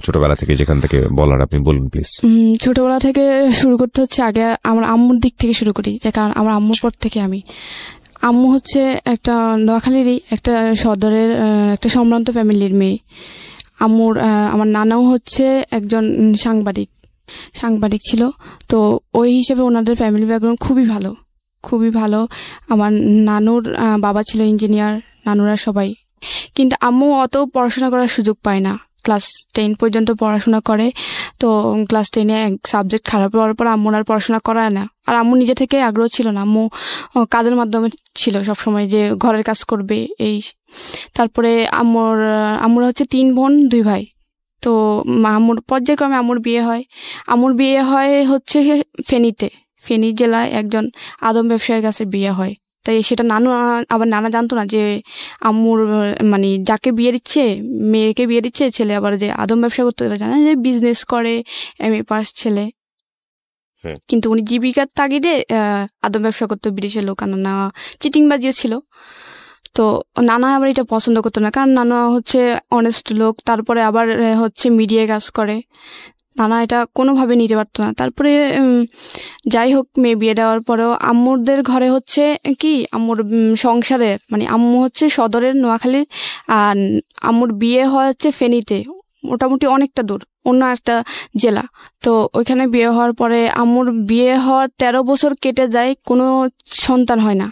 ছোটবেলা থেকে যেখান থেকে বলার আপনি বলুন প্লিজ। ছোটবেলা থেকে শুরু করতে হচ্ছে, আগে আমার আম্মুর দিক থেকে শুরু করি, কারণ আমার আম্মুর পর থেকে আম্মু হচ্ছে একটা নোয়াখালীরই একটা সদরের একটা সম্ভ্রান্ত ফ্যামিলির মেয়ে। আমার নানাও হচ্ছে একজন সাংবাদিক ছিল। তো ওই হিসেবে ওনাদের ফ্যামিলি ব্যাকগ্রাউন্ড খুবই ভালো। আমার নানুর বাবা ছিল ইঞ্জিনিয়ার, নানুরা সবাই। কিন্তু আম্মু অত পড়াশোনা করার সুযোগ পায় না, ক্লাস 10 পর্যন্ত পড়াশোনা করে। তো ক্লাস 10-এ এক সাবজেক্ট খারাপ হওয়ার পর আম্মুর আর পড়াশোনা করায় না। আর আম্মু নিজে থেকে আগ্রহ ছিল না, আম্মু কাজের মাধ্যমে ছিল সবসময়, যে ঘরের কাজ করবে এই। তারপরে আম্মুর হচ্ছে 3 বোন 2 ভাই। তো আম্মুর পর্যায়ক্রমে আম্মুর বিয়ে হয় হচ্ছে ফেনী জেলায় একজন আদম ব্যবসায়ীর কাছে বিয়ে হয়। তাই সেটা নানা জানতো না যে আম্মুর মানে যাকে মেয়েকে বিয়ে দিচ্ছে ছেলে আবার যে আদম ব্যবসা করতে জানে, যে বিজনেস করে, MA পাস ছেলে। কিন্তু উনি জীবিকার তাগিদে আদম ব্যবসা করতে বিদেশের লোক আনা, চিটিংবাজিও ছিল। তো নানা আবার এটা পছন্দ করতো না, কারণ নানা হচ্ছে অনেস্ট লোক, তারপরে আবার হচ্ছে মিডিয়ায় কাজ করে। নানা এটা কোনোভাবে নিতে পারতো না। তারপরে যাই হোক, মেয়ে বিয়ে দেওয়ার পরেও আম্মুরদের ঘরে হচ্ছে কি, আম্মুর সংসারের মানে আম্মু হচ্ছে সদরের নোয়াখালীর, আর আম্মুর বিয়ে হচ্ছে ফেনীতে, মোটামুটি অনেকটা দূর, অন্য একটা জেলা। তো ওইখানে বিয়ে হওয়ার পরে আম্মুর বিয়ে হওয়ার 13 বছর কেটে যায়, কোনো সন্তান হয় না।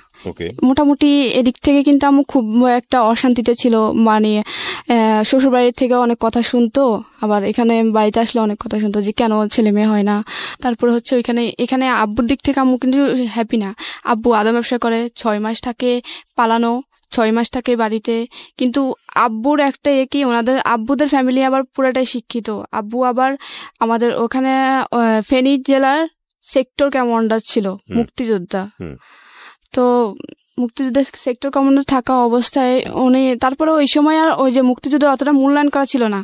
মোটামুটি এদিক থেকে কিন্তু আম্মু খুব একটা অশান্তিতে ছিল, মানে শ্বশুর বাড়ির থেকে অনেক কথা শুনতো, আবার বাড়িতে আসলে অনেক কথা শুনতো যে কেন ছেলে মেয়ে হয় না। তারপরে হচ্ছে এখানে আব্বুর দিক থেকে আম্মু কিন্তু হ্যাপি না। আব্বু আদম ব্যবসা করে, 6 মাস থাকে পালানো, 6 মাস থাকে বাড়িতে। কিন্তু আব্বুর একটা কি, ওনাদের আব্বুদের ফ্যামিলি আবার পুরাটাই শিক্ষিত। আব্বু আবার আমাদের ওখানে ফেনী জেলার সেক্টর কমান্ডার ছিল, মুক্তিযোদ্ধা। তো মুক্তিযুদ্ধের সেক্টর কমান্ডার থাকা অবস্থায় উনি, তারপরে ওই সময় আর ওই যে মুক্তিযুদ্ধের অতটা মূল্যায়ন করা ছিল না,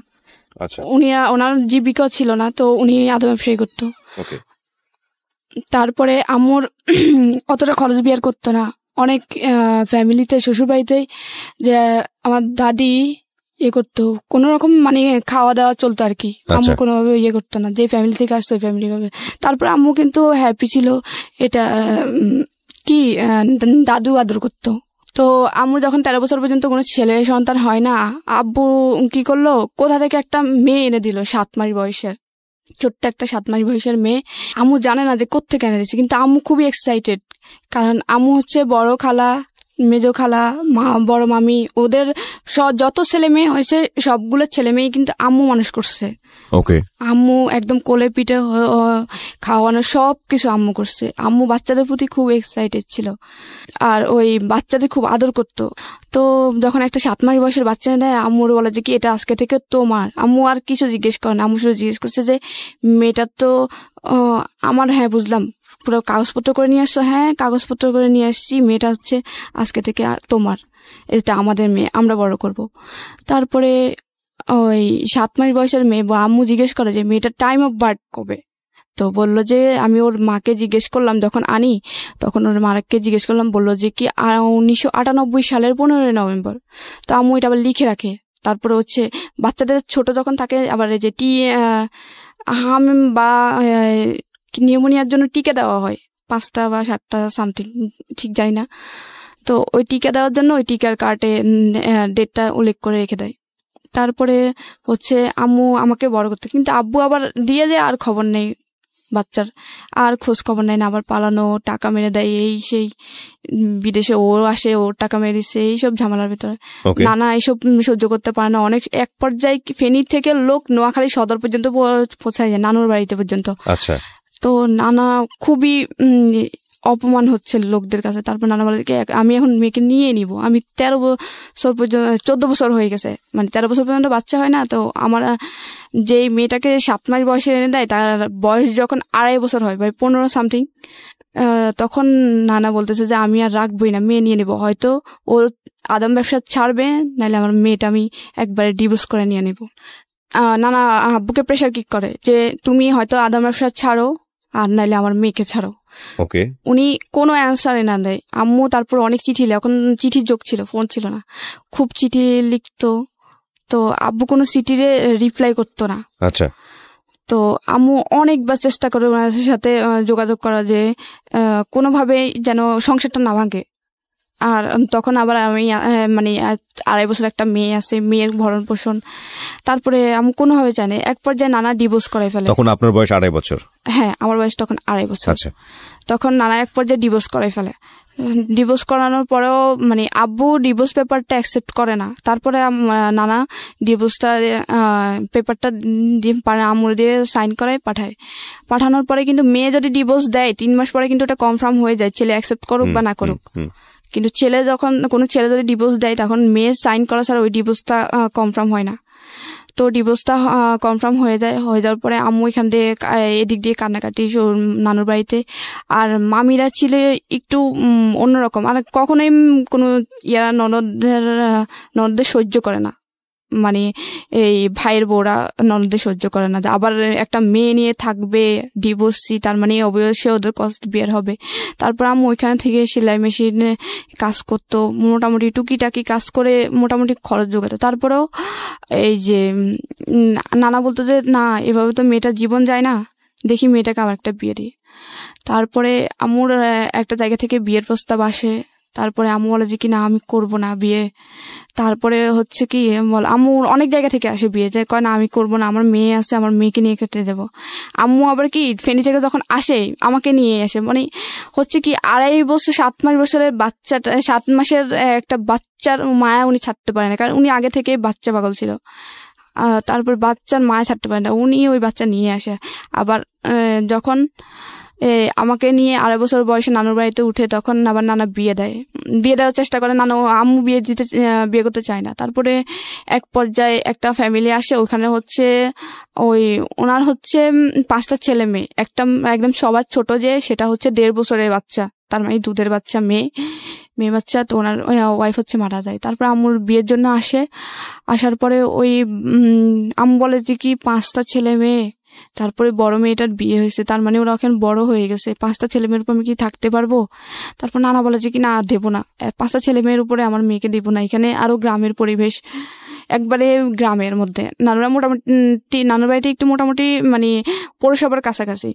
ওনার জীবিকা ছিল না, তো উনি আদম ব্যবসায়ী করতো। তারপরে আম্মুর অতটা খরচ বিয়ার করতো না, অনেক ফ্যামিলিতে শ্বশুর বাড়িতে যে আমার দাদি করতো, কোন রকম মানে খাওয়া দাওয়া চলতো আর কি। আম্মু কোনোভাবে করতো না, যে ফ্যামিলি থেকে আসতো ওই ফ্যামিলি ভাবে। তারপরে আম্মু কিন্তু হ্যাপি ছিল, এটা কি দাদু আদর করতো। তো আম্মুর যখন 13 বছর পর্যন্ত কোনো ছেলে সন্তান হয় না, আব্বু কি করলো, কোথা থেকে একটা মেয়ে এনে দিল, 7 মাস বয়সের, ছোট্ট একটা 7 মাস বয়সের মেয়ে। আম্মু জানে না যে কোত্থেকে এনে দিচ্ছে, কিন্তু আম্মু খুবই এক্সাইটেড, কারণ আম্মু হচ্ছে বড় খালা, মেজো খালা, বড় মামি, ওদের যত ছেলে মেয়ে হয়েছে সবগুলো ছেলে মেয়ে কিন্তু আম্মু মানুষ করছে। আম্মু একদম কোলে পিঠে খাওয়ানো সবকিছু আম্মু করছে। আম্মু বাচ্চাদের প্রতি খুব এক্সাইটেড ছিল, আর ওই বাচ্চাদের খুব আদর করতো। তো যখন একটা 7 মাস বয়সের বাচ্চা দেয়, আম্মুর বলে যে কি এটা আজকে থেকে তোমার। আম্মু আর কিছু জিজ্ঞেস করে না, আম্মু শুধু জিজ্ঞেস করছে যে মেয়েটা তো আমার। হ্যাঁ বুঝলাম, পুরো কাগজপত্র করে নিয়ে আসছো? হ্যাঁ কাগজপত্র করে নিয়ে আসছি, মেয়েটা হচ্ছে আজকে থেকে তোমার, এটা আমাদের মেয়ে, আমরা বড় করব। তারপরে ওই 7 মাস বয়সের মেয়ে, আম্মু জিজ্ঞেস করে যে মেয়েটার টাইম অফ বার্থ কবে। তো বললো যে, আমি ওর মাকে জিজ্ঞেস করলাম যখন আনি, তখন ওর মাকে জিজ্ঞেস করলাম, বললো যে কি 1998 সালের 15 নভেম্বর। তো আম্মু এটা আবার লিখে রাখে। তারপরে হচ্ছে বাচ্চাদের ছোট যখন থাকে, আবার যে হাম বা নিউমোনিয়ার জন্য টিকা দেওয়া হয়, 5টা বা 7টা সামথিং, ঠিক জানি না। তো ওই টিকা দেওয়ার জন্য ওই টিকার কার্ডে ডেটটা উল্লেখ করে রেখে দেয়। তারপরে হচ্ছে আম্মু আমাকে বড় করতে, কিন্তু আব্বু আবার দিয়ে যায়, আর খবর নেই বাচ্চার, আর খোঁজ খবর নেয় না, আবার পালানো, টাকা মেরে দেয়, এই সেই, বিদেশে ও আসে, ওর টাকা মেরেছে, এইসব ঝামেলার ভিতরে নানা এইসব সহ্য করতে পারে না। অনেক এক পর্যায়ে ফেনী থেকে লোক নোয়াখালী সদর পর্যন্ত পৌঁছায় যায়, নানুর বাড়িতে পর্যন্ত। তো নানা খুবই অপমান হচ্ছে লোকদের কাছে। তারপর নানা বলে আমি এখন মেয়েকে নিয়ে নিব, আমি 13 বছর পর্যন্ত, 14 বছর হয়ে গেছে, মানে 13 বছর পর্যন্ত বাচ্চা হয় না। তো আমার যেই মেয়েটাকে 7 মাস বয়সে এনে দেয়, তার বয়স যখন 2.5 বছর হয়, বা 15 সামথিং, তখন নানা বলতেছে যে আমি আর রাখবই না, মেয়ে নিয়ে নিব, হয়তো ওর আদম ব্যবসা ছাড়বে, নাহলে আমার মেয়েটা আমি একবারে ডিভোর্স করে নিয়ে নিব। নানা আব্বুকে প্রেশার কিক করে যে তুমি হয়তো আদম ব্যবসা ছাড়ো, আর নাইলে আমার মেয়েকে ছাড়ো। উনি কোনো অ্যান্সার না দেয়। আম্মু তারপর অনেক চিঠি, এখন চিঠির যোগ ছিল, ফোন ছিল না, খুব চিঠি লিখতো। তো আব্বু কোনো চিঠিরে রিপ্লাই করতো না। আচ্ছা। তো আম্মু অনেকবার চেষ্টা করে ওনার সাথে যোগাযোগ করা, যে কোনোভাবেই যেন সংসারটা না ভাঙে। আর তখন আবার আমি মানে 2.5 বছর একটা মেয়ে আছে, মেয়ের ভরণ পোষণ। তারপরে আমি কোনোভাবে জানি এক পর্যায়ে নানা ডিভোর্স করাই ফেলে। তখন আপনার বয়স 2.5 বছর? হ্যাঁ, আমার বয়স তখন 2.5 বছর। আচ্ছা। তখন নানা এক পর্যায়ে ডিভোর্স করাই ফেলে। ডিভোর্স করানোর পরেও মানে আব্বু ডিভোর্স পেপারটা অ্যাকসেপ্ট করে না। তারপরে নানা ডিভোর্সটা পেপারটা দিয়ে আম্মুর দিয়ে সাইন করায় পাঠানোর পরে কিন্তু মেয়ে যদি ডিভোর্স দেয় 3 মাস পরে কিন্তু ওটা কনফার্ম হয়ে যায়, ছেলে অ্যাকসেপ্ট করুক বা না করুক। কিন্তু ছেলে যখন কোনো ছেলে যদি ডিভোর্স দেয় তখন মেয়ে সাইন করা ছাড়া ওই ডিভোর্সটা কনফার্ম হয় না। তো ডিভোর্সটা কনফার্ম হয়ে যাওয়ার পরে আম্মু এখান দিয়ে এদিক দিয়ে কান্নাকাটি নানুর বাড়িতে। আর মামিরা ছিল একটু অন্যরকম, আর কখনোই কোনো ননদদের সহ্য করে না, মানে এই ভাইয়ের বউরা ননদদের সহ্য করে না। আবার একটা মেয়ে নিয়ে থাকবে ডিভোর্সি, তার মানে অবশ্যই ওদের কষ্ট বিয়ার হবে। তারপর আমি ওইখানে থেকে সেলাই মেশিনে কাজ করতো, মোটামুটি টুকিটাকি কাজ করে মোটামুটি খরচ জোগাতো। তারপরেও এই যে নানা বলতো যে না, এভাবে তো মেয়েটার জীবন যায় না, দেখি মেয়েটাকে আমার একটা বিয়ে দিই। তারপরে আম্মুর একটা জায়গা থেকে বিয়ের প্রস্তাব আসে। তারপরে আম্মু বলে যে কি না, আমি করব না বিয়ে। তারপরে হচ্ছে কি বল, আম্মু অনেক জায়গা থেকে আসে বিয়ে, যে কয় না আমি করব না, আমার মেয়ে আছে, আমার মেয়েকে নিয়ে কেটে যাবো। আম্মু আবার কি ফেনী থেকে যখন আসে আমাকে নিয়ে আসে, মানে হচ্ছে কি 2.5 বছর 7 মাস বছরের বাচ্চাটা, 7 মাসের একটা বাচ্চার মায়া উনি ছাড়তে পারে না, কারণ উনি আগে থেকে বাচ্চা পাগল ছিল। তারপর বাচ্চার মায়া ছাড়তে পারে না, উনি ওই বাচ্চা নিয়ে আসে। আবার যখন আমাকে নিয়ে 2.5 বছর বয়সে নানুর বাড়িতে উঠে, তখন আবার নানা বিয়ে দেওয়ার চেষ্টা করে। নানা আম্মু বিয়ে করতে চায় না। তারপরে এক পর্যায়ে একটা ফ্যামিলি আসে, ওখানে হচ্ছে ওনার হচ্ছে 5টা ছেলে মেয়ে। একটা একদম সবার ছোট যে সেটা হচ্ছে 1.5 বছরের বাচ্চা, তার মানে দুধের বাচ্চা, মেয়ে বাচ্চা। তো ওনার ওয়াইফ হচ্ছে মারা যায়। তারপর আম্মুর বিয়ের জন্য আসার পরে আম্মু বলে যে কি 5টা ছেলে মেয়ে, তারপরে বড় মেয়েটার বিয়ে হয়েছে, তার মানে ওরা এখন বড় হয়ে গেছে, 5টা ছেলে মেয়ের উপর আমি কি থাকতে পারবো? তারপর নানা বলে যে কি না, দেবো না, 5টা ছেলে মেয়ের উপরে আমার মেয়েকে দেবো না। এখানে আরো গ্রামের পরিবেশ, একবারে গ্রামের মধ্যে। নানুর বাড়িতে একটু মোটামুটি মানে পৌরসভার কাছাকাছি।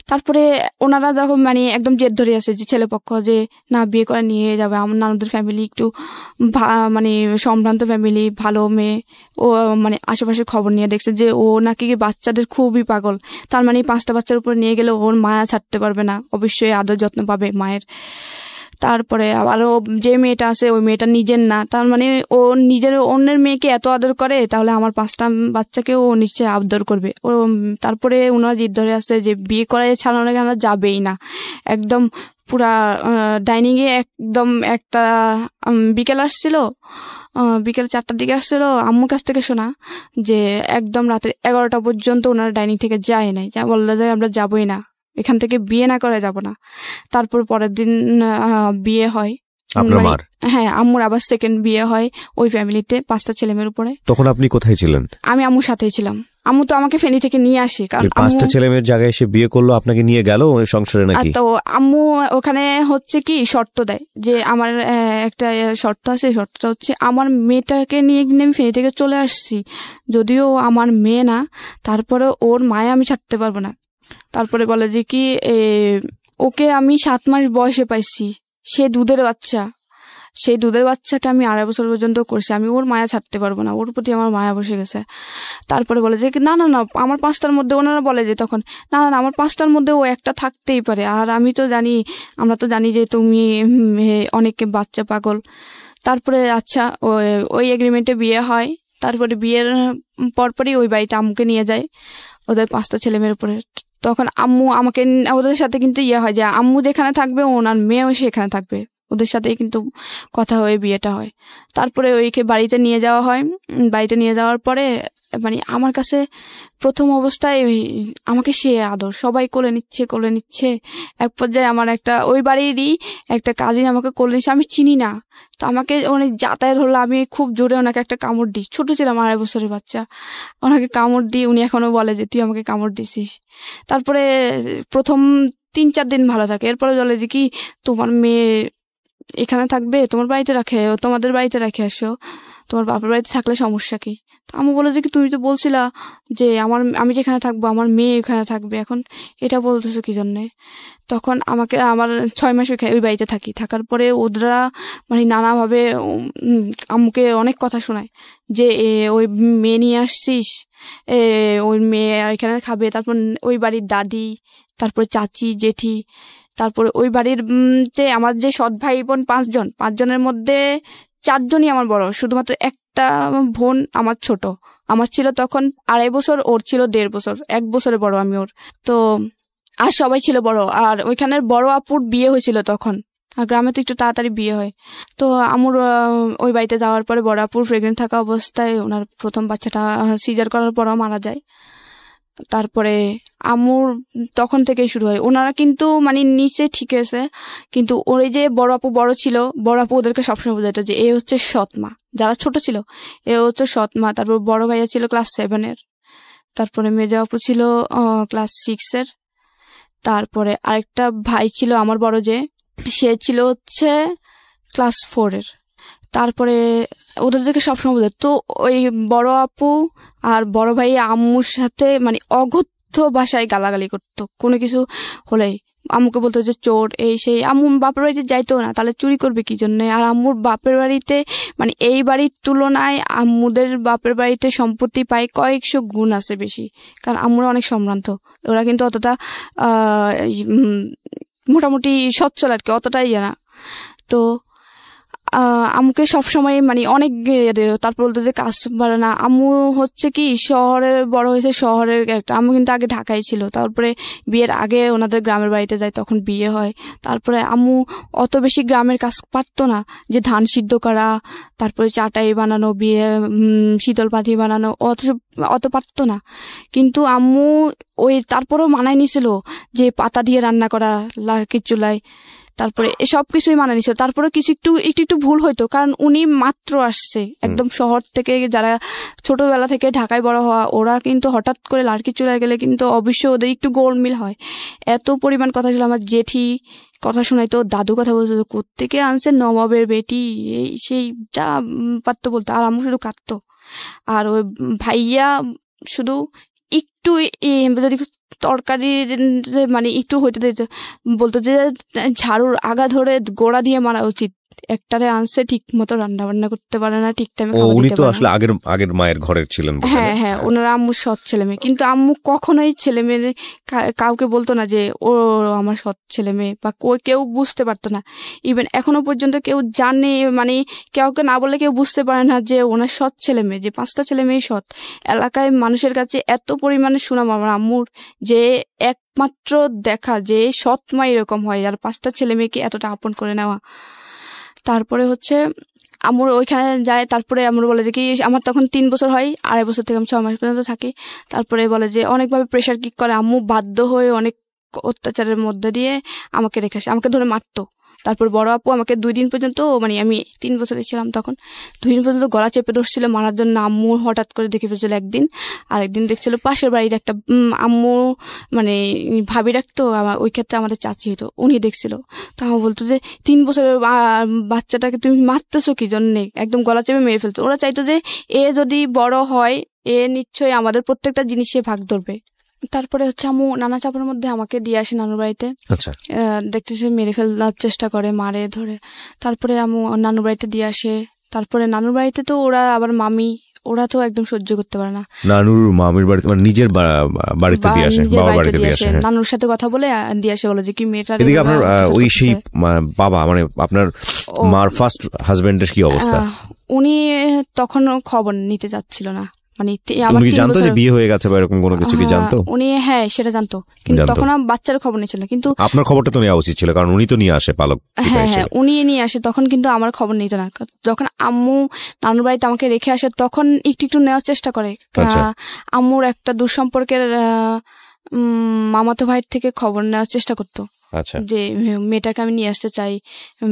তারপরে ওনারা যখন মানে একদম জেদ ধরে আছে যে ছেলেপক্ষ যে না, বিয়ে করে নিয়ে যাবে। আমার নানুদের ফ্যামিলি একটু মানে সম্ভ্রান্ত ফ্যামিলি, ভালো মেয়ে। ও মানে আশেপাশে খবর নিয়ে দেখছে যে ও নাকি বাচ্চাদের খুবই পাগল, তার মানে 5টা বাচ্চার উপর নিয়ে গেলে ওর মায়া ছাড়তে পারবে না, অবশ্যই আদর যত্ন পাবে মায়ের। তারপরে আবারও যে মেয়েটা আছে ওই মেয়েটা নিজের না, তার মানে ও নিজের অন্যের মেয়েকে এত আদর করে, তাহলে আমার 5টা বাচ্চাকেও ও নিশ্চয়ই আদর করবে। ও তারপরে ওনারা জিদ ধরে আছে যে বিয়ে করায় ছাড়ানো কেন যাবেই না। একদম পুরা ডাইনিং এ একদম একটা বিকেল আসছিল, বিকেল 4টার দিকে আসছিল, আম্মুর কাছ থেকে শোনা যে একদম রাতে 11টা পর্যন্ত ওনারা ডাইনিং থেকে যায় নাই, যা বললো যে আমরা যাবোই না, এখান থেকে বিয়ে না করে যাব না। তারপর পরের দিন বিয়ে হয় আপনার মার। হ্যাঁ, আম্মুর আবার সেকেন্ড বিয়ে হয় ওই ফ্যামিলিতে 5টা ছেলেমেয়ের উপরে। তখন আপনি কোথায় ছিলেন? আমি আম্মুর সাথেই ছিলাম। আম্মু তো আমাকে ফেনী থেকে নিয়ে আসে, কারণ 5টা ছেলেমেয়ের জায়গায় এসে বিয়ে করলো, আপনাকে নিয়ে গেল ওই সংসারে নাকি? তো আম্মু ওখানে হচ্ছে কি শর্ত দেয় যে আমার একটা শর্ত আছে, শর্তটা হচ্ছে আমার মেয়েটাকে নিয়ে আমি ফেনী থেকে চলে আসছি, যদিও আমার মেয়ে না, তারপরে ওর মায়া আমি ছাড়তে পারবো না। তারপরে বলে যে কি ওকে আমি 7 মাস বয়সে পাইছি, সেই দুধের বাচ্চাকে আমি 2.5 বছর পর্যন্ত করছি, আমি ওর মায়া ছাড়তে পারবো না, ওর প্রতি আমার মায়া বসে গেছে। তারপরে বলে যে না না না, আমার 5টার মধ্যে, ওনারা বলে যে তখন না না আমার 5টার মধ্যে ও একটা থাকতেই পারে, আর আমরা তো জানি যে তুমি অনেক বাচ্চা পাগল। তারপরে আচ্ছা ওই এগ্রিমেন্টে বিয়ে হয়। তারপরে বিয়ের পরপরই ওই বাড়িতে আম্মুকে নিয়ে যায় ওদের 5টা ছেলেমেয়ের উপরে। তখন আম্মু আমাকে ওদের সাথে কিন্তু হয় যে আম্মু যেখানে থাকবে ওনার মেয়েও সেখানে থাকবে, ওদের সাথেই কিন্তু কথা হয়ে বিয়েটা হয়। তারপরে ওইকে বাড়িতে নিয়ে যাওয়া হয়। বাড়িতে নিয়ে যাওয়ার পরে মানে আমার কাছে প্রথম অবস্থায় আমাকে সে আদর, সবাই কোলে নিচ্ছে। এক পর্যায়ে আমার ওই বাড়িরই একটা কাজিন আমাকে কোলে নিচ্ছে, আমি চিনি না, তো আমাকে অনেক যাতায়াত হলো, আমি খুব জোরে ওনাকে একটা কামড় দিই, ছোট ছিলাম 2.5 বছরের বাচ্চা, ওনাকে কামড় দিই, উনি এখনো বলে যে তুই আমাকে কামড় দিছিস। তারপরে প্রথম 3-4 দিন ভালো থাকে, এরপরে বলে যে কি তোমার মেয়ে এখানে থাকবে, তোমার বাড়িতে রাখে, তোমাদের বাড়িতে রেখে আসো, তোমার বাপের বাড়িতে থাকলে সমস্যা কি? আম্মু বলে যে কি তুমি তো বলছিলা যে আমি যেখানে থাকবো আমার মেয়ে ওখানে থাকবে, এখন এটা বলতেছো কি জন্যে? তখন আমার 6 মাস ওই বাড়িতে থাকার পরে ওরা মানে নানাভাবে আম্মুকে অনেক কথা শোনায় যে ওই মেয়ে নিয়ে আসছিস, ওই মেয়ে এখানে খাবে। তারপর ওই বাড়ির দাদি, তারপরে চাচি, জেঠি, তারপরে ওই বাড়ির যে আমার যে সৎ ভাই বোন 5 জনের মধ্যে 4 জনই আমার বড়, শুধুমাত্র একটা বোন আমার ছোট। আমার ছিল তখন 2.5 বছর, ওর ছিল 1.5 বছর, 1 বছরে বড় আমি ওর। তো আর সবাই ছিল বড়। আর ওইখানের বড় আপুর বিয়ে হয়েছিল তখন, আর গ্রামে তো একটু তাড়াতাড়ি বিয়ে হয়। তো আমুর ওই বাড়িতে যাওয়ার পরে বড় আপুর প্রেগনেন্ট থাকা অবস্থায় ওনার প্রথম বাচ্চাটা সিজার করার পরও মারা যায়। তারপরে আমুর তখন থেকেই শুরু হয়। ওনারা কিন্তু মানে নিচে ঠিক আছে, কিন্তু ওই যে বড় আপু বড় ছিল, বড় আপু ওদেরকে সবসময় বোঝাইতো যে এ হচ্ছে সৎ মা, যারা ছোট ছিল এ হচ্ছে সৎ মা। তারপর বড় ভাইয়া ছিল ক্লাস 7-এর, তারপরে মেজো আপু ছিল ক্লাস 6-এর, তারপরে আরেকটা ভাই ছিল আমার বড়, যে সে ছিল হচ্ছে ক্লাস 4-এর। তারপরে ওদেরকে সবসময় বোঝায়। তো ওই বড় আপু আর বড় ভাই আম্মুর সাথে মানে অগত্য ভাষায় গালাগালি করতো কোনো কিছু হলেই। আম্মুকে বলতো যে চোর, এই সেই। আম্মু বাপের বাড়িতে যাইতো না, তাহলে চুরি করবে কি জন্য? আর আম্মুর বাপের বাড়িতে মানে এই বাড়ির তুলনায় আম্মুদের বাপের বাড়িতে সম্পত্তি পায় কয়েকশো গুণ আছে বেশি, কারণ আম্মুরা অনেক সম্ভ্রান্ত। ওরা কিন্তু অতটা মোটামুটি সচ্ছল আর কি, অতটাই না। তো আম্মুকে সবসময় মানে অনেক, তারপর বলতো যে কাজ পারে না। আম্মু হচ্ছে কি শহরে বড় হয়েছে, শহরের একটা। আম্মু কিন্তু আগে ঢাকায় ছিল, তারপরে বিয়ের আগে ওনাদের গ্রামের বাড়িতে যায়, তখন বিয়ে হয়। তারপরে আম্মু অত বেশি গ্রামের কাজ পারতো না, যে ধান সিদ্ধ করা, তারপরে চাটাই বানানো, বিয়ে শীতল পাটি বানানো, অত পারতো না। কিন্তু আম্মু ওই তারপরেও মানায় নিছিল যে পাতা দিয়ে রান্না করা লার্কির চুলায়, তারপরে সব কিছুই মানা নিছিল। তারপরে কিছু একটু ভুল হইতো, কারণ উনি মাত্র আসছে একদম শহর থেকে। যারা ছোটবেলা থেকে ঢাকায় বড় হওয়া, ওরা কিন্তু হঠাৎ করে লাড়কি চুলায় গেলে কিন্তু অবশ্যই ওদের একটু গোলমিল হয়। এত পরিমাণ কথা ছিল। আমার জেঠি কথা শোনাইতো, দাদু কথা বলতো, কোত্থেকে আনছে নবাবের বেটি, এই সেইটা পারতো বলতো। আর আম্মু শুধু কাঁদতো। আর ওই ভাইয়া শুধু একটু যদি তরকারি মানে একটু হইতে দিত, বলতো যে ঝাড়ুর আগা ধরে গোড়া দিয়ে মারা উচিত, একটারে আনছে ঠিক মতো রান্না বান্না করতে পারে না, ঠিক টাইমে খাওয়া উনি দিতে তো পারে আসলে আগের মায়ের ঘরের ছিলেন। হ্যাঁ, ওনারা আম্মুর সৎ ছেলে মেয়ে। কিন্তু আম্মু কখনোই ছেলে মেয়ে কাউকে বলতো না যে ও আমার সৎ ছেলে মেয়ে, বা কেউ বুঝতে পারতো না। ইভেন এখনো পর্যন্ত কেউ জানে, মানে কাউকে না বলে কেউ বুঝতে পারে না যে ওনার সৎ ছেলে মেয়ে, যে 5টা ছেলে মেয়ে সৎ। এলাকায় মানুষের কাছে এত পরিমাণে সুনাম আমার আম্মুর, যে একমাত্র দেখা যে সৎ মা এরকম হয়, আর 5টা ছেলে মেয়েকে এতটা আপন করে নেওয়া। তারপরে হচ্ছে আমার ওইখানে যায়। তারপরে আমার বলে যে কি, আমার তখন 3 বছর হয়, 2.5 বছর থেকে আমি 6 মাস পর্যন্ত থাকি। তারপরে বলে যে অনেকভাবে প্রেশার কিক করে। আম্মু বাধ্য হয়ে অনেক অত্যাচারের মধ্যে দিয়ে আমাকে রেখে আসে, আমাকে ধরে মারতো। তারপর বড় আপু আমাকে 2 দিন পর্যন্ত, মানে আমি 3 বছরে ছিলাম তখন, 2 দিন পর্যন্ত গলা চেপে ধরছিল মারার জন্য। আম্মু হঠাৎ করে দেখে ফেলছিল একদিন, আরেকদিন দেখছিল পাশের বাড়ির একটা আম্মু মানে ভাবি রাখতো, ওই ক্ষেত্রে আমাদের চাচি হতো, উনি দেখছিল। তো আমার বলতো যে 3 বছরের বাচ্চাটাকে তুমি মারতেছো কি জন্যে, একদম গলা চেপে মেরে ফেলতো। ওরা চাইতো যে এ যদি বড় হয়, এ নিশ্চয়ই আমাদের প্রত্যেকটা জিনিসে ভাগ ধরবে। তারপরে হচ্ছে আম্মু নানা চাপের মধ্যে আমাকে দিয়ে আসে নানুর বাড়িতে। আচ্ছা, দেখতেছি মেরে ফেলার চেষ্টা করে, মারে ধরে। তারপরে আম্মু নানুর বাড়িতে দিয়ে আসে। তারপরে নানুর বাড়িতে তো ওরা আবার মামি, ওরা তো একদম সহ্য করতে পারে না। নানুর মামির বাড়িতে মানে নিজের বাড়িতে দিয়ে আসে, বাবার বাড়িতে দিয়ে আসে। নানুর সাথে কথা বলে দিয়ে আসে, বলে যে কি মেয়েটা। এদিকে আপনার ওই সেই বাবা মানে আপনার মার ফার্স্ট হাজবেন্ডের কি অবস্থা? উনি তখন খবর নিতে যাচ্ছিল না, মানে উনি কি জানতো যে বিয়ে হয়ে গেছে বা এরকম কোনো কিছু কি জানতো? উনি হ্যাঁ সেটা জানতো, কিন্তু তখন বাচ্চার খবর নিচ্ছিল না। কিন্তু আপনার খবরটা তো নেওয়া উচিত ছিল, কারণ উনি তো নিয়ে আসে পালক। হ্যাঁ, উনি নিয়ে আসে তখন, কিন্তু আমার খবর নিত না। যখন আম্মু নানুর বাড়িতে আমাকে রেখে আসে তখন একটু নেওয়ার চেষ্টা করে। আম্মুর একটা দুঃসম্পর্কের মামাতো ভাইয়ের থেকে খবর নেওয়ার চেষ্টা করতো, যে মেয়েটাকে আমি নিয়ে আসতে চাই,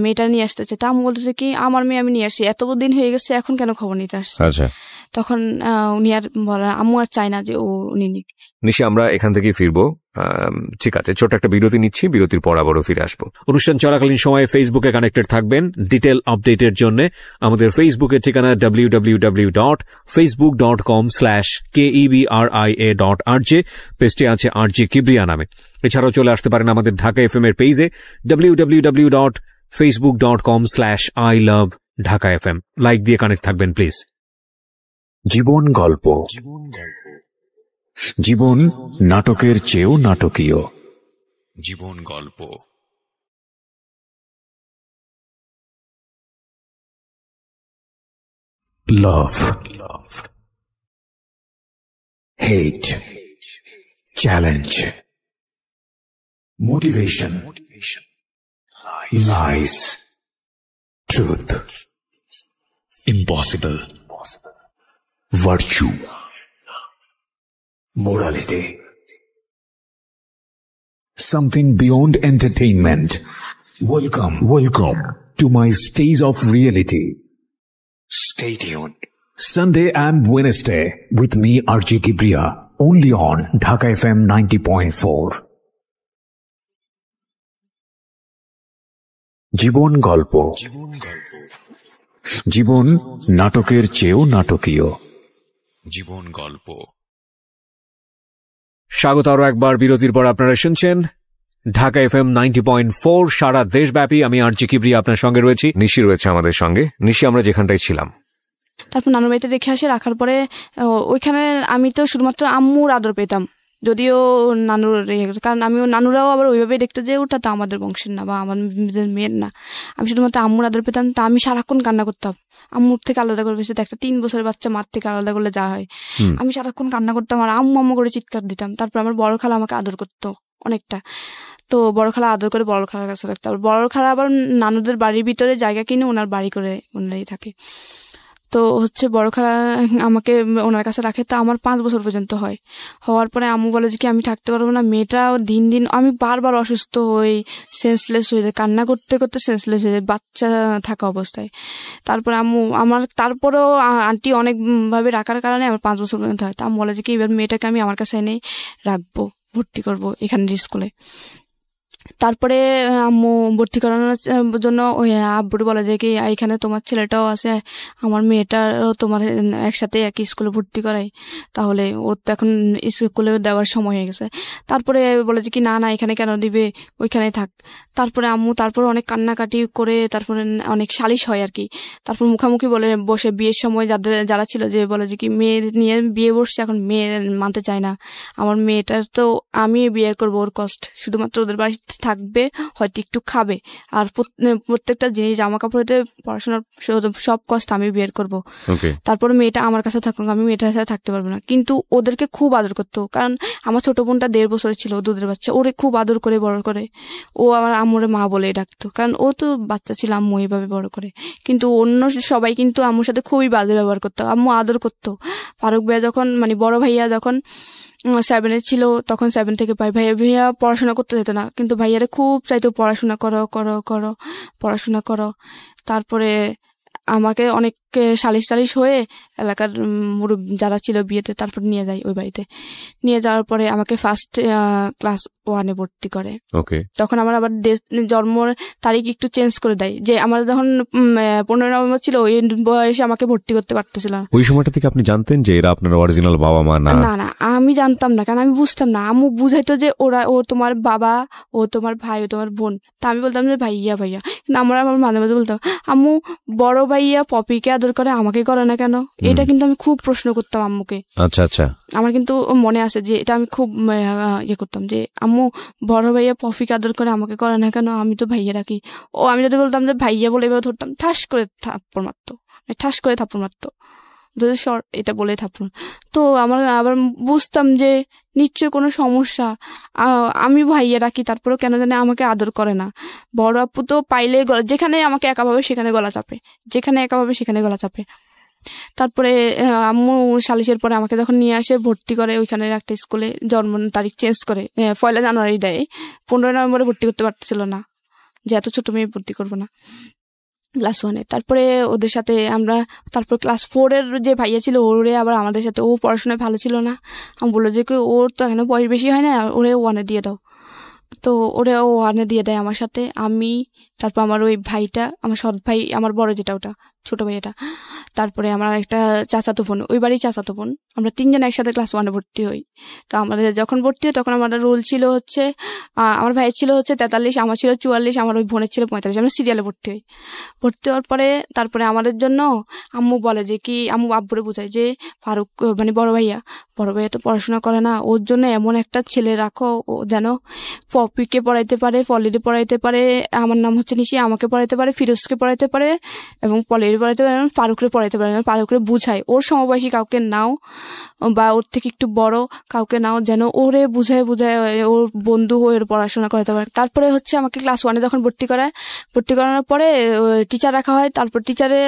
মেয়েটা নিয়ে আসতে চাই। তা আম্মু বলতেছে কি আমার মেয়ে আমি নিয়ে আসি, এত দিন হয়ে গেছে, এখন কেন খবর নিতে আসছে? তখন উনি আর আম্মু আর চায় না যে উনি নিক। নিশি, আমরা এখান থেকে ফিরবো। ঠিক আছে, ছোট একটা বিরতি নিচ্ছি, বিরতির পর আবারও ফিরে আসবো। অনুষ্ঠান চলাকালীন সময়ে ফেসবুকে কানেক্টেড থাকবেন ডিটেল আপডেটের জন্য। আমাদের ফেসবুকের ঠিকানা www.facebook.com/KEBRIA.RJ, পেজটি আছে RJ কিবরিয়া নামে। এছাড়াও চলে আসতে পারেন আমাদের ঢাকা FM এর পেজে www.facebook.com/ILoveDhakaFM। লাইক দিয়ে কানেক্ট থাকবেন প্লিজ। জীবন গল্প। জীবন নাটকের চেয়েও নাটকীয়। জীবন গল্প। Love, hate, challenge, motivation, lies, truth, impossible, virtue, morality, something beyond entertainment. Welcome to my stage of reality. Stay tuned. Sunday and Wednesday with me, RJ Kibriya, only on Dhaka FM 90.4. জীবন গল্প। জীবন নাটকের চেয়েও নাটকীয়। জীবন গল্প। স্বাগত আরো একবার বিরতির পর। আপনারা শুনছেন ঢাকা FM 90.4 সারা দেশব্যাপী। আমি RJ কিবরিয়া আপনার সঙ্গে রয়েছি, নিশি রয়েছে আমাদের সঙ্গে। নিশি, আমরা যেখানটায় ছিলাম, তারপর নানুর বাড়িতে রেখে আসে। রাখার পরে ওইখানে আমি তো শুধুমাত্র আম্মুর আদর পেতাম, যদিও নানুর, কারণ নানুরাও আবার ওইভাবে দেখতো যে ওটা তো আমাদের বংশের না বা আমাদের মেয়ের না। আমি শুধুমাত্র আম্মুর আদর পেতাম। তা আমি সারাক্ষণ কান্না করতাম আম্মুর থেকে আলাদা করে। বেশি একটা 3 বছরের বাচ্চা মার থেকে আলাদা করলে যা হয়, আমি সারাক্ষণ কান্না করতাম আর আম্মু আম্মু করে চিৎকার দিতাম। তারপর আমার বড় খালা আমাকে আদর করতো অনেকটা, তো বড় খালা আদর করে বড় খালার কাছে রাখতো। বড় খালা আবার নানুদের বাড়ির ভিতরে জায়গা কিনে ওনার বাড়ি করে ওনারাই থাকে। তো বড় খালা আমাকে ওনার কাছে রাখে। তো আমার 5 বছর পর্যন্ত হওয়ার পরে আম্মু বলে যে কি আমি থাকতে পারবো না। মেয়েটা দিন দিন আমি বারবার অসুস্থ হই, সেন্সলেস হয়ে যায়, কান্না করতে করতে সেন্সলেস হয়ে যায় বাচ্চা থাকা অবস্থায়। তারপরে আম্মু তারপরেও আন্টি অনেক ভাবে রাখার কারণে আমার 5 বছর পর্যন্ত হয়। তা আম্মু বলে যে কি এবার মেয়েটাকে আমি আমার কাছে এনেই রাখবো, ভর্তি করবো এখানে স্কুলে। তারপরে আম্মু ভর্তি করানোর জন্য ওই আব্বুর বলে যে কি এখানে তোমার ছেলেটাও আছে, আমার মেয়েটাও তোমার একসাথে একই স্কুলে ভর্তি করাই, তাহলে ওর তো এখন স্কুলে দেওয়ার সময় হয়ে গেছে। তারপরে বলে যে কি না না এখানে কেন দিবে, ওইখানে থাক। তারপরে আম্মু তারপরে অনেক কান্নাকাটি করে তারপরে অনেক সালিশ হয় আর কি। তারপর মুখামুখি বলে বসে বিয়ের সময় যারা ছিল যে বলে যে কি মেয়ে নিয়ে বিয়ে বসছে, এখন মেয়ে মানতে চায় না। আমার মেয়েটার তো আমি বিয়ে করবো, ওর কষ্ট শুধুমাত্র ওদের বাড়ি থাকবে, হয়তো একটু খাবে, আর প্রত্যেকটা জিনিস জামা কাপড়ে পড়াশোনার সব কষ্ট আমি বের করবো। তারপর মেয়েটা আমার কাছে থাকুক, আমি মেয়েটার সাথে থাকতে পারবো না। কিন্তু ওদেরকে খুব আদর করতো, কারণ আমার ছোট বোনটা 1.5 বছরের ছিল, দুধের বাচ্চা, ওরে খুব আদর করে বড় করে। ও আমার আম্মুরে মা বলে ডাকতো, কারণ ও তো বাচ্চা ছিল, আম্মু এইভাবে বড় করে। কিন্তু অন্য সবাই কিন্তু আম্মুর সাথে খুবই বাজে ব্যবহার করতো। আম্মু আদর করতো। ফারুক ভাইয়া যখন বড় ভাইয়া যখন 7 ছিল, তখন 7 থেকে ভাইয়া পড়াশোনা করতে যেত না, কিন্তু ভাইয়ারে খুব চাইতো পড়াশোনা করো পড়াশোনা করো। তারপরে আমাকে অনেক সালিশ হয়ে এলাকার মুরব্বি যারা ছিল বিয়েতে, তারপর নিয়ে যায় ওই বাড়িতে। নিয়ে যাওয়ার পরে আমাকে ফার্স্ট ক্লাস 1-এ ভর্তি করে। তখন আমার আবার জন্মের তারিখ একটু চেঞ্জ করে দেয়, যে আমার যখন 15 নভেম্বর ছিল ওই বয়সে আমাকে ভর্তি করতে পারতেছিল না। ওই সময়টা থেকে আপনি জানতেন যে এরা আপনার অরিজিনাল বাবা মা না? না, আমি জানতাম না, কারণ আমি বুঝতাম না। আম্মু বুঝাইতো যে ও তোমার বাবা, ও তোমার ভাই, ও তোমার বোন। তা আমি বলতাম যে ভাইয়া। কিন্তু আমার মাঝে মাঝে বলতাম আম্মু বড় ভাইয়া পপিকে আদর করে, আমাকে করে না কেন? এটা কিন্তু আমি খুব প্রশ্ন করতাম আম্মুকে। আচ্ছা। আমার কিন্তু মনে আছে যে এটা আমি খুব করতাম যে আম্মু বড় ভাইয়া পপিকে আদর করে, আমাকে করে না কেন? আমি তো ভাইয়া রাখি। আমি যদি বলতাম যে ভাইয়া বলে এভাবে ধরতাম, ঠাস করে থাপ্পড় মারতো, এটা বলে থাপ্পড়। তো আমার আবার বুঝতাম যে নিশ্চয় কোনো সমস্যা, আমি ভাইয়া রাখি, তারপরেও কেন জানে আমাকে আদর করে না। বড় আপু তো পাইলে যেখানে আমাকে একা পাবে সেখানে গলা চাপে। তারপরে আম্মু সালিশের পরে আমাকে যখন নিয়ে আসে ভর্তি করে ওইখানে একটা স্কুলে, জন্ম তারিখ চেঞ্জ করে 1 জানুয়ারি দেয়। 15 নভেম্বরে ভর্তি করতে পারতেছিল না, যে এত ছোট মেয়ে ভর্তি করবো না। ক্লাস 1-এ। তারপরে ওদের সাথে আমরা, তারপর ক্লাস 4-এর যে ভাইয়া ছিল ওরে আবার আমাদের সাথে, ও পড়াশোনায় ভালো ছিল না। আমি বললো যে ওর তো এখনো বয়স বেশি হয় না, ওরে 1-এ দিয়ে দাও। তো ওরে 1-এ দিয়ে দেয় আমার সাথে। আমি, তারপর আমার ওই ভাইটা, আমার সৎ ভাই, আমার বড় যেটা, ওটা ছোট ভাইটা, তারপরে আমার একটা চাচাতো বোন, ওই বাড়ি চাচাতো বোন, আমরা 3 জন একসাথে ক্লাস 1-এ ভর্তি হই। তো আমাদের যখন ভর্তি হয় তখন আমাদের রোল ছিল হচ্ছে, আমার ভাইয়ের ছিল হচ্ছে 43, আমার ছিল 44, আমার ওই বোনের ছিল 45। আমরা সিরিয়ালে ভর্তি হই। ভর্তি হওয়ার পরে তারপরে আমাদের জন্য আম্মু বলে যে কি, আম্মু আব্বুরে বোঝায় যে ফারুক মানে বড় ভাইয়া তো পড়াশোনা করে না, ওর জন্য এমন একটা ছেলে রাখো ও যেন পপিকে পড়াইতে পারে, পলিরে পড়াইতে পারে, আমার নাম হচ্ছে নিশি, আমাকে পড়াইতে পারে, ফিরোজকে পড়াইতে পারে এবং পলিরে পড়াইতে পারে, ফারুকরে পড়াইতে পারে। ফারুকরে বুঝায়, ওর সমবয়সী কাউকে নাও বা ওর থেকে একটু বড় কাউকে নাও, যেন ওরে বুঝায় ওর বন্ধু হয়ে পড়াশোনা করাতে পারে। তারপরে হচ্ছে আমাকে ক্লাস 1-এ যখন ভর্তি করানোর পরে টিচার রাখা হয়। তারপর টিচারে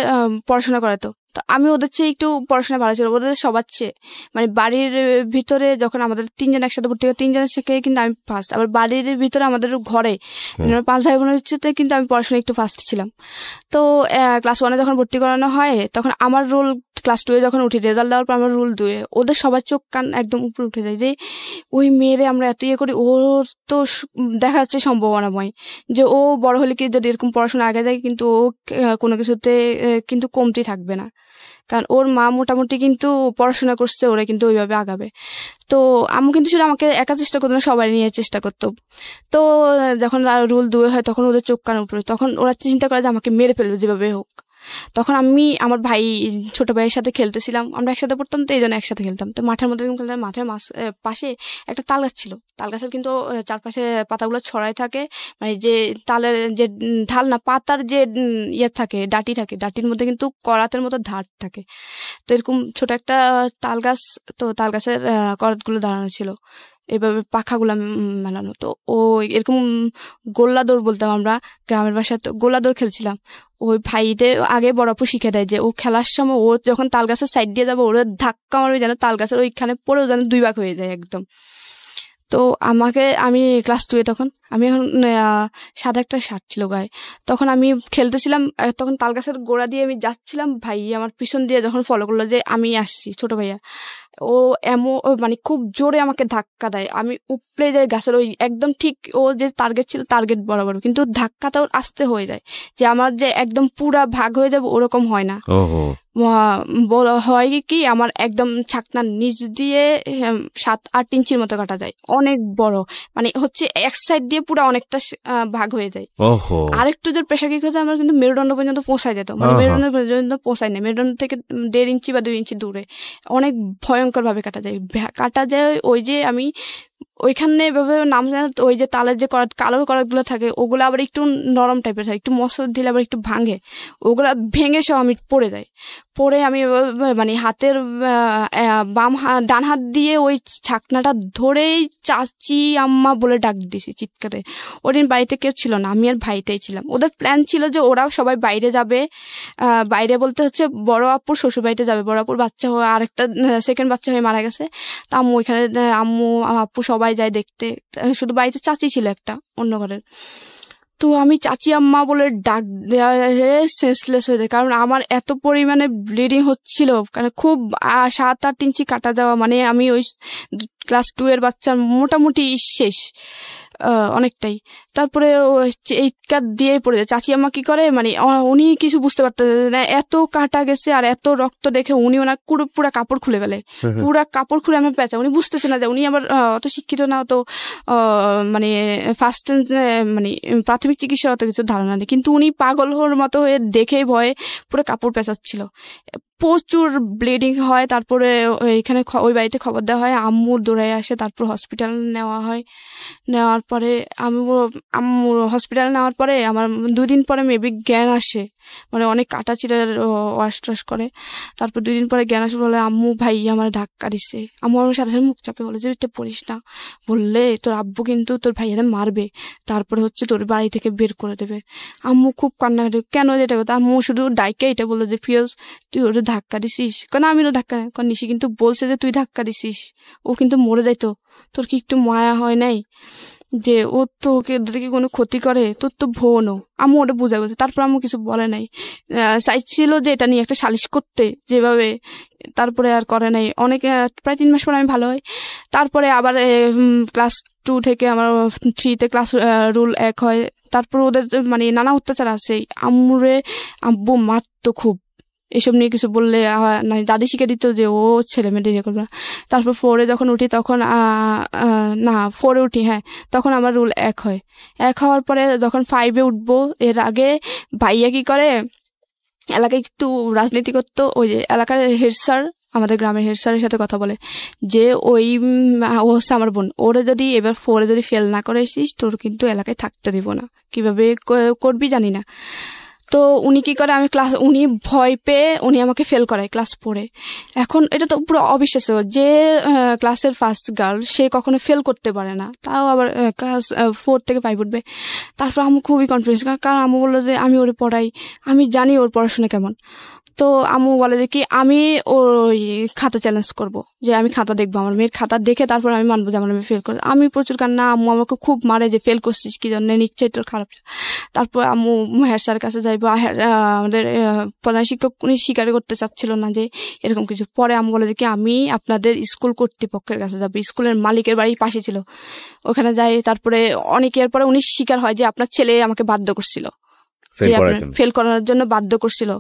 পড়াশোনা করাতো। তো আমি ওদের চেয়ে একটু পড়াশোনা ভালো ছিল, ওদের সবার চেয়ে। মানে বাড়ির ভিতরে যখন আমাদের 3 জন একসাথে ভর্তি হয়, 3 জনের থেকে কিন্তু আমি ফার্স্ট। আবার বাড়ির ভিতরে আমাদের ঘরে 5 ভাই বোনের সাথে কিন্তু আমি পড়াশোনা একটু ফার্স্ট ছিলাম। তো ক্লাস 1-এ যখন ভর্তি করানো হয় তখন আমার রোল ক্লাস 2-এ যখন উঠি, রেজাল্ট দেওয়ার পর আমার রোল 2-এ, ওদের সবার চোখ কান একদম উপরে উঠে যায় যে ওই মেয়েরে আমরা এত করি, ওর তো দেখা যাচ্ছে সম্ভাবনাময় যে ও বড় হলে কি যদি এরকম পড়াশোনা আগে যায় কিন্তু ও কোনো কিছুতে কিন্তু কমতি থাকবে না, কারণ ওর মা মোটামুটি কিন্তু পড়াশোনা করছে, ওরা কিন্তু ওইভাবে আগাবে। তো আম্মু কিন্তু শুধু আমাকে একা চেষ্টা করতো না, সবাই নিয়ে চেষ্টা করতো। তো যখন রুল 2 হয় তখন ওদের চোখ কান উপরে, তখন ওরা চিন্তা করে যে আমাকে মেরে ফেলবে যেভাবে হোক। তখন আমি আমার ভাই ছোট ভাইয়ের সাথে খেলতেছিলাম, আমরা একসাথে পড়তাম, তো এই জন্য একসাথে খেলতাম। তো মাঠের মধ্যে খেলতাম, মাঠের পাশে একটা তাল গাছ ছিল। তাল গাছের কিন্তু চারপাশে পাতাগুলো ছড়াই থাকে, মানে যে তালের যে ঢাল না, পাতার যে ইয়ে থাকে, ডাটি থাকে, ডাটির মধ্যে কিন্তু করাতের মতো ধার থাকে। তো এরকম ছোট একটা তাল গাছ, তো তাল গাছের করাতগুলো দাঁড়ানো ছিল, এভাবে পাখাগুলা মেলানো। তো ও এরকম গোল্লা দৌড় বলতাম আমরা গ্রামের ভাষায়, তো গোল্লা দৌড় খেলছিলাম। ওই ভাইদের আগে বড় আপু শিখে দেয় যে ও খেলার সময় ও যখন তাল গাছের সাইড দিয়ে যাবে, ওরা ধাক্কা মারবে যেন তাল গাছের ওইখানে পড়েও যেন 2 ভাগ হয়ে যায় একদম। তো আমি ক্লাস 2-এ তখন, আমি এখন সাদা একটা শার্ট ছিল গায়ে, তখন আমি খেলতেছিলাম, তখন তাল গাছের গোড়া দিয়ে আমি যাচ্ছিলাম, ভাই আমার পিছন দিয়ে যখন ফলো করলো যে আমি আসছি, ছোট ভাইয়া, ও মানে খুব জোরে আমাকে ধাক্কা দেয়, আমি উপড়ে যাই গাছের ওই একদম ঠিক ও যে টার্গেট ছিল টার্গেট বরাবর, কিন্তু ধাক্কাটা ওর আস্তে হয়ে যায়, যে আমার যে একদম পুরা ভাগ হয়ে যাবে ওরকম হয় না। হয় কি আমার একদম ছাকনার নিচ দিয়ে 7-8 ইঞ্চির মতো কাটা যায়, অনেক বড়, মানে হচ্ছে এক সাইড দিয়ে পুরো অনেকটা ভাগ হয়ে যায়। আরেকটু যে প্রেশার কিক হচ্ছে আমার কিন্তু মেরুদণ্ড পর্যন্ত পৌঁছায় যেত, মানে মেরুদণ্ড পর্যন্ত পৌঁছায় না, মেরুদণ্ড থেকে 1.5 ইঞ্চি বা 2 ইঞ্চি দূরে, অনেক ভয়ঙ্কর ভাবে কাটা যায়। ওই যে আমি ওইখানে এভাবে নাম জানা, ওই যে তালের যে কালো করাতগুলো থাকে ওগুলো আবার একটু নরম টাইপের থাকে, একটু মশলা দিলে আবার একটু ভাঙে, ওগুলা ভেঙে সব আমি পড়ে যাই। পরে আমি মানে হাতের ডান হাত দিয়ে ওই ছাকনাটা ধরেই চাচি আম্মা বলে ডাক দিছি চিৎকারে। ওদিন বাড়িতে কেউ ছিল না, আমি আর ভাইটাই ছিলাম। ওদের প্ল্যান ছিল যে ওরা সবাই বাইরে যাবে, বাইরে বলতে হচ্ছে বড় আপুর শ্বশুর বাড়িতে যাবে, বড় আপুর বাচ্চা হয়ে আরেকটা সেকেন্ড বাচ্চা হয়ে মারা গেছে। তা আম্মু ওইখানে, আম্মু আপু সবাই যায় দেখতে, শুধু বাড়িতে চাচি ছিল একটা অন্য ঘরের। তো আমি চাচি আম্মা বলে ডাক দেওয়া সেন্সলেস হয়ে যায়, কারণ আমার এত পরিমাণে ব্লিডিং হচ্ছিল, কারণ খুব 7-8 ইঞ্চি কাটা যাওয়া, মানে আমি ওই ক্লাস 2-এর বাচ্চার মোটামুটি শেষ অনেকটাই। তারপরে এই কাট দিয়ে পড়ে যায়। চাচি আম্মা কি করে, মানে উনি কিছু বুঝতে পারতেন না, এত কাটা গেছে আর এত রক্ত দেখে উনি ওনার পুরা কাপড় খুলে ফেলে, পুরা কাপড় খুলে আমার পেঁচা। উনি বুঝতেছে না যে উনি আবার অত শিক্ষিত না, অত মানে ফার্স্ট মানে প্রাথমিক চিকিৎসার অত কিছু ধারণা নেই, কিন্তু উনি পাগল হওয়ার মতো হয়ে দেখে ভয়ে পুরো কাপড় পেঁচাচ্ছিল, প্রচুর ব্লিডিং হয়। তারপরে এখানে ওই বাড়িতে খবর দেওয়া হয়, আম্মু দৌড়ায় আসে, তারপর হসপিটাল নেওয়া হয়। নেওয়ার পরে আম্মু হসপিটাল নেওয়ার পরে আমার 2 দিন পরে মেবি জ্ঞান আসে, মানে অনেক কাটা চিরার ওয়াশ টাশ করে। তারপর 2 দিন পরে জ্ঞান আসে, বলে আম্মু ভাই আমার ধাক্কা দিচ্ছে। আম্মু আমার সাথে সাথে মুখ চাপে বলে যে এটা পড়িস না, বললে তোর আব্বু কিন্তু তোর ভাইয়ারে মারবে, তারপরে হচ্ছে তোর বাড়ি থেকে বের করে দেবে। আম্মু খুব কান্নাকাটি, কেন যেটা কথা, আম্মু শুধু ডাইকে এটা বললো যে ফিরোজ তুই ওর ধাক্কা দিছিস, কেন আমিও ধাক্কা, কারণ নিশি কিন্তু বলছে যে তুই ধাক্কা দিছিস, ও কিন্তু মরে যাইতো, তোর কি একটু মায়া হয় নাই? যে ও তো ওদেরকে কোনো ক্ষতি করে, তোর তো বোনও। আম্মু ওটা বুঝাই বলছে। তারপর আম্মু কিছু বলে নাই, চাইছিল যে এটা নিয়ে একটা সালিশ করতে যেভাবে, তারপরে আর করে নাই। অনেক প্রায় 3 মাস পর আমি ভালো হই। তারপরে আবার ক্লাস 2 থেকে আমার 3-তে ক্লাস রুল 1 হয়। তারপর ওদের মানে নানা অত্যাচার আছে। আব্বু মারতো খুব, এসব নিয়ে কিছু বললে দাদি শিখে দিত যে ও ছেলে মেয়েদের ইয়ে করবে না। তারপর 4-এ যখন উঠি তখন 4-এ উঠি, হ্যাঁ, তখন আমার রুল 1 হয়। 1 হওয়ার পরে যখন 5-এ উঠবো, এর আগে ভাইয়া কি করে, এলাকায় একটু রাজনীতি করতো। ওই যে এলাকার হেড স্যার, আমাদের গ্রামের হেড স্যারের সাথে কথা বলে যে ওই ও হচ্ছে আমার বোন, ওরে যদি এবার 4-এ যদি ফেল না করে এসিস তোর কিন্তু এলাকায় থাকতে দিব না। কিভাবে করবি জানি না। তো উনি কি করে, উনি ভয় পেয়ে উনি আমাকে ফেল করায় ক্লাস 4-এ। এখন এটা তো পুরো অবিশ্বাস্য যে ক্লাসের ফার্স্ট গার্ল সে কখনো ফেল করতে পারে না, তাও আবার ক্লাস 4 থেকে 5 উঠবে। তারপর আমি খুবই কনফিউজ, কারণ আম্মু বললো যে আমি ওরে পড়াই, আমি জানি ওর পড়াশোনা কেমন। তো আম্মু বলে যে কি আমি ওই খাতা চ্যালেঞ্জ করব, যে আমি খাতা দেখবো, আমার মেয়ের খাতা দেখে তারপর আমি মানবো যে আমার মেয়ে ফেল করে। আমি প্রচুর কান্না, আম্মু আমাকে খুব মারে যে ফেল করছিস কি জন্য, নিশ্চয়ই তোর খারাপ। তারপর আম্মু হেড স্যারের কাছে যাইবো, আমাদের প্রধান শিক্ষক উনি স্বীকার করতে চাচ্ছিল না যে এরকম কিছু। পরে আম্মু বলে যে কি আমি আপনাদের স্কুল কর্তৃপক্ষের কাছে যাবো, স্কুলের মালিকের বাড়ির পাশে ছিল, ওখানে যাই। তারপরে অনেক ইয়ার পরে উনি স্বীকার হয় যে আপনার ছেলে আমাকে বাধ্য করছিল, ফেল করার জন্য বাধ্য করছিল।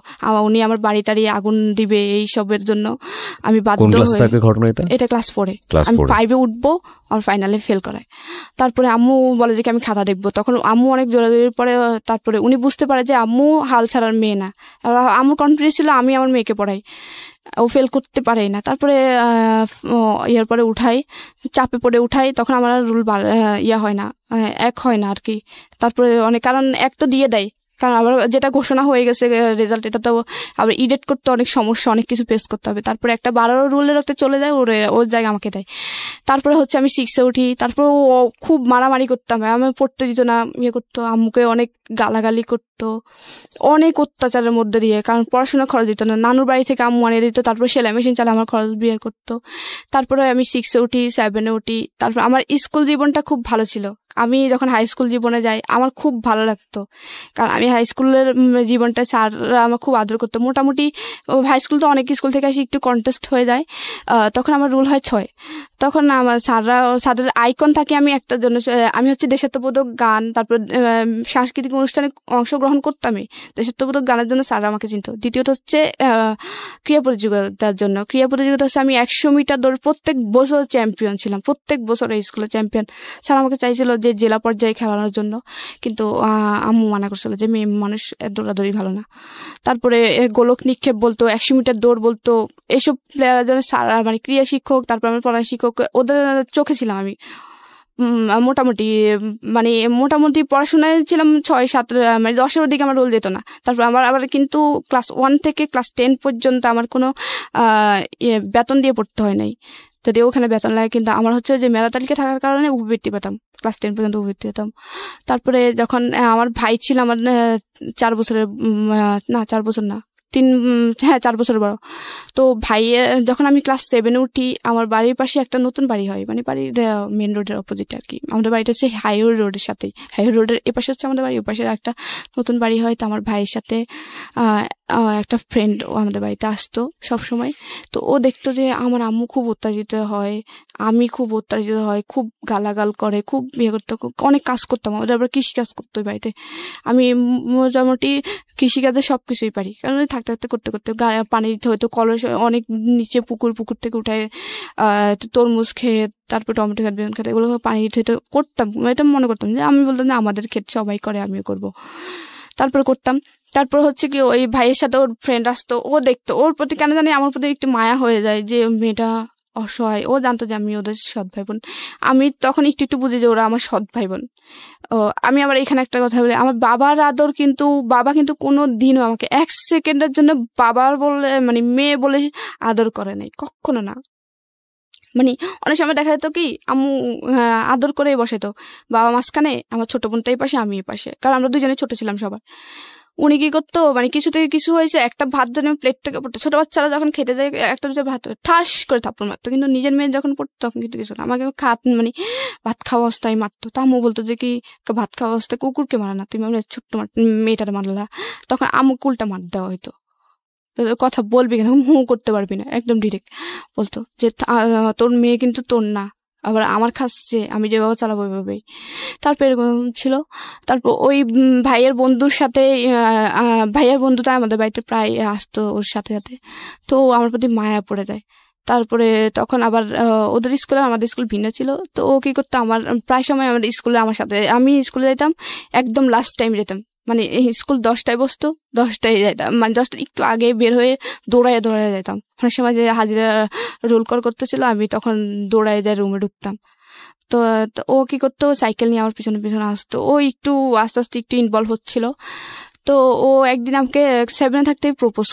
উনি আমার বাড়ি টাড়ি আগুন দিবে এই সবের জন্য আমি বাধ্য হই। এটা ক্লাস 4-এ, আমি 5-এ উঠবো, আমার ফাইনালে ফেল করায়। তারপরে আম্মু বলে যে আমি খাতা দেখবো। তখন আম্মু অনেক জোরাজোরির পরে তারপরে উনি বুঝতে পারে যে আম্মু হাল ছাড়ার মেয়ে না। আর আম্মুর কনফিডেন্স ছিল আমি আমার মেয়েকে পড়াই, ও ফেল করতে পারেই না। তারপরে ইয়ার পরে উঠাই, চাপে পড়ে উঠাই, তখন আমার রুল হয় না, 1 হয় না আর কি। তারপরে অনেক কারণ 1 তো দিয়ে দেয়, কারণ আবার যেটা ঘোষণা হয়ে গেছে রেজাল্ট, এটা তো আবার ইডিট করতে অনেক সমস্যা, অনেক কিছু ফেস করতে হবে। তারপরে একটা 12 রুলের একটা চলে যায়, ওর জায়গা আমাকে দেয়। তারপরে হচ্ছে আমি 6-এ উঠি। তারপর ও খুব মারামারি করতাম, আমি পড়তে দিত না, ইয়ে করতো, আম্মুকে অনেক গালাগালি করতো, অনেক অত্যাচারের মধ্যে দিয়ে, কারণ পড়াশোনা খরচ দিত না। নানুর বাড়ি থেকে আম্মু আনিয়ে দিত, তারপর সেলাই মেশিন চালে আমার খরচ বিয়ে করতো। তারপরে আমি 6-এ উঠি, 7-এ উঠি। তারপর আমার স্কুল জীবনটা খুব ভালো ছিল। আমি যখন হাই স্কুল জীবনে যাই আমার খুব ভালো লাগতো, কারণ আমি হাই স্কুলের জীবনটা স্যাররা আমার খুব আদর করতো। মোটামুটি হাই স্কুল তো অনেক স্কুল থেকে আসি একটু কন্টেস্ট হয়ে যায়, তখন আমার রুল হয় 6। তখন আমার স্যারদের আইকন থাকে আমি একটার জন্য, আমি হচ্ছে দেশাত্মবোধক গান, তারপর সাংস্কৃতিক অনুষ্ঠানে অংশগ্রহণ করতামই, দেশাত্মবোধক গানের জন্য স্যাররা আমাকে চিনত। দ্বিতীয়ত হচ্ছে ক্রীড়া প্রতিযোগিতার জন্য। ক্রীড়া প্রতিযোগিতা হচ্ছে আমি 100 মিটার দৌড় প্রত্যেক বছর চ্যাম্পিয়ন ছিলাম, প্রত্যেক বছর এই স্কুলে চ্যাম্পিয়ন। স্যার আমাকে চাইছিল যে জেলা পর্যায়ে খেলানোর জন্য, কিন্তু আম্মু মানা করছিল যে মেয়ে মানুষ দৌড়াদৌড়ি ভালো না। তারপরে গোলক নিক্ষেপ বলতো, 100 মিটার দৌড় বলতো, এসব প্লেয়ারের জন্য স্যার মানে ক্রীড়া শিক্ষক, তারপর আমার প্রধান শিক্ষক, ওদের চোখে ছিলাম আমি। মোটামুটি পড়াশোনায় ছিলাম 6-7, মানে 10-এর দিকে আমার রোল যেত না। তারপর আবার কিন্তু ক্লাস 1 থেকে ক্লাস 10 পর্যন্ত আমার কোনো বেতন দিয়ে পড়তে হয় নাই, যদি ওখানে বেতন লাগে। কিন্তু আমার হচ্ছে যে মেধা তালিকা থাকার কারণে উপবৃত্তি পেতাম, ক্লাস 10 পর্যন্ত উপবৃত্তি পেতাম। তারপরে যখন আমার ভাই ছিল আমার 4 বছরের, না 4 বছর না, 4 বছর বড়। তো ভাইয়ের যখন আমি ক্লাস 7-এ উঠি, আমার বাড়ির পাশে একটা নতুন বাড়ি হয়, মানে বাড়ির মেন রোডের অপোজিটে আর কি। আমাদের বাড়িটা হচ্ছে হাইওয়ে রোডের সাথেই, হাইওয়ে রোডের এপাশে হচ্ছে আমাদের বাড়ি, ওপাশে একটা নতুন বাড়ি হয়। তো আমার ভাইয়ের সাথে একটা ফ্রেন্ড ও আমাদের বাড়িতে আসতো সব সময়। তো ও দেখতো যে আমার আম্মু খুব অত্যাচারিত হয়, আমি খুব অত্যাচারিত হয়, খুব গালাগাল করে, খুব বিয়ে করতো, অনেক কাজ করতাম। ওদের আবার কৃষি কাজ করতো বাড়িতে। আমি মোটামুটি কৃষিকাজে সবকিছুই পারি, কারণ থাকতে থাকতে করতে করতে পানি দিতে হয়তো কলস, অনেক নিচে পুকুর থেকে উঠায় তরমুজ খেয়ে, তারপর টমেটো খেত, বেগুন খেতে, এগুলো পানি দিতে হয়তো করতাম। এটা মনে করতাম যে আমি বলতাম যে আমাদের ক্ষেত সবাই করে, আমিও করবো। তারপর করতাম। তারপর হচ্ছে কি ওই ভাইয়ের সাথে ওর ফ্রেন্ড আসতো, ও দেখতো, ওর প্রতি কেন জানি আমার প্রতি একটু মায়া হয়ে যায় যে মেয়েটা অসহায়। ও জানতো যে আমি ওদের সৎ ভাই বোন, আমি তখন একটু বুঝি যে ওরা আমার সৎ ভাই বোন। আমি আবার এখানে একটা কথা বলি, আমার বাবার আদর কিন্তু, বাবা কিন্তু কোনো দিনও আমাকে 1 সেকেন্ডের জন্য বাবার বলে, মানে মেয়ে বলে আদর করে নাই, কখনো না। মানে অনেক সময় দেখা যেত কি আম্মু আদর করেই বসাইতো, বাবা মাঝখানে, আমার ছোট বোনটা এই পাশে, আমি এই পাশে, কারণ আমরা দুজনে ছোট ছিলাম সবার। উনি কি করতো, মানে কিছু থেকে কিছু হয়েছে, একটা ভাত ধরে প্লেট থেকে পড়তো, ছোট বাচ্চারা যখন খেতে যায় একটা দুটো ভাত ঠাস করে থাপ্পড় মারতো, কিন্তু নিজের মেয়ে যখন পড়তো তখন কিন্তু কিছু না, আমাকে মানে ভাত খাওয়া অবস্থায় মারতো। তা আম্মু বলতো যে কি ভাত খাওয়া অবস্থায় কুকুরকে মারা না, তুমি আমরা ছোট্ট মেয়েটার মারলা। তখন আম্মুকে উল্টা মার দেওয়া হইতো, কথা বলবি কেন, করতে পারবি না, একদম ডিরেক্ট বলতো যে তোর মেয়ে কিন্তু তোর না, আবার আমার খাচ্ছে, আমি যেভাবে চালাবো ওইভাবেই। তারপর এরকম ছিল। তারপর ওই ভাইয়ের বন্ধুর সাথে ভাইয়ের বন্ধুটা আমাদের বাড়িতে প্রায় আসতো ওর সাথে সাথে, তো আমার প্রতি মায়া পড়ে যায়। তারপরে তখন আবার ওদের স্কুলে আমাদের স্কুল ভিন্ন ছিল, তো ও কি করতো আমার প্রায় সময় আমাদের স্কুলে আমার সাথে, আমি স্কুলে যেতাম একদম লাস্ট টাইম যেতাম, মানে স্কুল 10টায় বসতো, 10টায় যেতাম, মানে 10টা একটু আগে বের হয়ে দৌড়ায় যেতাম। অনেক সময় যে হাজিরা রোল কল করতেছিল আমি তখন দৌড়ায় যায় রুমে ঢুকতাম। তো ও কি করতো সাইকেল নিয়ে আমার পিছনে পিছনে আসতো, ও একটু আস্তে আস্তে একটু ইনভলভ হচ্ছিল। তো ও একদিন আমাকে 7 থাকতে প্রপোজ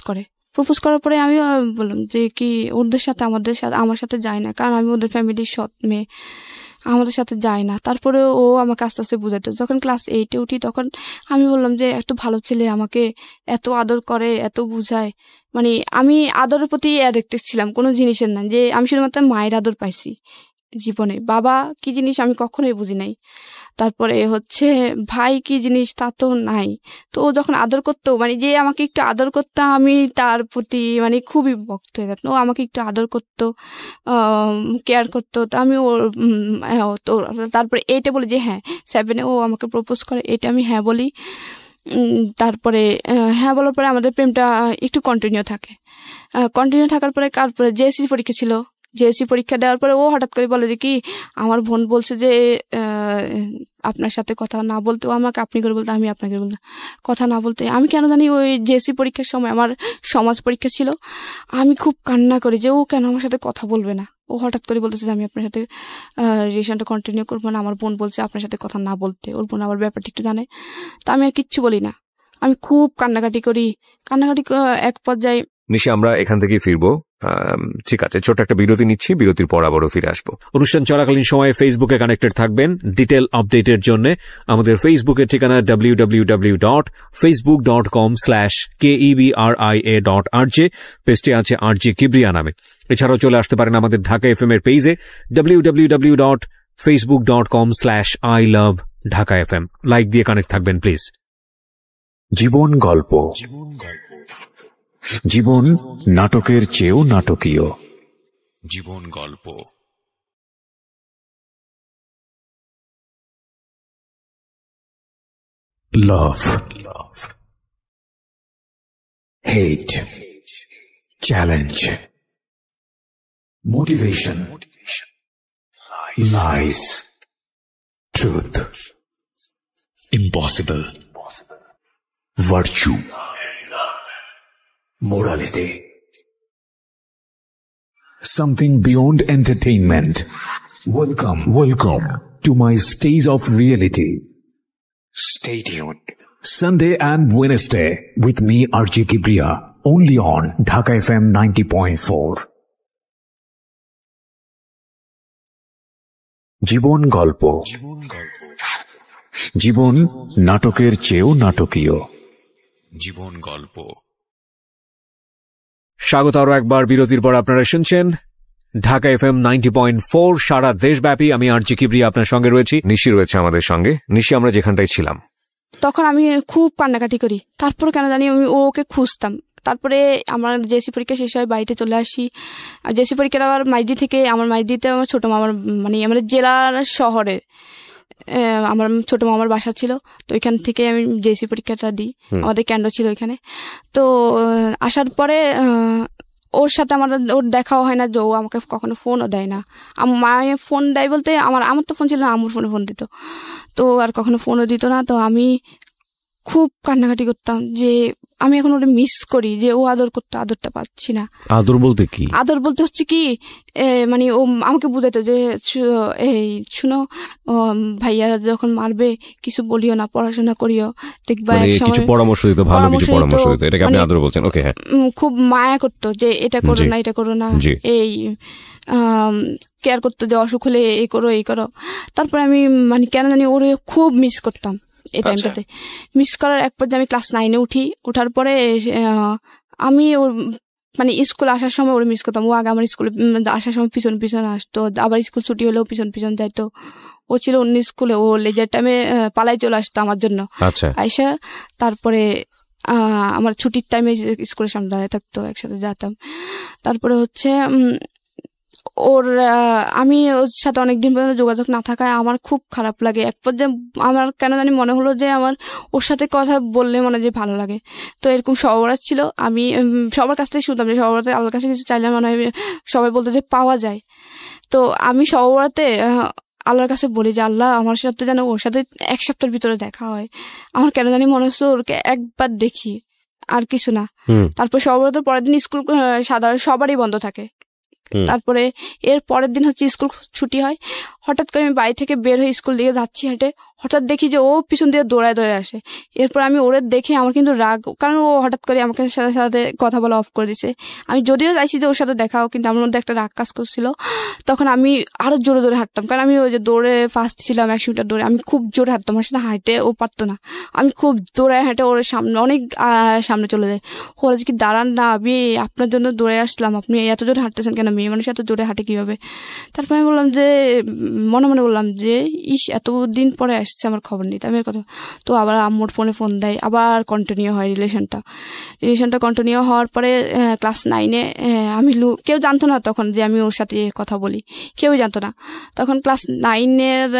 করার পরে আমি বললাম যে কি ওদের সাথে আমার সাথে যায় না, কারণ আমি ওদের ফ্যামিলির সৎ মেয়ে, আমাদের সাথে যায় না। তারপরে ও আমাকে আস্তে আস্তে বুঝাতো। যখন ক্লাস 8-এ উঠি তখন আমি বললাম যে একটু ভালো ছেলে আমাকে এত আদর করে, এত বুঝায়, মানে আমি আদরের প্রতি অ্যাডিক্টেড ছিলাম, কোনো জিনিসের না, যে আমি শুধুমাত্র মায়ের আদর পাইছি জীবনে, বাবা কি জিনিস আমি কখনোই বুঝি নাই। তারপরে হচ্ছে ভাই কি জিনিস তা তো নাই। তো ও যখন আদর করতো, মানে যে আমাকে একটু আদর করতাম, আমি তার প্রতি মানে খুবই ভক্ত হয়ে যেতাম। ও আমাকে একটু আদর করতো, কেয়ার করতো, তো আমি ওর তো তারপরে 8-এ বলি যে হ্যাঁ, 7-এ ও আমাকে প্রপোজ করে, এটা আমি হ্যাঁ বলি। তারপরে হ্যাঁ বলার পরে আমাদের প্রেমটা একটু কন্টিনিউ থাকার পরে তারপরে জেএসসি পরীক্ষা ছিল। জেএসসি পরীক্ষা দেওয়ার পরে ও হঠাৎ করে বলে যে কি আমার বোন বলছে যে আপনার সাথে কথা না বলতে, ও আমাকে আপনি করে বলতে, আমি আপনাকে বলতাম, কথা না বলতে। আমি কেন জানি ওই জেএসসি পরীক্ষার সময় আমার সমাজ পরীক্ষা ছিল, আমি খুব কান্না করি যে ও কেন আমার সাথে কথা বলবে না। ও হঠাৎ করে বলতেছে যে আমি আপনার সাথে রিলেশনটা কন্টিনিউ করবো না, আমার বোন বলছে আপনার সাথে কথা না বলতে। ওর বোন আবার ব্যাপারটা একটু জানে, তো আমি আর কিচ্ছু বলি না, আমি খুব কান্নাকাটি করি। এক পর্যায়ে নিশি আমরা এখান থেকে ফিরবো। ঠিক আছে, ছোট একটা বিরতি নিচ্ছি, বিরতির পর আবারও ফিরে আসবো। অনুষ্ঠান চলাকালীন সময়ে ফেসবুকে কানেক্টেড থাকবেন ডিটেল আপডেটের জন্য। আমাদের ফেসবুকের ঠিকানা www.facebook.com/KEBRIA.RJ, পেজটি আছে RJ কিবরিয়া নামে। এছাড়াও চলে আসতে পারেন আমাদের ঢাকা এফএম এর পেজে www.facebook.com/ILoveDhakaFM। লাইক দিয়ে কানেক্ট থাকবেন প্লিজ। জীবন গল্প। জীবন নাটকের চেয়েও নাটকীয়। জীবন গল্প। Love, hate, challenge, motivation, lies, truth, impossible, virtue, morality, something beyond entertainment. Welcome to my stage of reality. Stay tuned. Sunday and Wednesday with me RJ Kibriya, only on Dhaka FM 90.4. জীবন গল্প। জীবন নাটকের চেয়েও নাটকীয়। জীবন গল্প। স্বাগত আরো একবার বিরতির পর। আপনারা শুনছেন ঢাকা এফএম 90.4 সারা দেশব্যাপী। আমি আরজি কিবরিয়া আপনার সঙ্গে রয়েছি, নিশি রয়েছে আমাদের সঙ্গে। নিশি, আমরা যেখানটায় ছিলাম তখন আমি খুব কান্নাকাটি করি। তারপর কেন জানি আমি ওকে খুঁজতাম। তারপরে আমার জেএসসি পরীক্ষা শেষ হয়, বাড়িতে চলে আসি। আর জেএসসি পরীক্ষাটা আবার মাইদিতে আমার ছোট মামার, মানে আমাদের জেলার শহরে আমার ছোট মামার বাসা ছিল, তো ওইখান থেকে আমি জেএসসি পরীক্ষাটা দিই। আমাদের কেন্দ্র ছিল ওইখানে। তো আসার পরে ওর সাথে ওর দেখাও হয় না, যে ও আমাকে কখনো ফোনও দেয় না। মায়ে ফোন দেয় বলতে আমার তো ফোন ছিল না, আমার ফোন দিত, তো আর কখনো ফোনও দিত না। তো আমি খুব কান্নাকাটি করতাম যে আমি এখন ওটা মিস করি, যে ও আদর করতে, আদরটা পাচ্ছি না। আদর বলতে কি? আদর বলতে হচ্ছে কি, মানে ও আমাকে বুঝাইতো যে এই শুনো, ভাইয়া যখন মারবে কিছু বলিও না, পড়াশোনা করিও, দেখবা কিছু পরামর্শ দিত, ভালো কিছু পরামর্শ দিত। এটাকে আপনি আদর বলছেন? ওকে, হ্যাঁ। খুব মায়া করতো যে এটা করো না, এটা করো না, এই কেয়ার করতো যে অসুখ হলে এই করো। তারপরে আমি মানে কেন জানি ওরে খুব মিস করতাম এই টাইমটাতে। মিস করার এক পর্যায়ে আমি ক্লাস 9-এ উঠি। ওঠার পরে আমি ওর মানে স্কুল আসার সময় ওর মিস করতাম। ও আগে আমার স্কুলে আসার সময় পিছন পিছন আসতো, আবার স্কুল ছুটি হলেও পিছন পিছন যাইতো। ও ছিল অন্য স্কুলে, ও লেজার টাইমে পালাই চলে আসতো আমার জন্য। আচ্ছা, আইসা তারপরে আমার ছুটির টাইমে স্কুলের সামনে দাঁড়িয়ে থাকতো, একসাথে যেতাম। তারপরে হচ্ছে আমি ওর সাথে অনেকদিন পর্যন্ত যোগাযোগ না থাকায় আমার খুব খারাপ লাগে। এক পর্যায়ে আমার কেন জানি মনে হলো যে আমার ওর সাথে কথা বললে মনে হয় যে ভালো লাগে। তো এরকম সবরাত ছিল, আমি সবার কাছ থেকে শুনতাম যে সবরাতে আল্লাহর কাছে কিছু চাইলে মনে হয় সবাই বলতো যে পাওয়া যায়। তো আমি সবরাতে আল্লাহর কাছে বলি যে আল্লাহ আমার সাথে যেন ওর সাথে 1 সপ্তাহের ভিতরে দেখা হয়। আমার কেন জানি মনে হচ্ছে ওরকে একবার দেখি, আর কিছু না। তারপর সবরাতের পরের দিন স্কুল সাধারণ সবারই বন্ধ থাকে। তারপরে এর পরের দিন হচ্ছে স্কুল ছুটি হয়। হঠাৎ করে আমি বাড়ি থেকে বের হয়ে স্কুল দিকে যাচ্ছি হেঁটে, হঠাৎ দেখি যে ও পিছন দিয়ে দৌড়ায় দৌড়ে আসে। এরপর আমি ওরে দেখে আমার কিন্তু রাগ, কারণ ও হঠাৎ করে আমাকে সাথে সাথে কথা বলা অফ করে দিছে। আমি যদিও চাইছি যে ওর সাথে দেখাও, কিন্তু আমার মধ্যে একটা রাগ কাজ করছিল। তখন আমি আরো জোরে জোরে হাঁটতাম, কারণ আমি ওই যে দৌড়ে ফার্স্ট ছিলাম 100 মিটার দৌড়ে, আমি খুব জোরে হাঁটতাম। আমার সাথে হাঁটে ও পারতো না, আমি খুব দৌড়ায় হেঁটে ওর সামনে অনেক সামনে চলে যাই। ওরা যে কি দাঁড়ান না, আমি আপনার জন্য দৌড়ে আসলাম, আপনি এত জোরে হাঁটতেছেন কেন, মেয়ে মানুষ এত জোরে হাঁটে কিভাবে? তারপর আমি বললাম যে মনে মনে বললাম যে এতদিন পরে আসছে, আমার খবর নেই। আমি কথা তো আবার আম্মুর ফোন দেয়, আবার কন্টিনিউ হয় রিলেশনটা কন্টিনিউ হওয়ার পরে ক্লাস 9-এ আমি কেউ জানতো না তখন যে আমি ওর সাথে কথা বলি, কেউই জানতো না তখন। ক্লাস 9-এর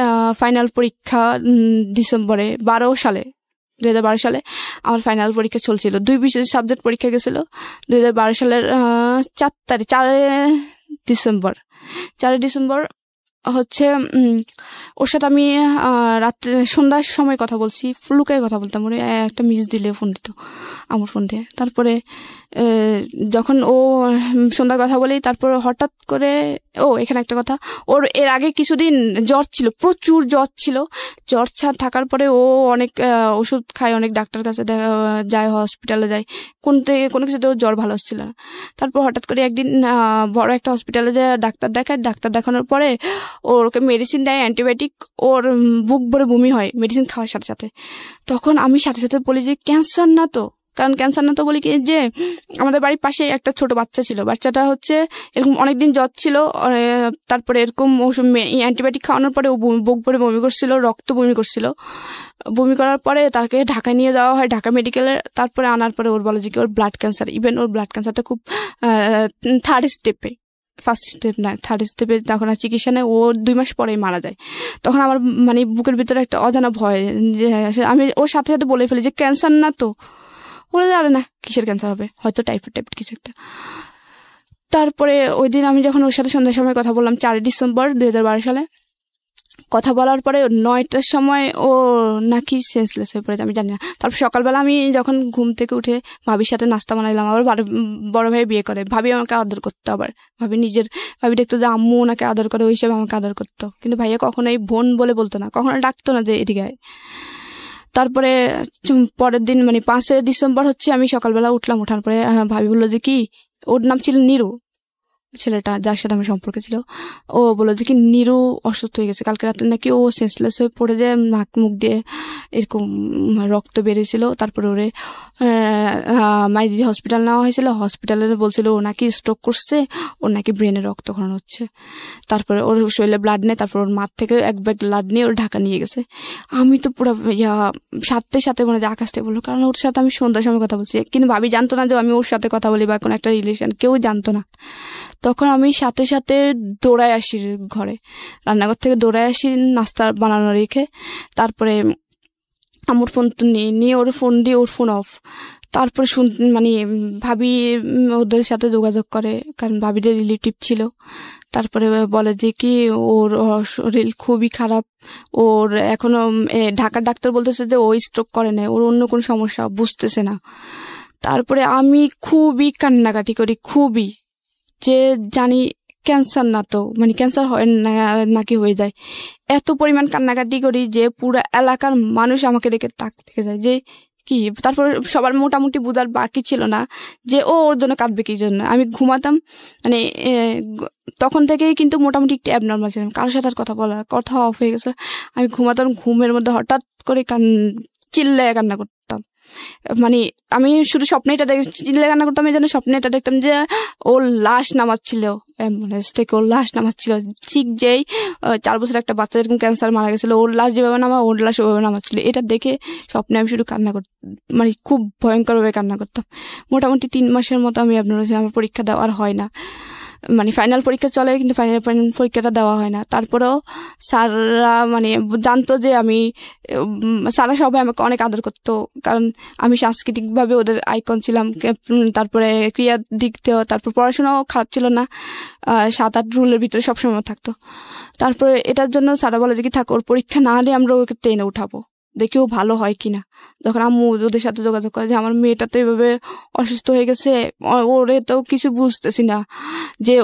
ফাইনাল পরীক্ষা ডিসেম্বরে 2012 সালে আমার ফাইনাল পরীক্ষা চলছিল। 2 বিশেষ সাবজেক্ট পরীক্ষা গেছিল 2012 সালের 4 ডিসেম্বর হচ্ছে। ওর সাথে আমি রাত্রে সন্ধ্যার সময় কথা বলছি, লুকায় কথা বলতাম, ওরে একটা মিস দিলে ফোন দিত আমার ফোন দিয়ে। তারপরে যখন ও সন্ধ্যার কথা বলি, তারপর হঠাৎ করে এখানে একটা কথা, ওর এর আগে কিছুদিন জ্বর ছিল, প্রচুর জ্বর ছিল। জ্বর থাকার পরে ও অনেক ওষুধ খায়, অনেক ডাক্তার কাছে যায়, হসপিটালে যায়, কোনো কিছুতে ওর জ্বর ভালো হচ্ছিল না। তারপর হঠাৎ করে একদিন বড় একটা হসপিটালে যায় ডাক্তার দেখানোর পরে ওকে মেডিসিন দেয়, অ্যান্টিবায়োটিক। ওর বুক ভরে বমি হয় মেডিসিন খাওয়ার সাথে সাথে। তখন আমি সাথে সাথে বলি যে ক্যান্সার না তো, কারণ ক্যান্সার না তো বলি কি যে আমাদের বাড়ির পাশে একটা ছোট বাচ্চা ছিল, বাচ্চাটা হচ্ছে এরকম অনেকদিন জ্বর ছিল। তারপরে এরকম অ্যান্টিবায়োটিক খাওয়ানোর পরে ও বুক ভরে বমি করছিল, রক্ত বমি করছিল। বমি করার পরে তাকে ঢাকায় নিয়ে যাওয়া হয়, ঢাকা মেডিকেলে। তারপরে আনার পরে ওর বলে যে ওর ব্লাড ক্যান্সার, ইভেন ওর ব্লাড ক্যান্সারটা খুব 3rd স্টেপে, ফার্স্ট স্টেপ না 3rd স্টেপে। তখন আর চিকিৎসা নেই, ও 2 মাস পরেই মারা যায়। তখন আমার মানে বুকের ভিতরে একটা অজানা ভয়, যে আমি ওর সাথে সাথে বলে ফেলি যে ক্যান্সার না তো। বলে আরে না, কিসের ক্যান্সার হবে, হয়তো টাইফয়েড কিছু একটা। তারপরে ওই দিন আমি যখন ওর সাথে সন্ধ্যার সময় কথা বললাম 4 ডিসেম্বর 2012 সালে, কথা বলার পরে 9টার সময় ও নাকি সেন্সলেস হয়ে পড়েছে, আমি জানি না। তারপর সকালবেলা আমি যখন ঘুম থেকে উঠে ভাবির সাথে নাস্তা বানাইলাম, আবার বড় ভাই বিয়ে করে, ভাবি আমাকে আদর করতো, আবার ভাবি দেখতো যে আম্মু ওনাকে আদর করে, ওই হিসেবে আমাকে আদর করতো। কিন্তু ভাইয়া কখনোই বোন বলে বলতো না, কখনো ডাকতো না যে এদিকে। তারপরে পরের দিন মানে 5 ডিসেম্বর হচ্ছে আমি সকালবেলা উঠলাম, ওঠার পরে ভাবি বললো যে কি, ওর নাম ছিল নিরু, ছেলেটা যার সাথে আমার সম্পর্ক ছিল। ও বললো যে কি নিরু অসুস্থ হয়ে গেছে, কালকে রাতে নাকি ও সেন্সলেস হয়ে পড়ে যায়, নাক মুখ দিয়ে এরকম রক্ত বেরিয়েছিল। তারপরে ওরে মাইদি হসপিটাল নেওয়া হয়েছিল, হসপিটালে বলছিল ও নাকি স্ট্রোক করছে, ওর নাকি ব্রেনে রক্তক্ষরণ হচ্ছে। তারপরে ওর শরীরে ব্লাড নেই, তারপর ওর মাথ থেকে 1 ব্যাগ ব্লাড নিয়ে ওর ঢাকা নিয়ে গেছে। আমি তো পুরো সাথে সাথে মনে হয় আকাশ থেকে বললো, কারণ ওর সাথে আমি সন্ধ্যার সময় কথা বলছি, কিন্তু ভাবি জানতো না যে আমি ওর সাথে কথা বলি বা কোনো একটা রিলেশন, কেউ জানতো না। তখন আমি সাথে সাথে দৌড়ায় আসি ঘরে, রান্নাঘর থেকে দৌড়ায় আসি নাস্তা বানানো রেখে। তারপরে আমার ফোন তো নিয়ে ওর ফোন দিয়ে, ওর ফোন অফ। তারপরে মানে ভাবি ওদের সাথে যোগাযোগ করে, কারণ ভাবিদের রিলেটিভ ছিল। তারপরে বলে যে কি ওর শরীর খুবই খারাপ, ওর এখনো ঢাকার ডাক্তার বলতেছে যে ও স্ট্রোক করে না, ওর অন্য কোনো সমস্যা, বুঝতেছে না। তারপরে আমি খুবই কান্নাকাটি করি, খুবই, যে জানি ক্যান্সার না তো, মানে ক্যান্সার হয় নাকি হয়ে যায়, এত পরিমাণ কান্নাকাটি করি যে পুরো এলাকার মানুষ আমাকে দেখে তাক থেকে যায় যে কি। তারপর সবার মোটামুটি বুঝার বাকি ছিল না যে ওর জন্য কাঁদবে কি জন্য। আমি ঘুমাতাম, মানে তখন থেকেই কিন্তু মোটামুটি একটু অ্যাবনর্মাল ছিলাম, কারোর সাথে কথা অফ হয়ে গেছে। আমি ঘুমাতাম, ঘুমের মধ্যে হঠাৎ করে চিল্লায় কান্না করতাম। মানে আমি শুধু স্বপ্নে এটা চিল্লায় কান্না করতাম, এই জন্য স্বপ্নে এটা দেখতাম যে ওর লাশ নামাচ্ছিল অ্যাম্বুলেন্স থেকে ওর লাশ নামাচ্ছিল, ঠিক যেই 4 বছর একটা বাচ্চা যেরকম ক্যান্সার মারা গেছিল, ওর লাশ যেভাবে ওর লাশ ওভাবে নামাচ্ছিল। এটা দেখে স্বপ্নে আমি শুধু কান্না করতাম, মানে খুব ভয়ঙ্করভাবে কান্না করতাম। মোটামুটি 3 মাসের মতো আমি আপনার আমার পরীক্ষা দেওয়ার হয় না, মানে ফাইনাল পরীক্ষা চলে কিন্তু ফাইনাল পরীক্ষাটা দেওয়া হয় না। তারপরেও স্যাররা মানে জানতো যে আমি, স্যাররা সবাই আমাকে অনেক আদর করতো, কারণ আমি সাংস্কৃতিকভাবে ওদের আইকন ছিলাম। তারপরে ক্রিয়ার দিক দিয়েও, তারপর পড়াশোনাও খারাপ ছিল না, 7-8 রুলের ভিতরে সবসময় থাকতো। তারপরে এটার জন্য স্যাররা বলে যে কি থাক, ওর পরীক্ষা না হলে আমরা ওকে টেনে উঠাবো, দেখি ও ভালো হয় কিনা। যখন আম্মু ওদের সাথে যোগাযোগ করে যে আমার মেয়েটা তো এইভাবে অসুস্থ হয়ে গেছে, ওরে তো কিছু বুঝতেছি না, যে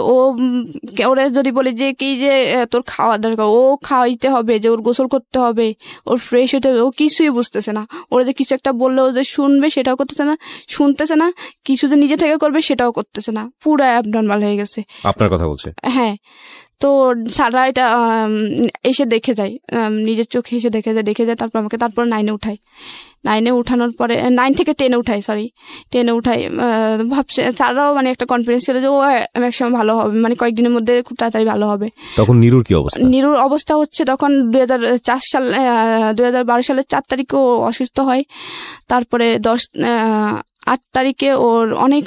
ওরে যদি বলি যে কি যে তোর খাওয়া দরকার, ও খাওয়াইতে হবে, যে ওর গোসল করতে হবে, ওর ফ্রেশ হতে হবে, ও কিছুই বুঝতেছে না। ওরা যে কিছু একটা বললে ও যে শুনবে সেটাও করতেছে না, শুনতেছে না, কিছু যে নিজে থেকে করবে সেটাও করতেছে না, পুরো অ্যাবনর্মাল হয়ে গেছে। আপনার কথা বলছে? হ্যাঁ। তো স্যাররা এটা এসে দেখে যায়, নিজের চোখে এসে দেখে যায়। তারপর আমাকে 9-এ উঠায়। 9-এ উঠানোর পরে 9 থেকে 10-এ উঠায়, 10-এ উঠায়। ভাবছে স্যাররাও মানে একটা কনফিডেন্স ছিল যে ও একসময় ভালো হবে, মানে কয়েকদিনের মধ্যে খুব তাড়াতাড়ি ভালো হবে। তখন নীরুর কি অবস্থা? নীরুর অবস্থা হচ্ছে তখন 2012 সালের 4 তারিখে ও অসুস্থ হয়। তারপরে 8 তারিখে ওর অনেক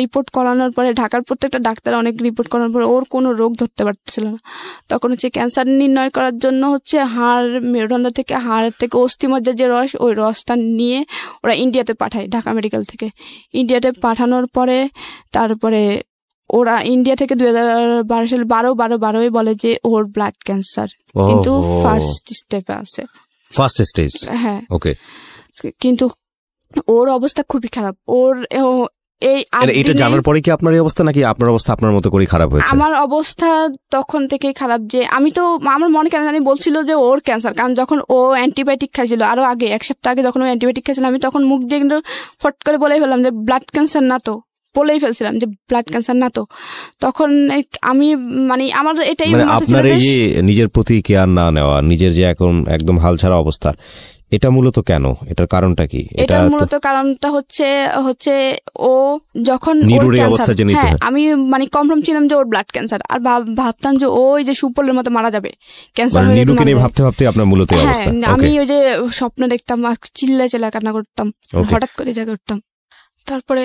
রিপোর্ট করানোর পরে, ঢাকার প্রত্যেকটা ডাক্তার অনেক রিপোর্ট করানোর পরে ওর কোনো রোগ ধরতে পারছিল না। তখন হচ্ছে ক্যান্সার নির্ণয় করার জন্য হচ্ছে হাড়, মেরুদণ্ড থেকে, হাড় থেকে অস্থিমজ্জার যে রস, ওই রসটা নিয়ে ওরা ইন্ডিয়াতে পাঠায়, ঢাকা মেডিকেল থেকে। ইন্ডিয়াতে পাঠানোর পরে তারপরে ওরা ইন্ডিয়া থেকে 2012 সালে 12 বলে যে ওর ব্লাড ক্যান্সার, কিন্তু ফার্স্ট স্টেপে আছে, ফার্স্ট স্টেজ। হ্যাঁ, ওকে। কিন্তু ওর অবস্থা খুবই খারাপ। এটা জানার পরে কি আপনার এই অবস্থা, নাকি আপনার অবস্থা আপনার মতো করে খারাপ হয়েছে? আমার অবস্থা তখন থেকেই খারাপ, যে আমি তো আমার মনে কেন জানি বলছিল যে ওর ক্যান্সার, কারণ যখন ও অ্যান্টিবায়োটিক খাইছিল আরো আগে, 1 সপ্তাহ আগে যখন ও অ্যান্টিবায়োটিক খাইছিল, আমি তখন মুখ দিয়ে কিন্তু ফট করে বলেই ফেললাম যে ব্লাড ক্যান্সার না তো, বলেই ফেলছিলাম যে ব্লাড ক্যান্সার না তো। তখন আমি মানে আমার এটাই আপনার এই যে নিজের প্রতি কেয়ার না নেওয়া, নিজের যে এখন একদম হাল ছাড়া অবস্থা, এটা মূলত কেন? এটার কারণটা কি? এটা মূলত কারণটা হচ্ছে ও যখন আমি মানে কনফার্ম ছিলাম যে ওর ব্লাড ক্যান্সার, আর ভাবতাম যে ওই যে সুপলের মতো মারা যাবে ক্যান্সার হয়ে। নীরুকে নিয়ে ভাবতে ভাবতে আপনার মূলত এই অবস্থা? আমি ওই যে স্বপ্ন দেখতাম আর চিল্লা কান্না করতাম, হঠাৎ করে যা করতাম। তারপরে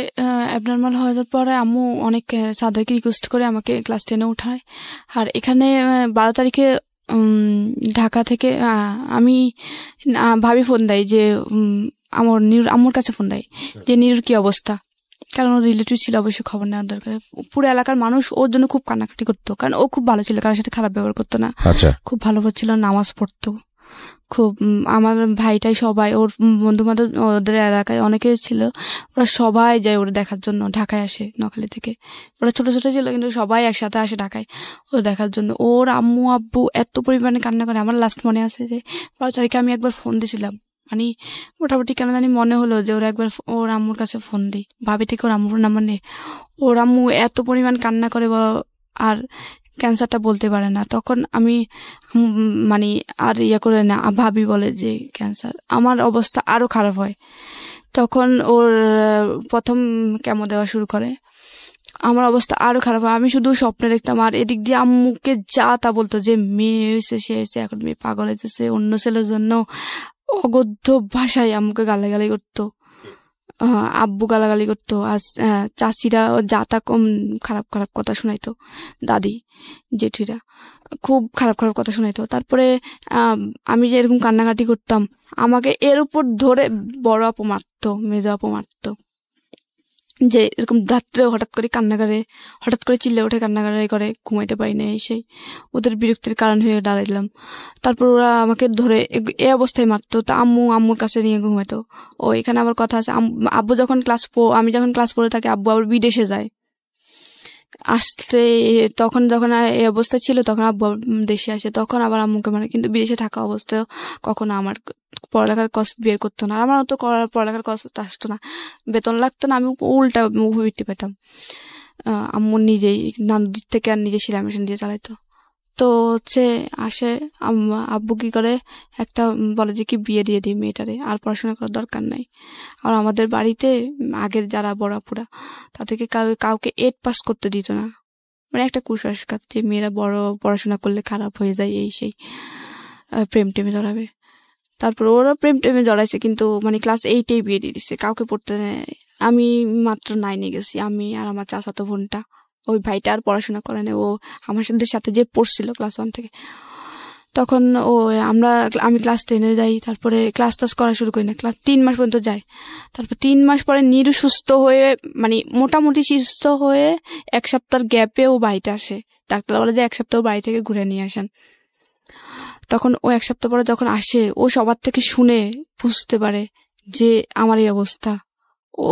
অ্যাবনর্মাল হয়ে যাওয়ার পরে আম্মু অনেক স্যারদেরকে রিকোয়েস্ট করে আমাকে ক্লাস 10-এ উঠায়। আর এখানে 12 তারিখে ঢাকা থেকে আমি ভাবি ফোন দেয় যে আম্মুর কাছে ফোন দেয় যে নীরুর কি অবস্থা, কারণ ওর রিলেটিভ ছিল, অবশ্যই খবর নেওয়ার দরকার। পুরো এলাকার মানুষ ওর জন্য খুব কান্নাকাটি করতো, কারণ ও খুব ভালো ছিল, কারোর সাথে খারাপ ব্যবহার করতো না, খুব ভালো ছিল, নামাজ পড়তো খুব। আমার ভাইটাই সবাই, ওর বন্ধু বান্ধব ওদের এলাকায় অনেকে ছিল, ওরা সবাই যায় ওরা দেখার জন্য, ঢাকায় আসে নোয়াখালী থেকে। ওরা ছোট ছোট ছিল কিন্তু সবাই একসাথে আসে ঢাকায় ও দেখার জন্য। ওর আম্মু আব্বু এত পরিমাণে কান্না করে। আমার লাস্ট মনে আছে যে 12 তারিখে আমি একবার ফোন দিয়েছিলাম, মানে মোটামুটি কেন জানি মনে হলো যে ওরা একবার ওর আম্মুর কাছে ফোন দিই, ভাবি থেকে ওর আম্মুর নাম্বার নেই। ওর আম্মু এত পরিমাণ কান্না করে, আর ক্যান্সারটা বলতে পারে না। তখন আমি মানে আর করে না, ভাবি বলে যে ক্যান্সার। আমার অবস্থা আরো খারাপ হয়। তখন ওর প্রথম কেমো দেওয়া শুরু করে, আমার অবস্থা আরো খারাপ হয়। আমি শুধু স্বপ্নে দেখতাম, আর এদিক দিয়ে আম্মুকে যা তা বলতো যে মেয়ে হয়েছে, সে হয়েছে, এখন মেয়ে পাগল হয়েছে, অন্য ছেলের জন্য অগধ্য ভাষায় আম্মুকে গালাগালি করতো, আব্বু গালাগালি করতো, আর চাচিরা যা তা কম খারাপ খারাপ কথা শোনাইতো, দাদি জেঠিরা খুব খারাপ খারাপ কথা শোনাইতো। তারপরে আমি যে এরকম কান্নাকাটি করতাম, আমাকে এর উপর ধরে বড় আপু মারতো, মেজো আপু মারতো, যে এরকম রাত্রে হঠাৎ করে কান্না করে, হঠাৎ করে চিল্লে উঠে কান্নাকাটি করে, ঘুমাইতে পারি না, সেই ওদের বিরক্তির কারণ হয়ে দাঁড়াইলাম। তারপর ওরা আমাকে ধরে এই অবস্থায় মারতো। তা আম্মুর কাছে নিয়ে ঘুমাইতো। ও এখানে আবার কথা আছে, আব্বু যখন আমি যখন ক্লাস 4 থাকি, আব্বু আবার বিদেশে যায়, আসতে তখন যখন এই অবস্থা ছিল, তখন আব্বু দেশে আসে, তখন আবার আম্মুকে মানে, কিন্তু বিদেশে থাকা অবস্থায় কখনো আমার পড়ালেখার কষ্ট বের করতো না। আমার তো পড়ালেখার কষ্ট আসতো না, বেতন লাগতো না, আমি উল্টা মুভি পেতাম। আম্মু নিজেই নানুদির থেকে আর নিজে সেলাই মেশিন দিয়ে চালাইতো। তো হচ্ছে আসে আব্বু কি করে, একটা বলে যে কি বিয়ে দিয়ে দিই মেয়েটারে, আর পড়াশোনা করার দরকার নাই। আর আমাদের বাড়িতে আগের যারা বড়াপুরা, তাদেরকে কাউকে 8 পাস করতে দিত না, মানে একটা কুসংস্কার যে মেয়েরা বড় পড়াশোনা করলে খারাপ হয়ে যায়, এই সেই প্রেম টেমে জড়াবে। তারপর ওরা প্রেম টেমে জড়াইছে, কিন্তু মানে ক্লাস 8-এই বিয়ে দিয়ে দিচ্ছে, কাউকে পড়তে নেয়। আমি মাত্র 9-এ গেছি, আমি আর আমার চাচাতো বোনটা। ওই ভাইটা আর পড়াশোনা করে না, ও আমার সাথে যে পড়ছিল ক্লাস 1 থেকে। তখন আমি ক্লাস 10-এ যাই, তারপরে ক্লাস করা শুরু করি না, ক্লাস 3 মাস পর্যন্ত যাই। তারপর 3 মাস পরে নিরু সুস্থ হয়ে, মানে মোটামুটি সুস্থ হয়ে 1 সপ্তাহের গ্যাপে ও বাড়িতে আসে। ডাক্তার বলে যে 1 সপ্তাহ বাড়ি থেকে ঘুরে নিয়ে আসেন। তখন ও 1 সপ্তাহ পরে যখন আসে, ও সবার থেকে শুনে বুঝতে পারে যে আমার এই অবস্থা।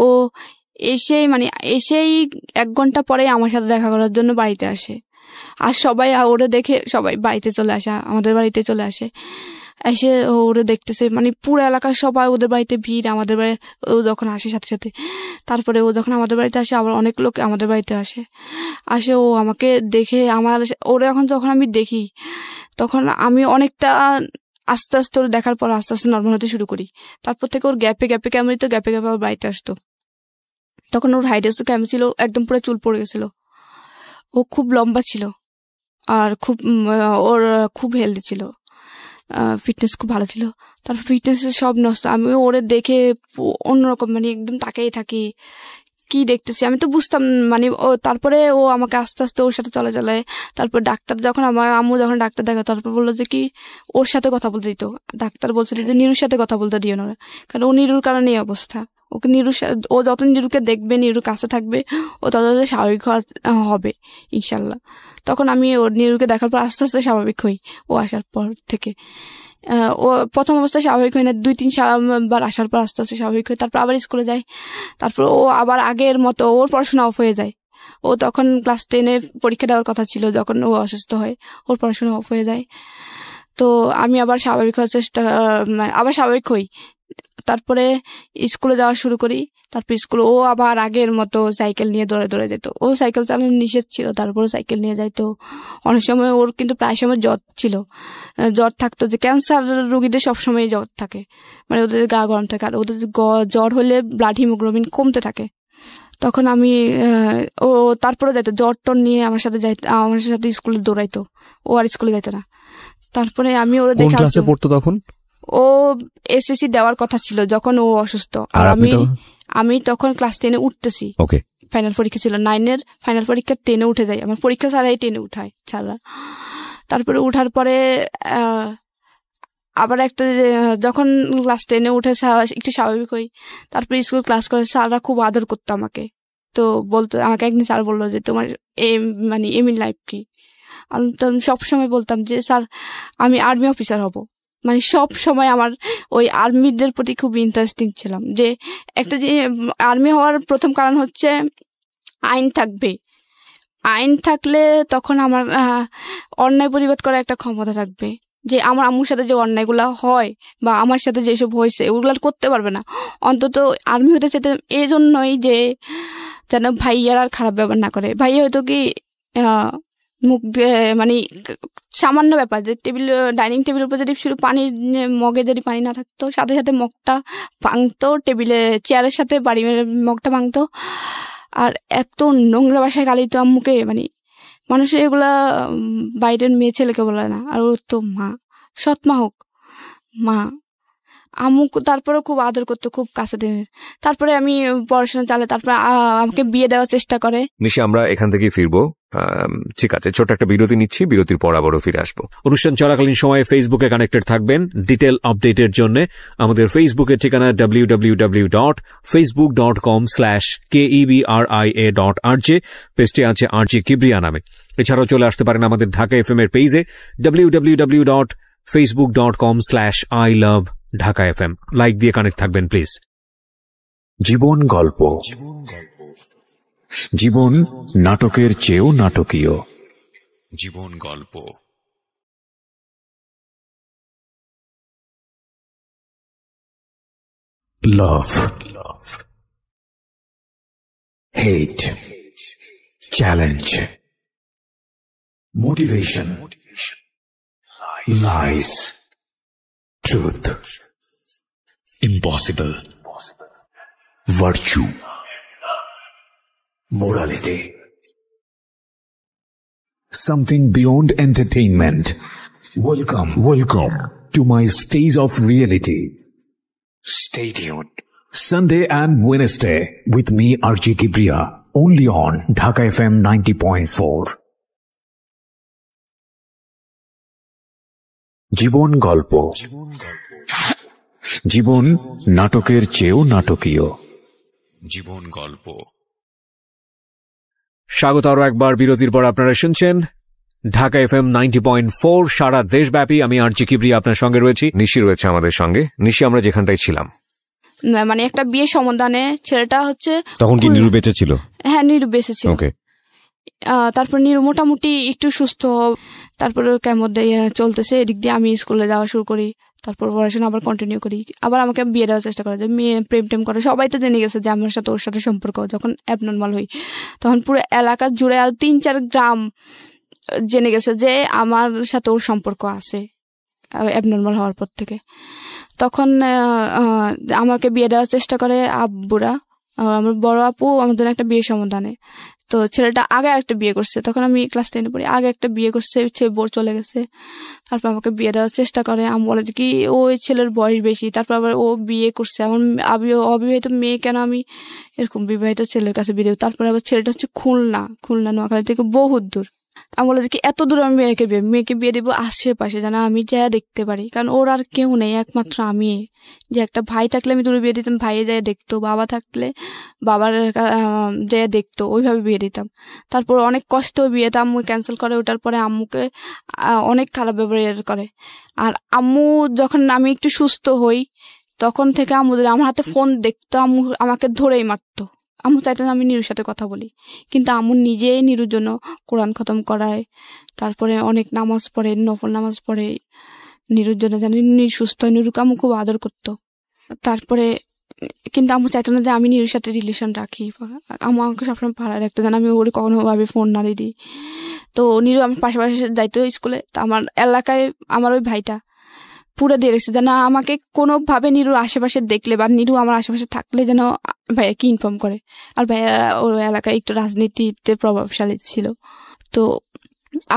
ও এসেই 1 ঘন্টা পরে আমার সাথে দেখা করার জন্য বাড়িতে আসে। আর সবাই ওরে দেখে সবাই বাড়িতে চলে আসে, আমাদের বাড়িতে চলে আসে। এসে ওরে দেখতেছে, মানে পুরো এলাকার সবাই ওদের বাড়িতে ভিড়। আমাদের বাড়ি ও যখন আসে সাথে সাথে, তারপরে ও যখন আমাদের বাড়িতে আসে, আবার অনেক লোক আমাদের বাড়িতে আসে। ও আমাকে দেখে ওরে যখন আমি দেখি, তখন আমি অনেকটা আস্তে আস্তে ওর দেখার পর আস্তে আস্তে নর্মাল হতে শুরু করি। তারপর থেকে ওর গ্যাপে কেমন তো গ্যাপে আবার বাড়িতে আসতো। তখন ওর হাইট কেমন ছিল, একদম পুরো চুল পড়ে গেছিল। ও খুব লম্বা ছিল, আর ওর খুব হেলদি ছিল, ফিটনেস খুব ভালো ছিল। তারপর ফিটনেস সব নষ্ট। আমি ওরে দেখে অন্যরকম, মানে একদম তাকিয়ে থাকি, কি দেখতেছি আমি তো বুঝতাম। মানে তারপরে ও আমাকে আস্তে আস্তে ওর সাথে চলে। তারপর ডাক্তার যখন আমার আম্মু যখন ডাক্তার দেখা, তারপর বললো যে কি ওর সাথে কথা বলতে দিত। ডাক্তার বলছিল যে নিরুর সাথে কথা বলতে দিও না, কারণ ও নিরুর কারণে এই অবস্থা। ওকে ও যত নিরুকে দেখবে, নিরুর কাছে থাকবে, ও তত স্বাভাবিক হবে ইনশাল্লাহ। তখন আমি ওর নিরুকে দেখার পর আস্তে আস্তে স্বাভাবিক হই। ও আসার পর থেকে ও প্রথম অবস্থায় স্বাভাবিক হয় না, 2-3 বার আসার পর আস্তে আস্তে স্বাভাবিক হয়। তারপর আবার স্কুলে যায়। তারপর ও আবার আগের মতো ওর পড়াশোনা অফ হয়ে যায়। ও তখন ক্লাস 10-এ পরীক্ষা দেওয়ার কথা ছিল, যখন ও অসুস্থ হয় ওর পড়াশোনা অফ হয়ে যায়। তো আমি আবার স্বাভাবিক হওয়ার আবার স্বাভাবিক হই। তারপরে স্কুলে যাওয়া শুরু করি। তারপর স্কুলে ও আবার আগের মতো সাইকেল নিয়ে দৌড়ে যেত। ও সাইকেল চালানো নিষেধ ছিল, তারপরে সাইকেল নিয়ে যাইতো। অনেক সময় ওর কিন্তু প্রায় সময় জ্বর থাকতো, যে ক্যান্সার রোগীদের সবসময় জ্বর থাকে, মানে ওদের গা গরম থাকে। আর ওদের জ্বর হলে ব্লাড হিমোগ্লোবিন কমতে থাকে। তখন আমি তারপরে যাইতো জ্বর নিয়ে আমার সাথে স্কুলে দৌড়াইতো। ও আর স্কুলে যাইতো না। তারপরে আমি ওরা কোন ক্লাসে পড়তো তখন? ও এসএসসি দেওয়ার কথা ছিল যখন ও অসুস্থ। আর আমি তখন ক্লাস 10-এ উঠতেছি। ওকে, ফাইনাল পরীক্ষা ছিল, 9-এর ফাইনাল পরীক্ষা 10-এ উঠে যাই। আমার পরীক্ষা ছাড়াই 10-এ উঠায় ছাড়া। তারপরে উঠার পরে আবার যখন ক্লাস 10-এ উঠে একটু স্বাভাবিক হই। তারপরে স্কুল ক্লাস করে স্যাররা খুব আদর করতো আমাকে। তো আমাকে একদিন স্যার বললো যে তোমার এম ইন লাইফ কি? আমি সবসময় বলতাম যে স্যার আমি আর্মি অফিসার হব। মানে সব সময় আমার ওই আর্মিদের প্রতি খুব ইন্টারেস্টিং ছিলাম। যে একটা যে আর্মি হওয়ার প্রথম কারণ হচ্ছে আইন থাকবে। আইন থাকলে তখন আমার অন্যায় প্রতিবাদ করার একটা ক্ষমতা থাকবে। যে আমার আম্মুর সাথে যে অন্যায়গুলা হয় বা আমার সাথে যেসব হয়েছে ওগুলো করতে পারবে না। অন্তত আর্মি হতে চাইতে এই জন্যই যে যেন ভাইয়ার আর খারাপ ব্যবহার না করে। ভাইয়া হয়তো কি মুখ মানে সামান্য ব্যাপার, যে ডাইনিং টেবিলের উপর যদি শুধু পানির মগে যদি পানি না থাকতো, সাথে সাথে মগটা ভাঙতো, চেয়ারের সাথে বাড়ি মেরে মগটা ভাঙতো। আর এত নোংরা ভাষায় গালিতো আম্মুকে, মানে মানুষের এগুলা বাইরের মেয়ে ছেলেকে বলে না। আর ওর তো মা, সৎ মা হোক, মা আম্মু তারপরে খুব আদর করতো, খুব কাছে টেনে। তারপরে আমি পড়াশোনা চালে, তারপরে আমাকে বিয়ে দেওয়ার চেষ্টা করে। নিশি, আমরা এখান থেকে ফিরবো। ঠিক আছে, ছোট একটা বিরতি নিচ্ছি, বিরতির পর আবারও ফিরে আসবো। অনুষ্ঠান চলাকালীন সময়ে ফেসবুকে কানেক্টেড থাকবেন ডিটেল আপডেটের জন্য। আমাদের ফেসবুকের ঠিকানা www.facebook.com/KEBRIA.RJ। পেজটি আছে RJ কিবরিয়া নামে। এছাড়াও চলে আসতে পারেন আমাদের ঢাকা FM এর পেজে www.facebook.com/ILoveDhakaFM। লাইক দিয়ে কানেক্ট থাকবেন প্লিজ। জীবন গল্প। জীবন নাটকের চেয়েও নাটকীয়। জীবন গল্প। Love, hate, challenge, motivation, lies, truth, impossible, virtue, morality, something beyond entertainment. Welcome to my stage of reality. Stay tuned. Sunday and Wednesday with me, Archie Kibriya, only on Dhaka FM 90.4. জীবন গল্প, জীবন নাটকের চেয়েও নাটকীয়। জীবন গল্প। স্বাগত আরো একবার বিরতির পর আপনারা শুনছেন ঢাকা এফএম 90.4 সারা দেশব্যাপী। আমি আরজি কিবরিয়া আপনার সঙ্গে রয়েছি, নিশি রয়েছে আমাদের সঙ্গে। নিশি, আমরা যেখানটায় ছিলাম, মানে একটা বিয়ে সম্বন্ধে ছেলেটা হচ্ছে তখন কি নিরু বেঁচে ছিল? হ্যাঁ, নিরু বেঁচে ছিল। তারপর নিরু মোটামুটি একটু সুস্থ, তারপরে কেমন চলতেছে, এদিক দিয়ে আমি স্কুলে যাওয়া শুরু করি, তারপর পড়াশোনা আবার কন্টিনিউ করি। আবার আমাকে বিয়ে দেওয়ার চেষ্টা করে, যে মেয়ে প্রেম টেম করে। সবাই তো জেনে গেছে যে আমার সাথে ওর সাথে সম্পর্ক। যখন অ্যাবনর্মাল হই তখন পুরো এলাকা জুড়ে আর 3-4 গ্রাম জেনে গেছে যে আমার সাথে ওর সম্পর্ক আছে অ্যাবনর্মাল হওয়ার পর থেকে। তখন আমাকে বিয়ে দেওয়ার চেষ্টা করে আব্বুরা। আমার বড় আপু আমাদের একটা বিয়ে সম্বন্ধে, তো ছেলেটা আগে একটা বিয়ে করছে, তখন আমি ক্লাস 10 পড়ি। আগে একটা বিয়ে করছে, সে বোর চলে গেছে। তারপর আমাকে বিয়ে দেওয়ার চেষ্টা করে। আমি বলে যে কি ওই ছেলের বয়স বেশি, তারপর আবার ও বিয়ে করছে, আমার অবিবাহিত মেয়ে কেন আমি এরকম বিবাহিত ছেলের কাছে বিয়ে দেবো। তারপরে আবার ছেলেটা হচ্ছে খুলনা নোয়াখালী থেকে বহুত দূর। আমি বলে যে কি এত দূর আমি মেয়েকে বিয়ে দেবো আশেপাশে, যেন আমি যা দেখতে পারি, কারণ ওর আর কেউ নেই, একমাত্র আমি। যে একটা ভাই থাকলে আমি দূরে বিয়ে দিতাম, ভাইয়ে যায় দেখতো, বাবা থাকলে বাবার যায় দেখতো, ওইভাবে বিয়ে দিতাম। তারপর অনেক কষ্ট বিয়েতে আম্মু ক্যান্সেল করে। ওটার পরে আম্মুকে অনেক খারাপ ব্যবহার করে। আর আম্মু যখন আমি একটু সুস্থ হই তখন থেকে আম্মু আমার হাতে ফোন দেখতো, আম্মু আমাকে ধরেই মারতো। আম্মু চাইতেন আমি নিরুর সাথে কথা বলি, কিন্তু আম্মু নিজেই নিরুর জন্য কোরআন খতম করায়, তারপরে অনেক নামাজ পড়ে, নফল নামাজ পড়ে নিরুর জন্য, যেন নিরু সুস্থ হয়। নিরুকে আম্মু খুব আদর করতো। তারপরে কিন্তু আম্মু চাইতো না যে আমি নিরুর সাথে রিলেশন রাখি। আম্মু আমাকে সবসময় পাড়ায় রাখতো, যেন আমি ওরে কখনো ভাবে ফোন না দিই। তো নিরু আমার পাশাপাশি যাইতো স্কুলে। তো আমার এলাকায় আমার ওই ভাইটা পুরো দিয়ে রেখেছে, যেন আমাকে কোনোভাবে নিরুর আশেপাশে দেখলে বা নিরু আমার আশেপাশে থাকলে যেন ভাইয়াকে ইনফর্ম করে। আর ভাইয়া ওই এলাকায় একটু রাজনীতিতে প্রভাবশালী ছিল, তো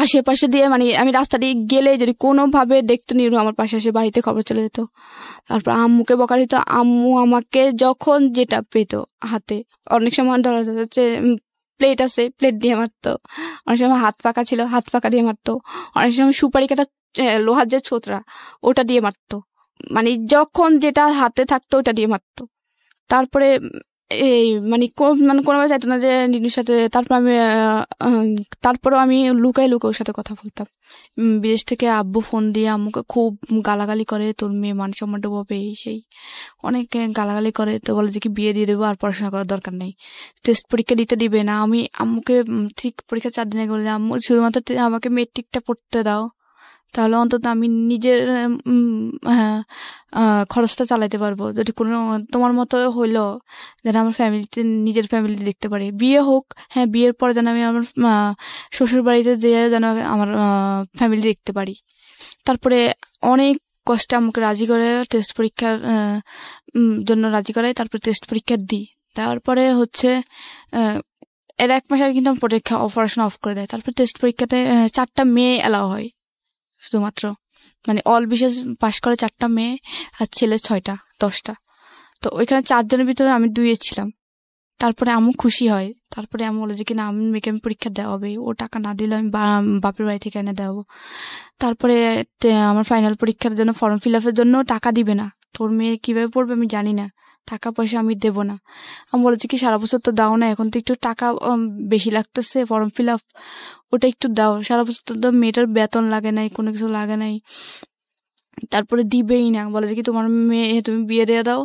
আশেপাশে দিয়ে মানে আমি রাস্তা দিয়ে গেলে যদি কোনোভাবে দেখতো নিরু আমার পাশে এসে বাড়িতে খবর চলে যেত। তারপর আম্মুকে বকা দিত। আম্মু আমাকে যখন যেটা পেতো হাতে, অনেক সময় ধরা যাচ্ছে প্লেট আছে, প্লেট দিয়ে মারতো। অনেক সময় হাত পাকা ছিল, হাত পাকা দিয়ে মারতো। অনেক সময় সুপারি কাটা লোহার যে ছোতরা, ওটা দিয়ে মারতো। মানে যখন যেটা হাতে থাকতো ওটা দিয়ে মারতো। তারপরে এই মানে কোনোভাবে চাইতো না যে নিনুর সাথে। তারপরও আমি লুকাই ওর সাথে কথা বলতাম। বিদেশ থেকে আব্বু ফোন দিয়ে আম্মুকে খুব গালাগালি করে, তোর মেয়ে মান সম্মান ডুবাবে, এই সেই অনেক গালাগালি করে। তো বলে যে কি বিয়ে দিয়ে দেবো, আর পড়াশোনা করার দরকার নেই, টেস্ট পরীক্ষা দিতে দিবে না। আমি আম্মুকে ঠিক পরীক্ষা 4 দিন আগে বলে, আম্মু শুধুমাত্র আমাকে মেট্রিকটা পড়তে দাও, তাহলে অন্তত আমি নিজের খরচটা চালাইতে পারবো। যদি কোনো তোমার মতো হইলো যেন আমার ফ্যামিলিতে, নিজের ফ্যামিলি দেখতে পারি। বিয়ে হোক, হ্যাঁ বিয়ের পরে যেন আমি আমার শ্বশুর বাড়িতে যেয়ে যেন আমার ফ্যামিলি দেখতে পারি। তারপরে অনেক কষ্টে আমাকে রাজি করে, টেস্ট পরীক্ষার জন্য রাজি করাই। তারপরে টেস্ট পরীক্ষা দিই। তারপরে হচ্ছে এর 1 মাস আগে কিন্তু আমার পড়াশোনা অফ করে দেয়। তারপরে টেস্ট পরীক্ষাতে 4টা মেয়ে এলাও হয় শুধুমাত্র, মানে অল বিশেষ পাশ করে 4টা মেয়ে, আর ছেলে 6টা 10টা। তো ওইখানে 4 জনের ভিতরে আমি 2 ছিলাম। তারপরে আম্মু খুশি হয়। তারপরে আমি বলে যে কিনা আমি মেয়েকে আমি পরীক্ষা দেওয়া হবে, ও টাকা না দিলে আমি বাপের বাড়ি থেকে এনে দেওয়াবো। তারপরে আমার ফাইনাল পরীক্ষার জন্য ফর্ম ফিল আপের জন্য টাকা দিবে না, তোর মেয়ে কিভাবে পড়বে আমি জানি না, টাকা পয়সা আমি দেব না। আমি বলেছি কি সারা বছর তো দাও না, এখন তো একটু টাকা বেশি লাগতেছে, ফর্ম ফিল আপ ওটা একটু দাও, সারা বছর তো মেয়েটার বেতন লাগে নাই, কোনো কিছু লাগে নাই। তারপরে দিবেই না, বলে যে কি তোমার মেয়ে তুমি বিয়ে দিয়ে দাও,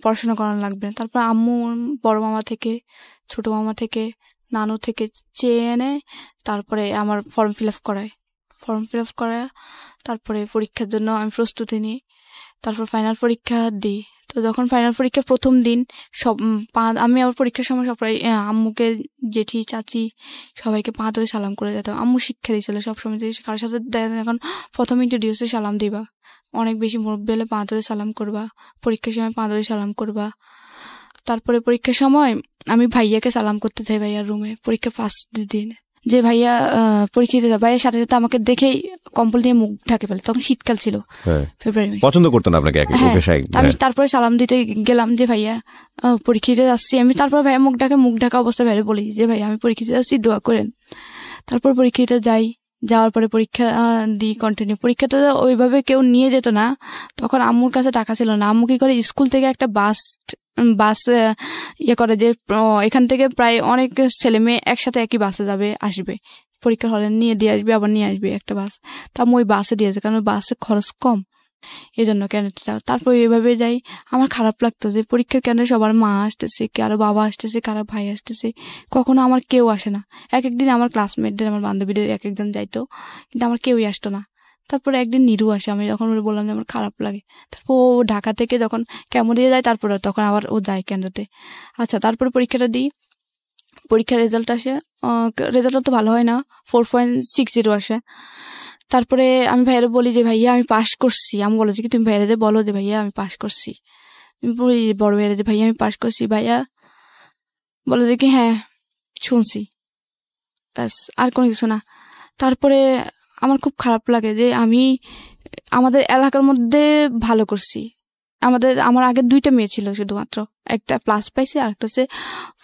পড়াশোনা করানো লাগবে না। তারপর আম্মু বড় মামা থেকে, ছোট মামা থেকে, নানু থেকে চেয়ে এনে তারপরে আমার ফর্ম ফিল আপ করায় তারপরে পরীক্ষার জন্য আমি প্রস্তুতি নিই। তারপর ফাইনাল পরীক্ষা দিই। তো যখন ফাইনাল পরীক্ষার প্রথম দিন আমি আমার পরীক্ষার সময় সবাই আম্মুকে, জেঠি, চাচি সবাইকে পা ধরে সালাম করে যেতাম। আম্মু শিক্ষা দিয়েছিল সবসময় কারোর সাথে এখন প্রথম ইন্ট্রোডিউসে সালাম দিবা, অনেক বেশি মুরব্বি হলে পা ধরে সালাম করবা, পরীক্ষার সময় পা ধরে সালাম করবা। তারপরে পরীক্ষার সময় আমি ভাইয়াকে সালাম করতে চাই, ভাইয়ার রুমে পরীক্ষার ফার্স্ট দিন। যে ভাইয়া পরীক্ষা দিতে যাবে, ভাইয়ের সাথে সাথে আমাকে দেখেই কম্বল নিয়ে মুখ ঢাকে ফেলে, তখন শীতকাল ছিল, ফেব্রুয়ারি মাসে। পছন্দ করতো না আপনাকে? আমি তারপরে সালাম দিতে গেলাম যে ভাইয়া পরীক্ষা দিতে যাচ্ছি আমি। তারপর ভাইয়া মুখ ঢাকা অবস্থায় ভাইয়া বলি যে ভাইয়া আমি পরীক্ষা দিতে যাচ্ছি, দোয়া করেন। তারপর পরীক্ষা দিতে যাই, যাওয়ার পরে পরীক্ষা দিই কন্টিনিউ। পরীক্ষাটা ওইভাবে কেউ নিয়ে যেত না, তখন আম্মুর কাছে টাকা ছিল না। আম্মু কি করে, স্কুল থেকে একটা বাস করে যে এখান থেকে প্রায় অনেক ছেলে মেয়ে একসাথে একই বাসে যাবে আসবে, পরীক্ষার হলে নিয়ে দিয়ে আসবে, আবার নিয়ে আসবে একটা বাস। তো আমি ওই বাসে দিয়েছে, কারণ ওই বাসে খরচ কম, এই জন্য ক্যান্ডিডেট যাও। তারপর এইভাবে যাই। আমার খারাপ লাগতো যে পরীক্ষার কেন্দ্রে সবার মা আসতেছে, কারো বাবা আসতেছে, কারো ভাই আসতেছে, কখনো আমার কেউ আসে না। একদিন আমার ক্লাসমেটদের, আমার বান্ধবীদের একজন যাইতো, কিন্তু আমার কেউই আসতো না। তারপরে একদিন নিরু আসে, আমি যখন বললাম যে আমার খারাপ লাগে, তারপর ও ঢাকা থেকে যখন কেমন দিয়ে যায়, তারপরে তখন আবার ও যায় কেন্দ্রতে। আচ্ছা, তারপরে পরীক্ষাটা দিই, পরীক্ষার রেজাল্ট আসে, রেজাল্ট তো ভালো হয় না, 4.60 আসে। তারপরে আমি ভাইয়ারে বলি যে ভাইয়া আমি পাস করছি। আমি বলে যে কি তুমি ভাইয়ারে বলো যে ভাইয়া আমি পাস করছি। বলি বড় ভাইয়ারে যে ভাইয়া আমি পাস করছি। ভাইয়া বলে যে কি হ্যাঁ শুনছি, ব্যাস, আর কোনো কিছু না। তারপরে আমার খুব খারাপ লাগে যে আমি আমাদের এলাকার মধ্যে ভালো করছি। আমার আগে 2টা মেয়ে ছিল শুধুমাত্র, একটা প্লাস পাইছে আর একটা হচ্ছে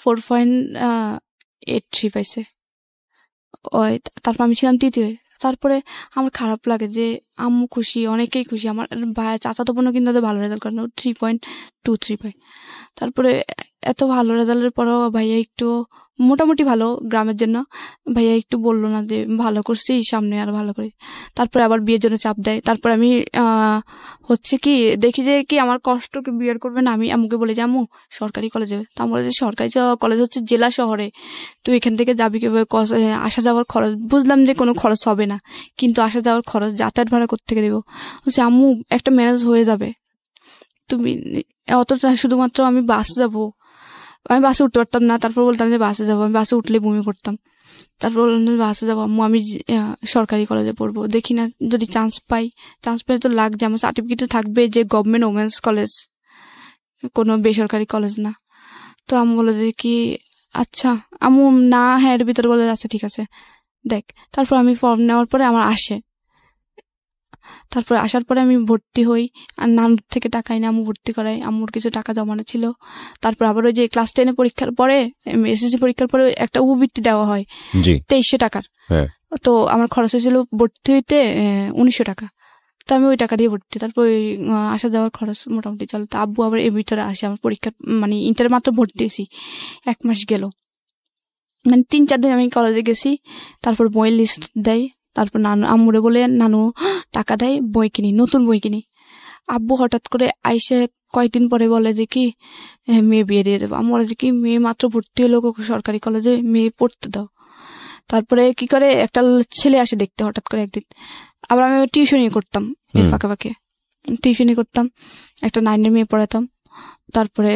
4.83 পাইছে। ওই তারপর আমি ছিলাম তৃতীয়। তারপরে আমার খারাপ লাগে যে আম্মু খুশি, অনেকেই খুশি, আমার ভাই চাচাতো বোনও কিন্তু ভালো রেজাল্ট করে, 3.23 পায়। তারপরে এত ভালো রেজাল্টের পরও ভাইয়া একটু মোটামুটি ভালো গ্রামের জন্য, ভাইয়া একটু বললো না যে ভালো করছি, সামনে আর ভালো করি। তারপরে আবার বিয়ের জন্য চাপ দেয়। তারপর আমি হচ্ছে কি দেখি যে কি আমার কষ্টকে বিয়ে করবে না, আমি আম্মুকে বলে যে আম্মু সরকারি কলেজে। তা বলে যে সরকারি কলেজ হচ্ছে জেলা শহরে, তুই এখান থেকে যাবি কিভাবে, আসা যাওয়ার খরচ। বুঝলাম যে কোনো খরচ হবে না, কিন্তু আসা যাওয়ার খরচ, যাতায়াত ভাড়া কোত্থেকে দেবো। হচ্ছে আম্মু একটা ম্যানেজ হয়ে যাবে, তুমি অতটা, শুধুমাত্র আমি বাস যাবো। আমি বাসে উঠতে পারতাম না, তারপর বলতাম যে বাসে যাবো, আমি বাসে উঠলে বমি করতাম। তারপর বললাম বাসে যাবো আম্মু, আমি সরকারি কলেজে পড়বো, দেখি না যদি চান্স পাই তো লাগছে, আমার সার্টিফিকেটে থাকবে যে গভর্নমেন্ট ওমেন্স কলেজ, কোনো বেসরকারি কলেজ না। তো আম্মু বলে যে কি আচ্ছা, আম্মু না হ্যাঁ এর ভিতরে বলে আচ্ছা ঠিক আছে দেখ। তারপর আমি ফর্ম নেওয়ার পরে আমার আসে, তারপরে আসার পরে আমি ভর্তি হই, আর নানুর থেকে টাকা এনে আম্মু ভর্তি করাই, আম্মুর কিছু টাকা জমানো ছিল। তারপর আবার ওই যে ক্লাস 10 পরীক্ষার পরে, এসএসসি পরীক্ষার পরে একটা উপবৃত্তি দেওয়া হয় 2300 টাকার। তো আমার খরচ হয়েছিল ভর্তি হইতে 1900 টাকা। তো আমি ওই টাকা দিয়ে ভর্তি, তারপর আসা যাওয়ার খরচ মোটামুটি চলে। তো আব্বু আবার এর ভিতরে আসে, আমার পরীক্ষার মানে ইন্টারে মাত্র ভর্তি হয়েছি, 1 মাস গেল, মানে 3-4 দিন আমি কলেজে গেছি। তারপর বইয়ের লিস্ট দেয়, তারপর নানু আম্মুরে বলে নানু টাকা দেয়, বই কিনি, নতুন বই কিনি। আব্বু হঠাৎ করে আইসে কয়েকদিন পরে বলে যে কি মেয়ে বিয়ে দিয়ে দেবো। আমি বলে যে কি মেয়ে মাত্র ভর্তি হলো সরকারি কলেজে, মেয়ে পড়তে দাও। তারপরে কি করে একটা ছেলে আসে দেখতে হঠাৎ করে একদিন। আবার আমি টিউশনই করতাম, ফাঁকে ফাঁকে টিউশনই করতাম, একটা 9-এর মেয়ে পড়াতাম। তারপরে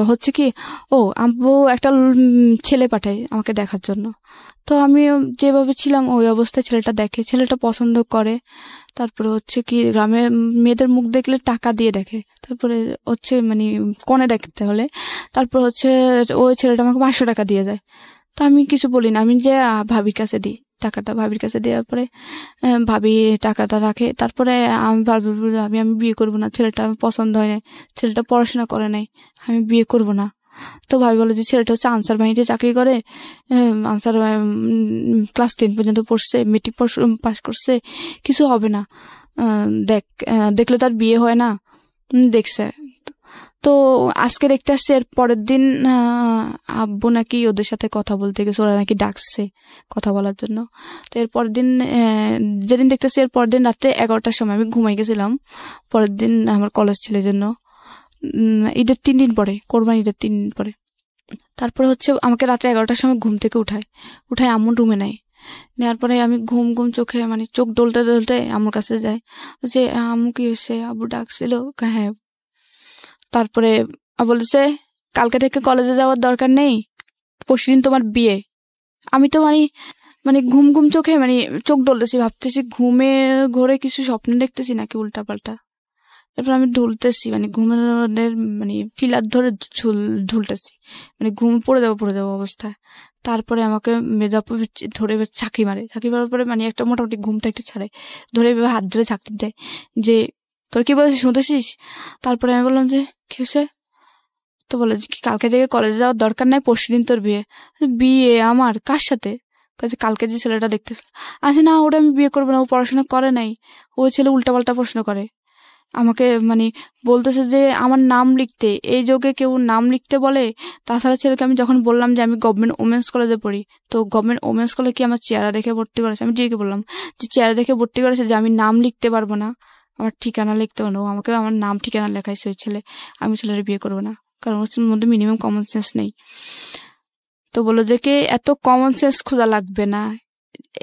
হচ্ছে কি আব্বু একটা ছেলে পাঠায় আমাকে দেখার জন্য। তো আমি যেভাবে ছিলাম ওই অবস্থায় ছেলেটা দেখে, ছেলেটা পছন্দ করে। তারপরে হচ্ছে কি গ্রামের মেয়েদের মুখ দেখলে টাকা দিয়ে দেখে, তারপরে হচ্ছে মানে কনে দেখতে হলে, তারপর হচ্ছে ওই ছেলেটা আমাকে 500 টাকা দিয়ে যায়। তো আমি কিছু বলি না, আমি যে ভাবির কাছে দিই টাকাটা, ভাবির কাছে দেওয়ার পরে ভাবি টাকাটা রাখে। তারপরে আমি বিয়ে করবো না, ছেলেটা পছন্দ হয় না, ছেলেটা পড়াশোনা করে নাই, আমি বিয়ে করব না। তো ভাবি বলে যে ছেলেটা হচ্ছে আনসার বাহিনীতে চাকরি করে, আনসার ক্লাস 10 পর্যন্ত পড়ছে, মেট্রিক পাস করছে, কিছু হবে না, দেখলে তার বিয়ে হয় না, দেখছে। তো আজকে দেখতে আসছে, এর পরের দিন আব্বু নাকি ওদের সাথে কথা বলতে গেছে, ওরা নাকি ডাকছে কথা বলার জন্য। তো এর পরের দিন যেদিন দেখতেছি, এর পরের দিন রাত্রে 11টার সময় আমি ঘুমাই গেছিলাম। পরের দিন আমার কলেজ ছিল জন্য, ঈদের 3 দিন পরে, কোরবানি ঈদের 3 দিন পরে। তারপরে হচ্ছে আমাকে রাত্রে 11টার সময় ঘুম থেকে উঠায় আম্মুর রুমে নেয়। নেওয়ার পরে আমি ঘুম চোখে মানে চোখ ডলতে ডলতে আম্মুর কাছে যাই, যে আম্মু কি হয়েছে, আব্বু ডাকছিল। হ্যাঁ। তারপরে বলেছে কালকে থেকে কলেজে যাওয়ার দরকার নেই, পরশুদিন তোমার বিয়ে। আমি তো মানে ঘুম চোখে মানে চোখ ডলতেছি, ভাবতেছি ঘুমে ঘোরে কিছু স্বপ্ন দেখতেছি নাকি উল্টা পাল্টা। এরপর আমি ঢুলতেছি, মানে ঘুমের মানে ফিলার ধরে ঢুলতেছি, মানে ঘুম পড়ে যাবো অবস্থায়। তারপরে আমাকে মেজাপুর ধরে চাকরি মারার পরে মানে একটা মোটামুটি ঘুমটা একটু ছাড়ে, ধরে হাত ধরে চাকরি দেয় যে তোর কি বলছিস শুনতেছিস। তারপরে আমি বললাম যে কি হয়েছে, তো বলে কি কালকে থেকে কলেজে যাওয়ার দরকার নাই, পরশুদিন তোর বিয়ে আমার কার সাথে, কালকে যে ছেলেটা দেখতেছিল। আচ্ছা না, ওটা আমি বিয়ে করবো না, ও পড়াশোনা করে নাই, ওই ছেলে উল্টাপাল্টা প্রশ্ন করে আমাকে, মানে বলতেছে যে আমার নাম লিখতে, এই যোগে কেউ নাম লিখতে বলে। তাছাড়া ছেলেকে আমি যখন বললাম যে আমি গভর্নমেন্ট ওমেন্স কলেজে পড়ি, তো গভর্নমেন্ট ওমেন্স কলেজ কি আমার চেহারা দেখে ভর্তি করেছে? আমি ডিকে বললাম যে চেহারা দেখে ভর্তি করেছে, যে আমি নাম লিখতে পারবো না, আমার ঠিকানা লিখতে পারবো না। আমাকে আমার নাম ঠিকানা লেখাইছে ওই ছেলে, আমি ছেলের বিয়ে করবো না, কারণ ওর মধ্যে মিনিমাম কমন সেন্স নেই। তো বললো যে কে এত কমন সেন্স খোঁজা লাগবে না,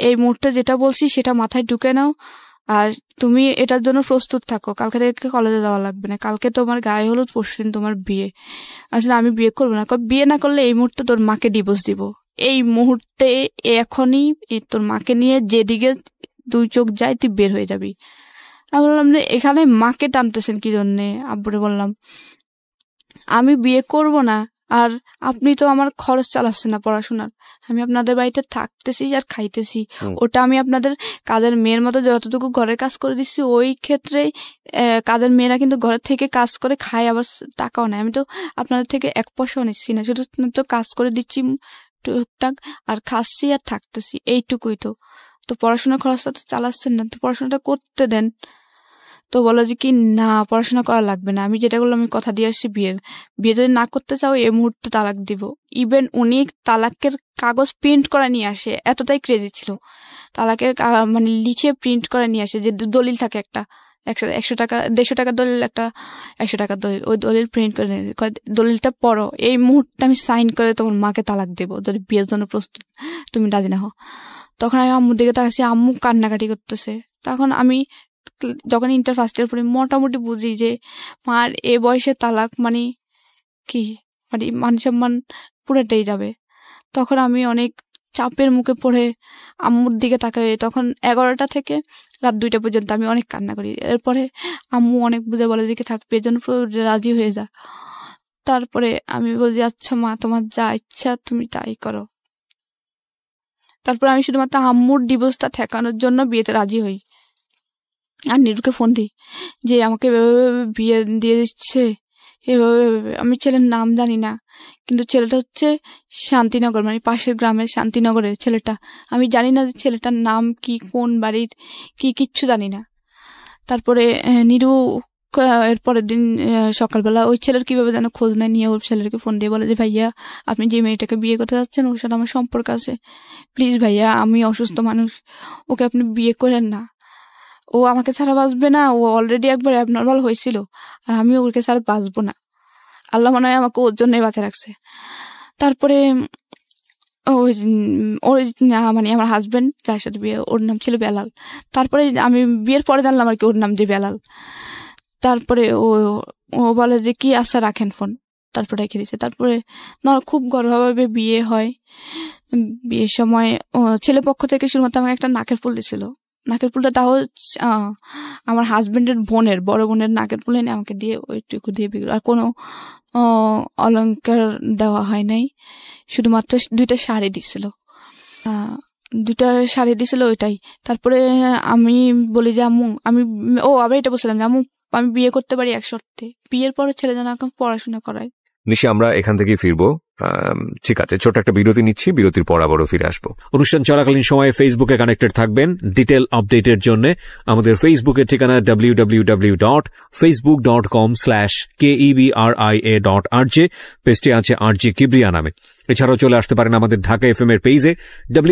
এই মুহূর্তে যেটা বলছি সেটা মাথায় ঢুকে নাও, আর তুমি এটার জন্য প্রস্তুত থাকো, কালকে থেকে কলেজে যাওয়া লাগবে না, কালকে তোমার গায়ে হলুদ, পরশুদিন তোমার বিয়ে। আসলে আমি বিয়ে করবো না, বিয়ে না করলে এই মুহূর্তে তোর মাকে ডিভোর্স দিব, এই মুহূর্তে এখনই তোর মাকে নিয়ে যেদিকে দুই চোখ যায় তুই বের হয়ে যাবি। আমি বললাম যে এখানে মাকে টানতেছেন কি জন্যে? আব্বুরে বললাম আমি বিয়ে করব না, আর আপনি তো আমার খরচ চালাচ্ছেন না পড়াশোনার, আমি আপনাদের বাড়িতে থাকতেছি আর খাইতেছি, ওটা আমি আপনাদের কাজের মেয়ের মতো যতটুকু ঘরের কাজ করে দিচ্ছি, ওই ক্ষেত্রে কাজের মেয়েরা কিন্তু ঘরের থেকে কাজ করে খায়, আবার টাকাও নেয়। আমি তো আপনাদের থেকে এক পয়সাও নিচ্ছি না, শুধু তো কাজ করে দিচ্ছি টুকটাক, আর খাচ্ছি আর থাকতেছি, এইটুকুই। তো পড়াশোনার খরচটা তো চালাচ্ছেন না, তো পড়াশোনাটা করতে দেন। তো বলো যে কি না পড়াশোনা করা লাগবে না, আমি যেটা বললাম আমি কথা দিয়ে আসছি বিয়ে যদি না করতে চাও এই মুহূর্তে তালাক দিব। ইভেন উনি তালাকের কাগজ প্রিন্ট করে নিয়ে আসে, এতটাই ক্রেজি ছিল, তালাকের মানে লিখে প্রিন্ট করে নিয়ে আসে, যে দলিল থাকে একটা 100 টাকা 150 টাকার দলিল, একটা 100 টাকার দলিল, ওই দলিল প্রিন্ট করে নিয়ে দলিলটা পড়ো, এই মুহূর্তে আমি সাইন করে তোমার মাকে তালাক দেবো যদি বিয়ের জন্য প্রস্তুত তুমি রাজি না হও। তখন আমি আম্মুর দিকে তাকাচ্ছি, আম্মু কান্নাকাটি করতেছে। তখন আমি যখন ইন্টার ফার্স্ট ইয়ার পড়ি মোটামুটি বুঝি যে মার এ বয়সে তালাক মানে কি, মানে মান সম্মান পুরোটাই যাবে। তখন আমি অনেক চাপের মুখে পড়ে আম্মুর দিকে তাকাই। তখন 11টা থেকে রাত 2টা পর্যন্ত আমি অনেক কান্না করি। এরপরে আম্মু অনেক বুঝে বলে দিকে থাকবে, এর জন্য রাজি হয়ে যা। তারপরে আমি বলছি আচ্ছা মা তোমার যা ইচ্ছা তুমি তাই করো। তারপরে আমি শুধুমাত্র আম্মুর ডিভোর্সটা ঠেকানোর জন্য বিয়েতে রাজি হই, আর নিরুকে ফোন দিই যে আমাকে বিয়ে দিয়ে দিচ্ছে এভাবে। আমি ছেলের নাম জানি না, কিন্তু ছেলেটা হচ্ছে শান্তিনগর, মানে পাশের গ্রামের শান্তিনগরের ছেলেটা। আমি জানি না যে ছেলেটার নাম কি, কোন বাড়ির কি, কিচ্ছু জানি না। তারপরে নিরু এরপরের দিন সকালবেলা ওই ছেলের কিভাবে যেন খোঁজ নেয়, নিয়ে ওর ছেলেকে ফোন দিয়ে বলে যে ভাইয়া আপনি যে মেয়েটাকে বিয়ে করতে যাচ্ছেন ওর সাথে আমার সম্পর্ক আছে, প্লিজ ভাইয়া আমি অসুস্থ মানুষ, ওকে আপনি বিয়ে করেন না, ও আমাকে ছাড়া বাঁচবে না, ও অলরেডি একবার অ্যাবনর্মাল হয়েছিল, আর আমি ওকে ছাড়া বাঁচবো না, আল্লাহ মনে হয় আমাকে ওর জন্যই বাঁচা রাখছে। তারপরে ওই মানে আমার হাজবেন্ড যার সাথে বিয়ে ওর নাম ছিল বেলাল। তারপরে আমি বিয়ের পরে জানলাম আর কি ওর নাম যে বেলাল। তারপরে ও বলে যে কি আচ্ছা রাখেন ফোন, তারপরে রেখে দিচ্ছে। তারপরে খুব গর্ভভাবে বিয়ে হয়। বিয়ের সময় ছেলে পক্ষ থেকে শুধুমাত্র আমাকে একটা নাকের ফুল দিছিল। নাকের ফুলটা তাও আমার হাজবেন্ডের বড় বোনের নাকের ফুল এনে আমাকে দিয়ে ওইটুকু দিয়ে বিক্রি, আর কোনো অলংকার দেওয়া হয় নাই, শুধুমাত্র 2টা শাড়ি দিছিল, 2টা শাড়ি দিছিল ওইটাই। তারপরে আমি বলি যে আম্মু আবার এটা বলছিলাম যে আম্মু আমি বিয়ে করতে পারি এক শর্তে, বিয়ের পরে ছেলে যেন এখন পড়াশোনা করায়। নিশি আমরা এখান থেকে ফিরবো, ঠিক আছে ছোট একটা বিরতি নিচ্ছি, বিরতির পর আবারও ফিরে আসবো। অনুষ্ঠান চলাকালীন সময়ে ফেসবুকে কানেক্টেড থাকবেন ডিটেল আপডেটের জন্য। আমাদের ফেসবুকের ঠিকানা www.facebook.com/KEBRIA.RJ, পেজটি আছে RJ কিবরিয়া নামে। এছাড়াও চলে আসতে পারেন আমাদের ঢাকা FM এর পেজে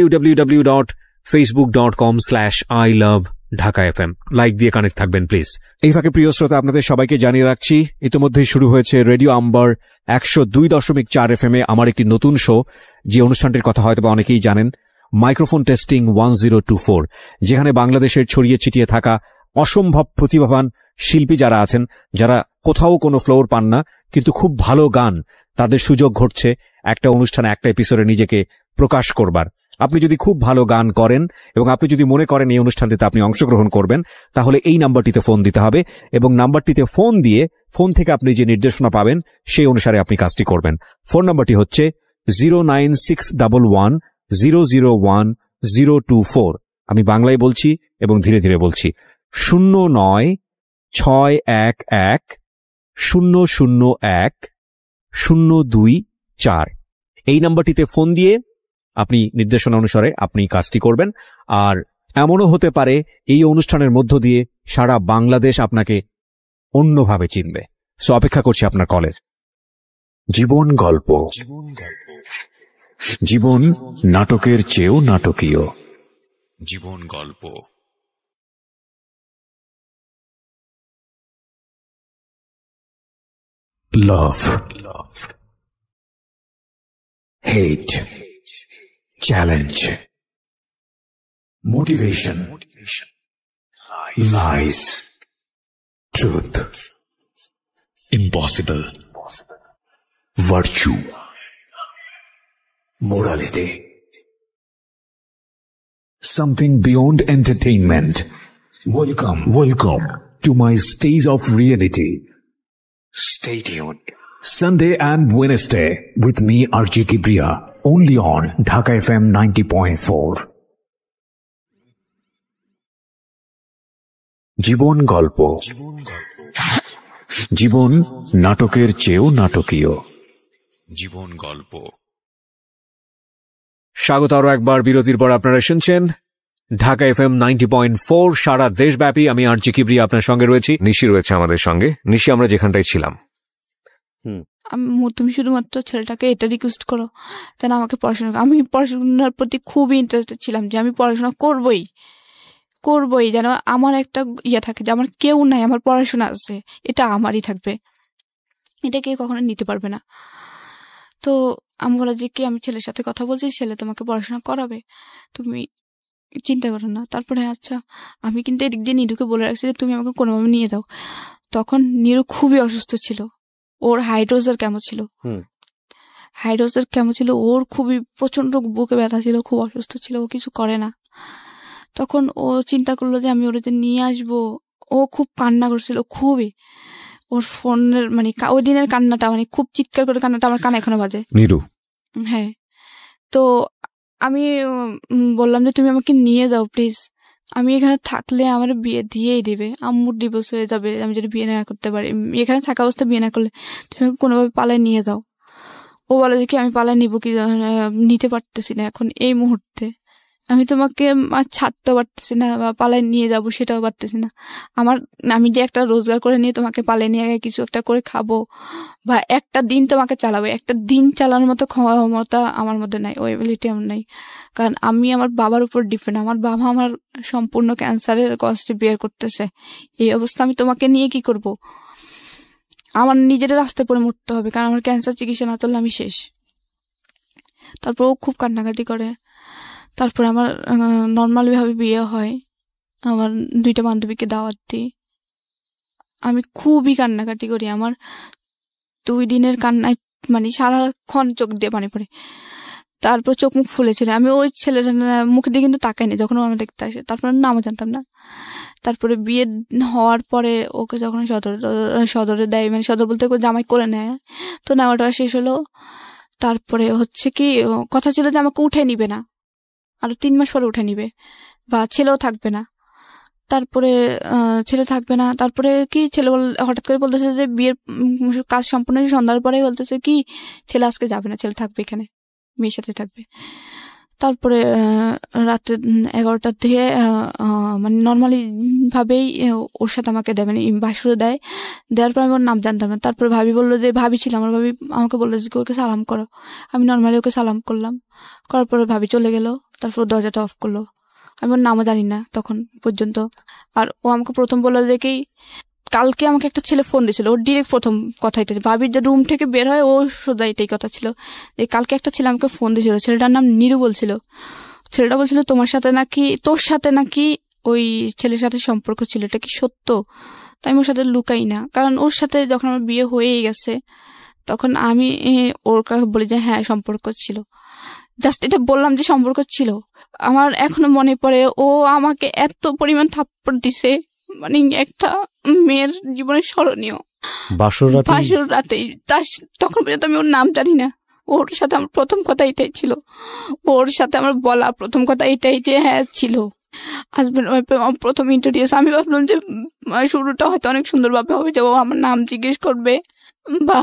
www.facebook.com/ILoveDhakaFM, লাইক দিয়ে কানেক্ট থাকবেন প্লিজ। এই ফাঁকে প্রিয় শ্রোতা আপনাদের সবাইকে জানিয়ে রাখছি ইতিমধ্যেই শুরু হয়েছে রেডিও আম্বার 102.4 FM এ আমার একটি নতুন শো, যে অনুষ্ঠানটির কথা হয়তো অনেকেই জানেন, মাইক্রোফোন টেস্টিং 1024, যেখানে বাংলাদেশের ছড়িয়ে ছিটিয়ে থাকা অসম্ভব প্রতিভাবান শিল্পী যারা আছেন, যারা কোথাও কোনো ফ্লোর পান না কিন্তু খুব ভালো গান, তাদের সুযোগ ঘটছে একটা অনুষ্ঠানে একটা এপিসোডে নিজেকে প্রকাশ করবার। আপনি যদি খুব ভালো গান করেন এবং আপনি যদি মনে করেন এই অনুষ্ঠানটিতে আপনি অংশগ্রহণ করবেন, তাহলে এই নাম্বারটিতে ফোন দিতে হবে এবং নাম্বারটিতে ফোন দিয়ে ফোন থেকে আপনি যে নির্দেশনা পাবেন সেই অনুসারে আপনি কাজটি করবেন। ফোন নাম্বারটি হচ্ছে 09611001024। আমি বাংলায় বলছি এবং ধীরে ধীরে বলছি, 0961001024। এই নাম্বারটিতে ফোন দিয়ে আপনি নির্দেশনা অনুসারে আপনি কাজটি করবেন। আর এমনও হতে পারে এই অনুষ্ঠানের মধ্য দিয়ে সারা বাংলাদেশ আপনাকে অন্যভাবে চিনবে। সো অপেক্ষা করছি আপনার কলের। জীবন গল্প। জীবন নাটকের চেয়েও নাটকীয়। জীবন গল্প। Love, hate, challenge, motivation, lies, truth, impossible, virtue, morality, something beyond entertainment. Welcome to my stage of reality. Stay tuned. Sunday and Wednesday with me, RJ Kibriya, only on Dhaka FM 90.4. জীবন গল্প। জীবন নাটকের চেয়েও নাটকীয়। জীবন গল্প। স্বাগত আরো একবার বিরতির পর আপনারা শুনছেন ঢাকা FM 90.4 সারা দেশব্যাপী। আমি আরজি কিবরিয়া আপনার সঙ্গে রয়েছি, নিশি রয়েছে আমাদের সঙ্গে। নিশি, আমরা যেখানটায় ছিলাম, তুমি শুধুমাত্র ছেলেটাকে এটা রিকোয়েস্ট করো যেন আমাকে পড়াশোনা, আমি পড়াশোনার প্রতি খুবই ইন্টারেস্টেড ছিলাম যে আমি পড়াশোনা করবই, যেন আমার একটা ইয়ে থাকে যে আমার কেউ নাই, আমার পড়াশোনা আছে, এটা আমারই থাকবে, এটা কেউ কখনো নিতে পারবে না। তো আমি বলা যে কি, আমি ছেলের সাথে কথা বলছি, ছেলে তোমাকে পড়াশোনা করাবে, তুমি চিন্তা করো না। তারপরে আচ্ছা, আমি কিন্তু এদিক দিয়ে নিরুকে বলে রাখছি যে তুমি আমাকে কোনোভাবে নিয়ে দাও। তখন নিরু খুবই অসুস্থ ছিল, ওর হাইড্রোজের কেমন ছিল, ওর খুবই প্রচন্ড বুকে ব্যথা ছিল, খুব অসুস্থ ছিল, ও কিছু করে না। তখন ও চিন্তা করলো যে আমি ওরে নিয়ে আসবো। ও খুব কান্না করছিল, খুবই, ওর ফোনের মানে ওই দিনের কান্নাটা, মানে খুব চিৎকার করে কান্নাটা আমার কানে এখনো বাজে। নিরু, হ্যাঁ। তো আমি বললাম যে তুমি আমাকে নিয়ে যাও প্লিজ, আমি এখানে থাকলে আমার বিয়ে দিয়েই দিবে, আম্মুর ডিভোর্স হয়ে যাবে আমি যদি বিয়ে না করতে পারি, এখানে থাকা অবস্থা বিয়ে না করলে তুমি আমাকে কোনোভাবে পালায় নিয়ে যাও। ও বলে যে কি আমি পালায় নিব কি, নিতে পারতেছি না এখন এই মুহূর্তে, আমি তোমাকে ছাড়তেও পারতেছি না, বা পালায় নিয়ে যাব সেটাও পারতেছি না। আমি যে একটা রোজগার করে নিয়ে তোমাকে পালায় নিয়ে কিছু একটা করে খাবো বা একটা দিন তোমাকে চালাবো, একটা দিন চালানোর মতো ক্ষমতা আমার মধ্যে নাই, ওই এবিলিটি আমার নাই। কারণ আমি আমার বাবার উপর ডিপেন্ড, আমার বাবা আমার সম্পূর্ণ ক্যান্সারের কষ্টে বিয়ার করতেছে। এই অবস্থা আমি তোমাকে নিয়ে কি করব? আমার নিজের রাস্তায় পড়ে মরতে হবে, কারণ আমার ক্যান্সার চিকিৎসা না করলে আমি শেষ। তারপর ও খুব কান্নাকাটি করে। তারপরে আমার নর্মালি ভাবে বিয়ে হয়, আমার 2টা বান্ধবীকে দাওয়াত দিই, আমি খুবই কান্নাকাটি করি। আমার 2 দিনের কান্নায় মানে সারাক্ষণ চোখ দিয়ে পানি পড়ে। তারপর চোখ মুখ ফুলেছিল, আমি ওই ছেলের মুখে দিয়ে কিন্তু তাকাইনি যখন ও আমার দেখতে আসে। তারপরে নামও জানতাম না। তারপরে বিয়ে হওয়ার পরে ওকে যখন সদরে দেয়, মানে সদর বলতে জামাই করে নেয়, তো নেওয়াটা শেষ হলো। তারপরে হচ্ছে কি, কথা ছিল যে আমাকে উঠে নিবে না, আরো 3 মাস পরে উঠে নিবে, বা ছেলেও থাকবে না। তারপরে ছেলে থাকবে না, তারপরে কি ছেলে হঠাৎ করে বলতেছে যে বিয়ের কাজ সম্পূর্ণ সন্ধ্যার পরে বলতেছে কি ছেলে আজকে যাবে না, ছেলে থাকবে এখানে, মেয়ের সাথে থাকবে। তারপরে রাত্রে 11টার দিকে মানে নর্মালি ভাবেই ওর সাথে আমাকে দেয়, মানে বাসুরে দেওয়ার পর আমি ওর নাম জানতাম না। তারপরে ভাবি বললো যে, ভাবি ছিল আমার, ভাবি আমাকে বললো যে ওকে সালাম করো। আমি নর্মালি ওকে সালাম করলাম, করার পরে ভাবি চলে গেল। তারপর দরজাটা অফ করলো, আমি ওর নামও জানি না তখন পর্যন্ত। আর ও আমাকে প্রথম বললো যে কি, কালকে আমাকে একটা ছেলে ফোন দিয়েছিল, ওর ডিরেক্ট প্রথম কথা এটা, ভাবির যে রুম থেকে বের হয় ও সোজা এটাই কথা ছিল যে কালকে একটা ছেলে আমাকে ফোন দিয়েছিল, ছেলেটার নাম নিরু বলছিল। ছেলেটা বলছিল তোর সাথে নাকি ওই ছেলের সাথে সম্পর্ক ছিল, এটা কি সত্য? তাই আমি ওর সাথে লুকাই না, কারণ ওর সাথে যখন আমার বিয়ে হয়েই গেছে তখন আমি ওর কাছে বলি যে হ্যাঁ সম্পর্ক ছিল। জাস্ট এটা বললাম যে সম্পর্ক ছিল। আমার এখনো মনে পড়ে ও আমাকে এত পরিমাণ থাপ্পড় দিছে, মানে একটা মেয়ের জীবনে স্মরণীয়। বাসর রাতেই তখন পর্যন্ত আমি ওর নাম জানি না। ওর সাথে আমার প্রথম কথা এটাই ছিল, ওর সাথে আমার বলা প্রথম কথা এটাই যে হ্যাঁ ছিল হাজবেন্ড প্রথম ইন্ট্রোডিউস। আমি ভাবলাম যে শুরুটা হয়তো অনেক সুন্দরভাবে হবে, যে ও আমার নাম জিজ্ঞেস করবে বা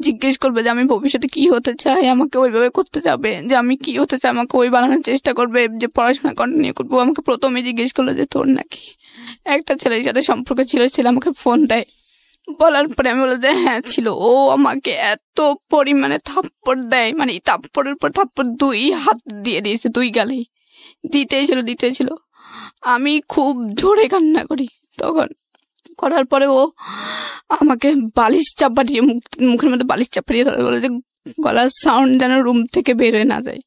জিজ্ঞেস করবে যে আমি ভবিষ্যতে কি হতে চাই, আমাকে ওইভাবে করতে যাবে, যে আমি কি হতে চাই আমাকে ওই বানানোর চেষ্টা করবে, যে পড়াশোনা কন্টিনিউ করবো। আমাকে প্রথমে জিজ্ঞেস করলো যে তোর নাকি একটা ছেলের সাথে সম্পর্ক ছিল, ছেলে আমাকে ফোন দেয়। বলার পরে আমি বললাম যে হ্যাঁ ছিল। ও আমাকে এত পরিমাণে থাপ্পড় দেয়, মানে থাপ্পড়ের পর থাপ্পড় 2 হাত দিয়ে দিয়েছে, 2 গালেই দিতেই ছিল। আমি খুব জোরে কান্না করি তখন। করার পরে ও আমাকে বালিশ চাপা দিয়ে মুখের মধ্যে বালিশ চাপা দিয়ে ধরে বলে যে গলার সাউন্ড যেন রুম থেকে বের হয়ে না যায়।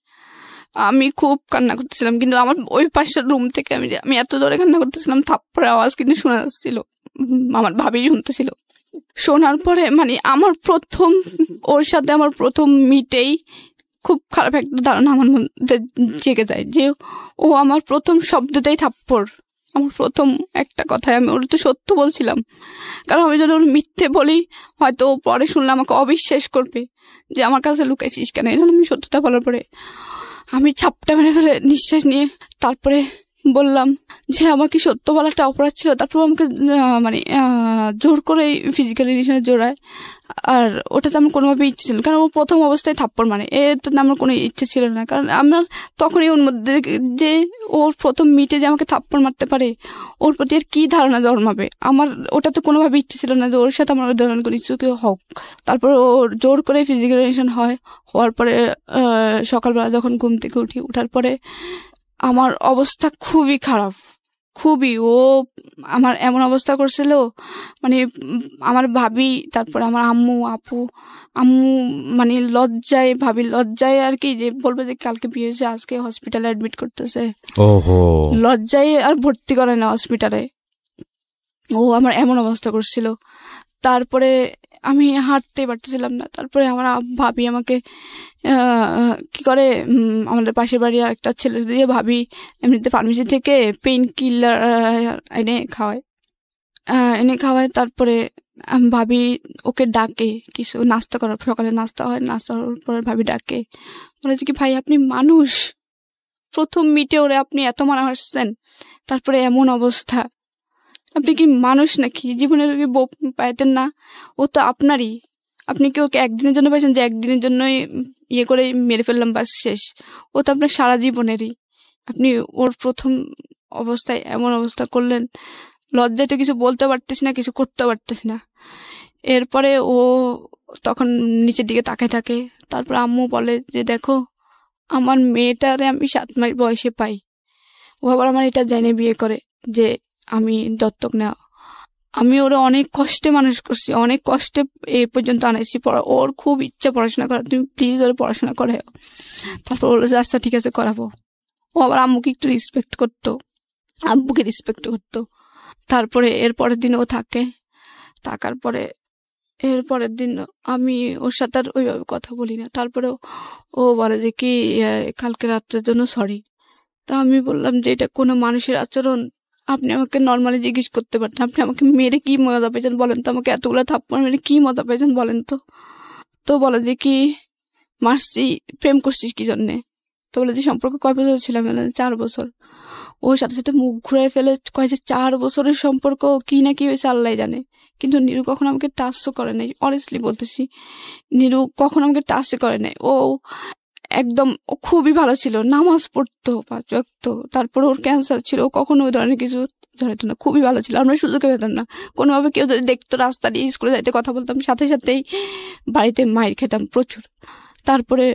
আমি খুব কান্না করতেছিলাম, কিন্তু আমার ওই পাশের রুম থেকে আমি এত জোরে কান্না করতেছিলাম, থাপ্পড়ের আওয়াজ কিন্তু শোনা যাচ্ছিল, আমার ভাবি শুনতেছিল। শোনার পরে মানে আমার ওর সাথে আমার প্রথম মিটেই খুব খারাপ একটা ধারণা আমার মধ্যে জেগে যায় যে ও আমার প্রথম শব্দতেই থাপ্পড়। আমার প্রথম একটা কথায় আমি ওর তো সত্য বলছিলাম, কারণ আমি যদি ওর মিথ্যে বলি হয়তো ও পরে শুনলে আমাকে অবিশ্বাস করবে যে আমার কাছে লুকাইছিস কেন। এই জন্য আমি সত্যটা বলার পরে আমি ছাপটা মেরে ফেলে নিঃশ্বাস নিয়ে তারপরে বললাম যে আমাকে সত্য বলাটা অপরাধ ছিল। তারপর আমাকে মানে জোর করে ফিজিক্যাল রিলেশনে জোড়ায়, আর ওটাতে আমার কোনোভাবে ইচ্ছে ছিল, কারণ ও প্রথম অবস্থায় থাপ্পড় মানে এটাতে আমার কোনো ইচ্ছে ছিল না। কারণ আমার তখনই ওর মধ্যে যে ওর প্রথম মিটে যে আমাকে থাপ্পড় মারতে পারে, ওর প্রতি আর কি ধারণা জন্মাবে, আমার ওটাতে কোনোভাবে ইচ্ছে ছিল না যে ওর সাথে আমার ওই ধরনের কোনো কিছু হোক। তারপর ওর জোর করে ফিজিক্যাল রিলেশন হওয়ার পরে সকালবেলা যখন ঘুম থেকে উঠার পরে আমার অবস্থা খুবই খারাপ, খুবই। ও আমার এমন অবস্থা করছিল, মানে আমার ভাবি, তারপরে আমার আম্মু মানে লজ্জায় আর কি, যে বলবে যে কালকে বিয়ে হয়েছে আজকে হসপিটালে অ্যাডমিট করতেছে, লজ্জায় আর ভর্তি করে না হসপিটালে। ও আমার এমন অবস্থা করছিল। তারপরে আমি হাঁটতে পারতেছিলাম না। তারপরে আমার ভাবি আমাকে কি করে, আমাদের পাশের বাড়ি একটা ছেলে দিয়ে ভাবি এমনিতে ফার্মেসি থেকে পেইন কিলার এনে খাওয়ায়। তারপরে ভাবি ওকে ডাকে কিছু নাস্তা করার, সকালে নাস্তা হয়, নাস্তা করার পরে ভাবি ডাকে, বলেছে কি ভাই আপনি মানুষ, প্রথম মিটে ওরে আপনি এত মারা হাসছেন, তারপরে এমন অবস্থা, আপনি কি মানুষ নাকি? জীবনের বউ পাইতেন না? ও তো আপনারই, আপনি কি ওকে একদিনের জন্য পাইছেন যে একদিনের জন্যই ইয়ে করে মেরে ফেললাম বাস শেষ? ও তো আপনার সারা জীবনেরই। আপনি ওর প্রথম অবস্থায় এমন অবস্থা করলেন, লজ্জায় তো কিছু বলতে পারতেছি না, কিছু করতে পারতেছি না। এরপরে ও তখন নিচের দিকে তাকায় থাকে। তারপর আম্মু বলে যে দেখো আমার মেয়েটারে আমি 7 মাস বয়সে পাই, ও আবার আমার এটা জেনে বিয়ে করে যে আমি দত্তক নেওয়া। আমি ওরা অনেক কষ্টে মানুষ করছি, অনেক কষ্টে এই পর্যন্ত আনাইছি। ওর খুব ইচ্ছা পড়াশোনা করা, তুমি প্লিজ ওর পড়াশোনা করে। তারপর বললো যে আচ্ছা ঠিক আছে করাবো। ও আবার আম্মুকে একটু রেসপেক্ট করতো, আব্বুকে রেসপেক্ট করতো। তারপরে এরপরের দিন ও থাকার পরে এরপরের দিন আমি ওর সাথে আর ওইভাবে কথা বলি না। তারপরে ও বলে যে কি কালকে রাত্রের জন্য সরি। তা আমি বললাম যে এটা কোনো মানুষের আচরণ? আপনি আমাকে নর্মালি জিজ্ঞেস করতে পারতেন, আপনি আমাকে মেরে কি মজা পেয়েছেন বলেন তো, আমাকে এতগুলো থাপ্পড় মেরে কি মজা পেয়েছেন বলেন তো। তো বলে যে কি মারছি, প্রেম করছিস কি জন্যে? তো বলে যে সম্পর্ক কয় বছর ছিলাম? 4 বছর। ওর সাথে সাথে মুখ ঘুরাই ফেলে কয় যে 4 বছরের সম্পর্ক, কি না কি হয়েছে আল্লাহ জানে। কিন্তু নিরু কখনো আমাকে টাচও করে নাই, অনেস্টলি বলতেছি, নিরু কখনো আমাকে টাচও করে নাই। ও একদম খুবই ভালো ছিল, নামাজ পড়তো 5 ওয়াক্ত, তারপর ওর ক্যান্সার ছিল, ও কখনো ওই ধরনের কিছু ধরতো না, খুবই ভালো ছিল। আমরা সুযোগ পেতাম না কোনোভাবে, কেউ যদি দেখতো রাস্তা দিয়ে স্কুলে যাইতে কথা বলতাম সাথে সাথেই বাড়িতে মাইর খেতাম প্রচুর। তারপরে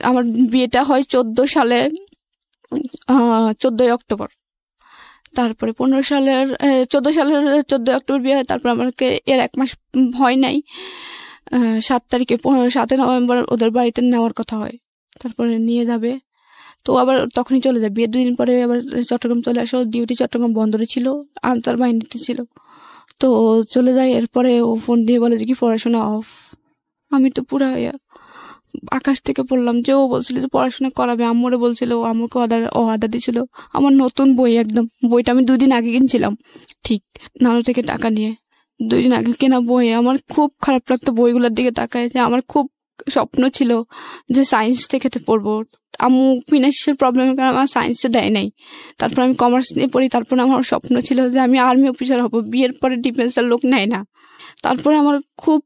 আমার বিয়েটা হয় 14 সালে 14 অক্টোবর। তারপরে 14 সালের 14 অক্টোবর বিয়ে হয়। তারপর আমাকে এর 1 মাস হয় নাই, 7 তারিখে 7 নভেম্বর ওদের বাড়িতে নেওয়ার কথা হয়। তারপরে নিয়ে যাবে, তো আবার তখনই চলে যায়। বিয়ের 2 দিন পরে আবার চট্টগ্রাম চলে আসো, ডিউটি চট্টগ্রাম বন্দরে ছিল, আনসার বাহিনীতে ছিল, তো চলে যায়। এরপরে ও ফোন দিয়ে বলে যে কি পড়াশোনা অফ। আমি তো পুরা আকাশ থেকে পড়লাম যে ও বলছিল যে পড়াশোনা করাবে, আম্মুরে বলছিল, আমাকে অর্ডার দিয়েছিল। আমার নতুন বই, একদম বইটা আমি 2 দিন আগে কিনছিলাম, ঠিক নানু থেকে টাকা নিয়ে 2 দিন আগে কেনা বই। আমার খুব খারাপ লাগতো বইগুলোর দিকে তাকায়, যে আমার খুব স্বপ্ন ছিল যে সায়েন্স থেকে পড়বো। আম্মু ফিনান্সিয়াল প্রবলেমের কারণে আমার সায়েন্সে দেয় নাই, তারপর আমি কমার্স নিয়ে পড়ি। তারপর আমার স্বপ্ন ছিল যে আমি আর্মি অফিসার হব, বিয়ের পরে ডিফেন্সের লোক নেয় না। তারপরে আমার খুব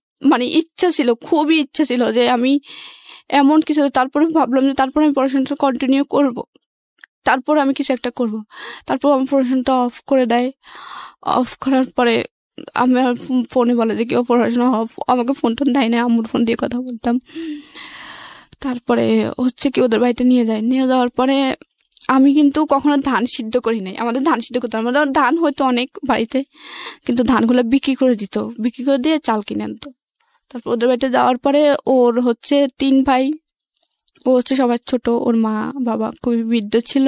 ইচ্ছা ছিল, খুবই ইচ্ছা ছিল যে আমি এমন কিছু। তারপরে ভাবলাম যে তারপর আমি পড়াশোনাটা কন্টিনিউ করব, তারপর আমি কিছু একটা করব। তারপর আমার পড়াশোনাটা অফ করে দেয়। অফ করার পরে আমার ফোনে বলে যে কেউ পড়াশোনা অফ, আমাকে ফোন টোন দেয় না, আম্মুর ফোন দিয়ে কথা বলতাম। তারপরে হচ্ছে কি ওদের বাড়িতে নিয়ে যাওয়ার পরে আমি কিন্তু কখনো ধান সিদ্ধ করি নাই। আমাদের ধান সিদ্ধ করতাম, আমাদের ধান হয়তো অনেক বাড়িতে, কিন্তু ধানগুলো বিক্রি করে দিত, বিক্রি করে দিয়ে চাল কিনে আনতো। তারপর ওদের বাড়িতে যাওয়ার পরে ওর হচ্ছে 3 ভাই, ও হচ্ছে সবার ছোট। ওর মা বাবা খুবই বৃদ্ধ ছিল।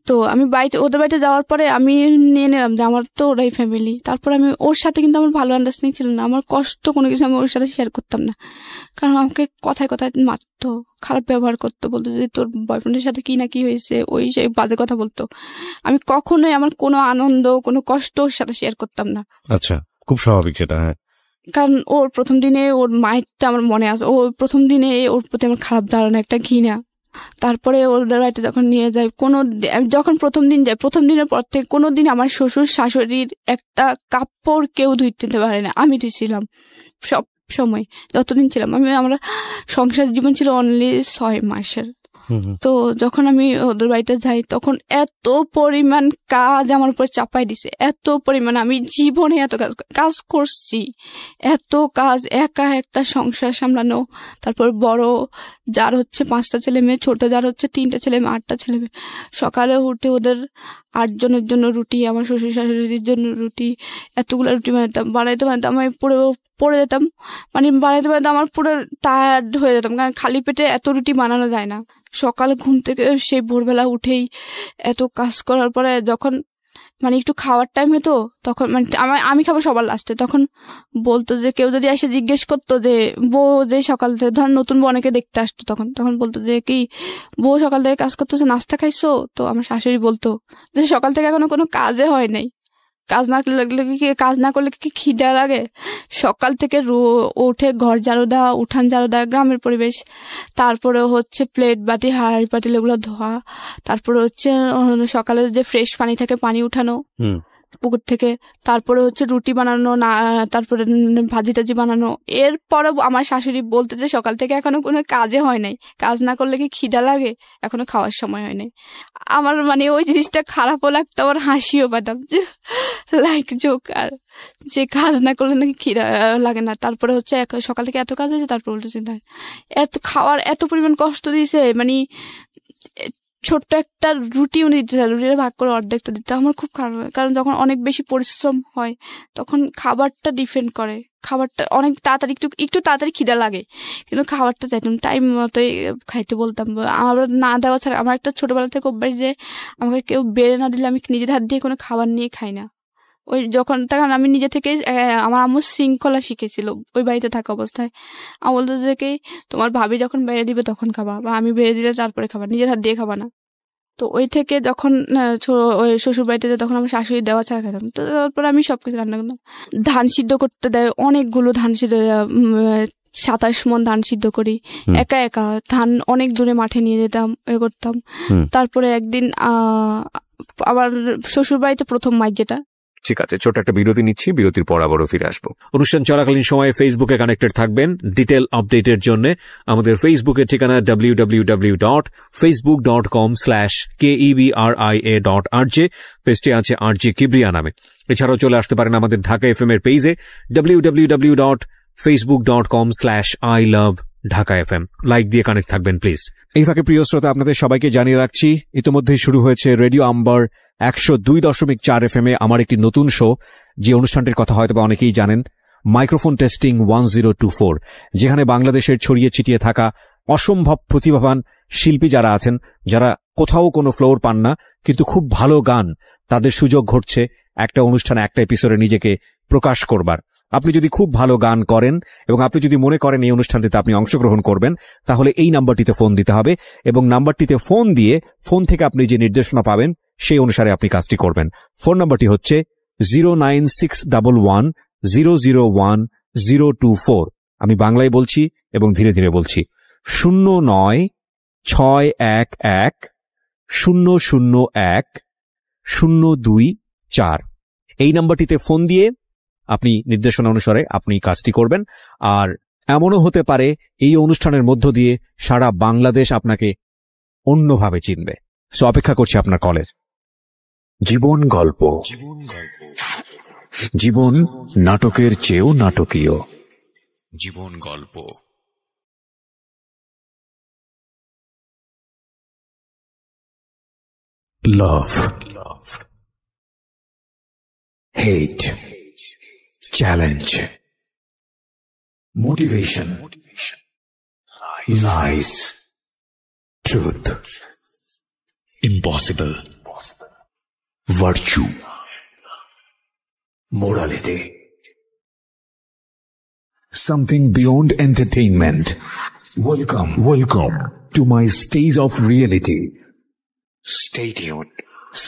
তো আমি ওদের বাড়িতে যাওয়ার পরে আমি নিয়ে নিলাম যে আমার তো ওরাই ফ্যামিলি। তারপর আমি ওর সাথে কিন্তু আমার ভালো আন্ডারস্ট্যান্ডিং ছিল না, আমার কষ্ট কোনো কিছু আমি ওর সাথে শেয়ার করতাম না, কারণ আমাকে কথায় কথায় মারতো, খারাপ ব্যবহার করতো, বলতো যে তোর বয়ফ্রেন্ডের সাথে কি না কি হয়েছে, ওই সেই বাজে কথা বলতো। আমি কখনোই আমার কোনো আনন্দ, কোনো কষ্ট ওর সাথে শেয়ার করতাম না। আচ্ছা, খুব স্বাভাবিক সেটা। হ্যাঁ, কারণ ওর প্রথম দিনে ওর মায়েরটা আমার মনে আছে, ও প্রথম দিনে ওর প্রতি আমার খারাপ ধারণা, একটা ঘৃণা। তারপরে ওদের বাড়িতে যখন নিয়ে যাই, যখন প্রথম দিন যাই, প্রথম দিনের পর থেকে কোনোদিন আমার শ্বশুর শাশুড়ির একটা কাপড় কেউ ধুইতে পারে না, আমি ধুইছিলাম সব সময় যতদিন ছিলাম। আমরা সংসার জীবন ছিল অনলি 6 মাসের। তো যখন আমি ওদের বাড়িতে যাই, তখন এত পরিমাণ কাজ আমার উপর চাপাই দিছে, এত পরিমাণ। আমি জীবনে এত কাজ করছি, এত কাজ, একা একটা সংসার সামলানো। তারপর বড় যার হচ্ছে 5টা ছেলে মেয়ে, ছোট যার হচ্ছে 3টা ছেলে মেয়ে, 8টা ছেলে মেয়ে। সকালে উঠে ওদের 8 জনের জন্য রুটি, আমার শ্বশুর শাশুড়ির জন্য রুটি, এতগুলো রুটি বানাইতে আমি পড়ে যেতাম। বানাইতে আমার পুরো টায়ার্ড হয়ে যেতাম, কারণ খালি পেটে এত রুটি বানানো যায় না। সকালে ঘুম থেকে সেই ভোরবেলা উঠেই এত কাজ করার পরে যখন একটু খাওয়ার টাইম হতো, তখন আমি খাবো সবার লাস্টে, তখন বলতো যে কেউ যদি এসে জিজ্ঞেস করতো যে বউ যে সকাল থেকে, ধর নতুন বউ অনেকে দেখতে আসতো, তখন বলতো যে কি বউ সকাল থেকে কাজ করতেছে, নাস্তা খাইছো? তো আমার শাশুড়ি বলতো যে সকাল থেকে এখনো কোনো কাজে হয় নাই, কাজ না করলে কি খিদা লাগে? সকাল থেকে উঠে ঘর ঝাড়ু দেওয়া, উঠান ঝাড়ু দেওয়া, গ্রামের পরিবেশ, তারপরে হচ্ছে প্লেট বাটি হাঁড়ি পাতিল এগুলো ধোয়া, তারপরে হচ্ছে সকালে যে ফ্রেশ পানি থাকে পানি উঠানো পুকুর থেকে, তারপরে হচ্ছে রুটি বানানো, না তারপরে ভাজি টাজি বানানো। এরপরে আমার শাশুড়ি বলতে যে সকাল থেকে এখনো কোনো কাজে হয় নাই, কাজ না করলে কি খিদা লাগে, এখনো খাওয়ার সময় হয় নাই। আমার ওই জিনিসটা খারাপও লাগতো, আমার হাসিও পেতাম, যে লাইক জোক, আর যে কাজ না করলে নাকি খিদা লাগে না। তারপরে হচ্ছে সকাল থেকে এত কাজ হয়েছে, তারপর বলতেছি না এত খাওয়ার এত পরিমাণ কষ্ট দিয়েছে, ছোট্ট একটা রুটি উনি দিতে, রুটিটা ভাগ করে অর্ধেকটা দিতে। আমার খুব খারাপ, কারণ যখন অনেক বেশি পরিশ্রম হয় তখন খাবারটা ডিপেন্ড করে, খাবারটা অনেক তাড়াতাড়ি একটু তাড়াতাড়ি খিদা লাগে, কিন্তু খাবারটা চাইতাম টাইম মতোই খাইতে বলতাম। আমার না দেওয়া ছাড়া, আমার একটা ছোটবেলা থেকে অভ্যাস যে আমাকে কেউ বেড়ে না দিলে আমি নিজের হাত দিয়ে কোনো খাবার নিয়ে খাই না। তখন আমি নিজে থেকে, আমার আম্মু শৃঙ্খলা শিখেছিল ওই বাড়িতে থাকা অবস্থায়। আমি বলতো যে কি তোমার ভাবি যখন বেড়ে দিবে তখন খাবা, বা আমি বেড়ে দিলে তারপরে খাবা, নিজের হাত দিয়ে খাবা না। তো ওই থেকে যখন ওই শ্বশুর বাড়িতে তখন আমার শাশুড়ি দেওয়া ছাড়া খেতাম। তো তারপরে আমি সবকিছু রান্না করতাম। ধান সিদ্ধ করতে দেয়, অনেকগুলো ধান সিদ্ধ, 27 মণ ধান সিদ্ধ করি একা একা, ধান অনেক দূরে মাঠে নিয়ে যেতাম, করতাম। তারপরে একদিন আবার শ্বশুর বাড়িতে প্রথম মাইক যেটা। ঠিক আছে, ছোট একটা বিরতি নিচ্ছি, বিরতির পর আবারও ফিরে আসবো। অনুষ্ঠান চলাকালীন সময়ে ফেসবুকে কানেক্টেড থাকবেন ডিটেল আপডেটের জন্য। আমাদের ফেসবুকের ঠিকানা www.facebook.com/KEBRIA.RJ, পেজটি আছে RJ কিবরিয়া নামে। এছাড়াও চলে আসতে পারেন আমাদের ঢাকা FM এর পেজে www.facebook.com/ILoveDhakaFM, লাইক দিয়ে কানেক্ট থাকবেন প্লিজ। এই ফাঁকে প্রিয় শ্রোতা, আপনাদের সবাইকে জানিয়ে রাখছি ইতিমধ্যেই শুরু হয়েছে রেডিও আম্বার 102.4 FM এ আমার একটি নতুন শো, যে অনুষ্ঠানটির কথা হয়তো অনেকেই জানেন, মাইক্রোফোন টেস্টিং 1024, যেখানে বাংলাদেশের ছড়িয়ে ছিটিয়ে থাকা অসম্ভব প্রতিভাবান শিল্পী যারা আছেন, যারা কোথাও কোনো ফ্লোর পান না কিন্তু খুব ভালো গান, তাদের সুযোগ ঘটছে একটা অনুষ্ঠানে একটা এপিসোডে নিজেকে প্রকাশ করবার। আপনি যদি খুব ভালো গান করেন এবং আপনি যদি মনে করেন এই অনুষ্ঠানটিতে আপনি অংশগ্রহণ করবেন, তাহলে এই নাম্বারটিতে ফোন দিতে হবে এবং নাম্বারটিতে ফোন দিয়ে ফোন থেকে আপনি যে নির্দেশনা পাবেন সেই অনুসারে আপনি কাজটি করবেন। ফোন নাম্বারটি হচ্ছে 09611001024। আমি বাংলায় বলছি এবং ধীরে ধীরে বলছি, 0961001024। এই নাম্বারটিতে ফোন দিয়ে আপনি নির্দেশনা অনুসারে আপনি কাজটি করবেন। আর এমনও হতে পারে এই অনুষ্ঠানের মধ্য দিয়ে সারা বাংলাদেশ আপনাকে অন্যভাবে চিনবে। সো অপেক্ষা করছি আপনার কলের। জীবন গল্প, জীবন নাটকের চেয়েও নাটকীয়। জীবন গল্প। Love, hate, challenge, motivation, lies, truth, impossible, virtue, morality, something beyond entertainment. Welcome to my stage of reality. Stay tuned.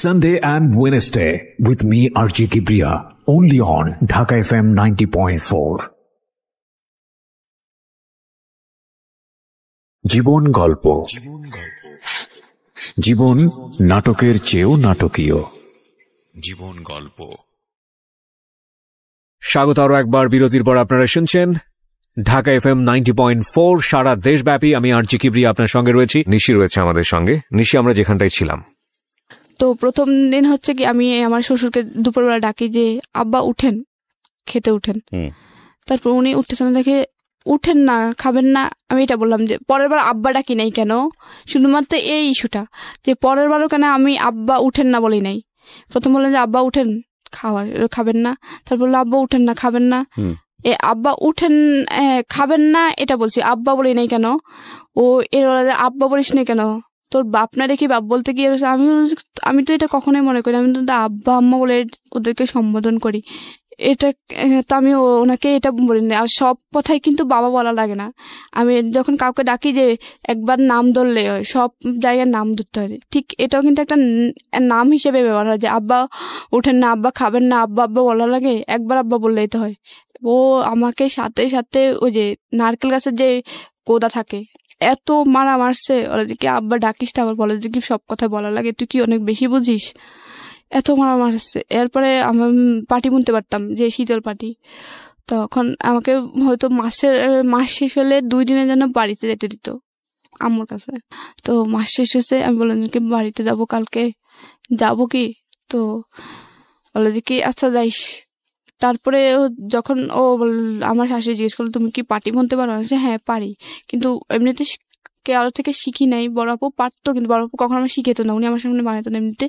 Sunday and Wednesday with me, RJ Kibriya, only on Dhaka FM 90.4. জীবন গল্প, জীবন নাটকের চেয়েও নাটকীয়। জীবন গল্প। স্বাগত আরো একবার বিরতির পর আপনারা শুনছেন ঢাকা এফএম 90.4 সারা দেশব্যাপী। আমি আরজি কিবরিয়া আপনার সঙ্গে রয়েছি, নিশি রয়েছে আমাদের সঙ্গে। নিশি, আমরা যেখানটায় ছিলাম, তো প্রথম দিন হচ্ছে কি আমি আমার শ্বশুরকে দুপুরবেলা ডাকি যে আব্বা উঠেন, খেতে উঠেন। তারপর উনি উঠতেছেন, দেখে উঠেন না, খাবেন না। আমি এটা বললাম যে পরের বার আব্বা ডাকি নাই কেন, শুধুমাত্র এই ইস্যুটা যে পরের বারও কেন আমি আব্বা উঠেন না বলি নাই। প্রথম বললেন যে আব্বা উঠেন, খাবেন না। তারপর বললো আব্বা উঠেন না, খাবেন না। আব্বা উঠেন, খাবেন না এটা বলছি, আব্বা বলি নাই কেন। ও এর আব্বা বলিস না কেন, তোর বাপ না রেখে বাপ বলতে গিয়ে আমি তো এটা কখনোই মনে করি, আমি তো আব্বা আম্মা বলে ওদেরকে সম্বোধন করি। এটা তো আমি ওনাকে এটা বলি না। আর সব কথাই কিন্তু বাবা বলা লাগে না। আমি যখন কাউকে ডাকি যে একবার নাম ধরলে সব জায়গায় নাম ধরতে হয়, ঠিক এটাও কিন্তু একটা নাম হিসেবে ব্যবহার হয় যে আব্বা উঠেন না, আব্বা খাবেন না, আব্বা আব্বা বলা লাগে, একবার আব্বা বললেই তো হয়। ও আমাকে সাথে সাথে ওই যে নারকেল গাছের যে কোদা থাকে এত মারা মারছে, ওরা যে কি আব্বা ডাকিস না, আবার বলে যে কি সব কথা বলা লাগে, তুই কি অনেক বেশি বুঝিস, এত মারা মারছে। এরপরে আমি পাটি বুনতে পারতাম, যে শীতল পাটি। তখন আমাকে হয়তো মাস শেষ হলে 2 দিনের জন্য বাড়িতে যেতে দিত আম্মুর কাছে। তো মাস শেষ হয়েছে, আমি বললাম যে কি বাড়িতে যাবো কালকে, যাবো কি? তো বলে যে কি আচ্ছা যাইস। তারপরে যখন আমার শাশুড়ি জিজ্ঞেস করলো তুমি কি পাটি বুনতে পারো? হ্যাঁ পারি, কিন্তু এমনিতে কারো থেকে শিখি নাই। বড় আপু পারতো, কিন্তু বড় আপু কখনো আমার শিখেতো না, উনি আমার সামনে বানাতো না। এমনিতে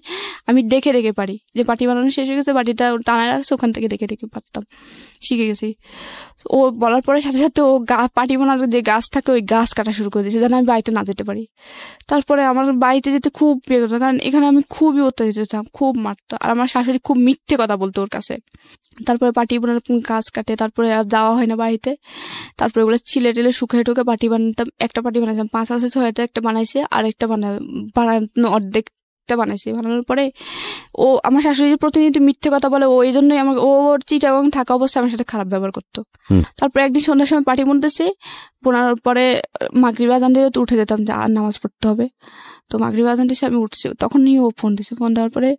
আমি দেখে দেখে পারি, যে পাটি বানানো শেষ হয়ে গেছে, বাটিটা টানা রাখছে, ওখান থেকে দেখে দেখে পারতাম, শিখে গেছি। ও বলার পরে সাথে সাথে ও পাটি বানার যে গাছ থাকে ওই গাছ কাটা শুরু করে দিয়েছে, যেন আমি বাড়িতে না যেতে পারি। তারপরে আমার বাড়িতে যেতে খুব বিয়ে করতো, কারণ এখানে আমি খুবই অত্যাচারিত হতাম, খুব মারতো। আর আমার শাশুড়ি খুব মিথ্যে কথা বলতো ওর কাছে। তারপরে পাটি বানার গাছ কাটে, তারপরে আর যাওয়া হয় না বাড়িতে। তারপরে ওগুলো ছিলে টেলে শুকিয়ে টুকে পাটি বানাতাম। একটা পাটি বানাইছিলাম 5 আছে 6টা, একটা বানাইছে, আর একটা বানানো অর্ধেকটা বানাইছে। বানানোর পরে ও আমার শাশুড়ি প্রতিনিয়ত মিথ্যে কথা বলে, ও এই জন্যই আমার ওর চিটাগং থাকা অবস্থায় আমার সাথে খারাপ ব্যবহার করতো। তারপরে একদিন সন্ধ্যার সময় পাটি বুনতেছি, বোনার পরে মাগরিব আজান দিয়ে উঠে যেতাম যে আর নামাজ পড়তে হবে। তো মাগরিব আজান দিয়েছে, আমি উঠছি, তখনই ও ফোন দিছে। ফোন দেওয়ার পরে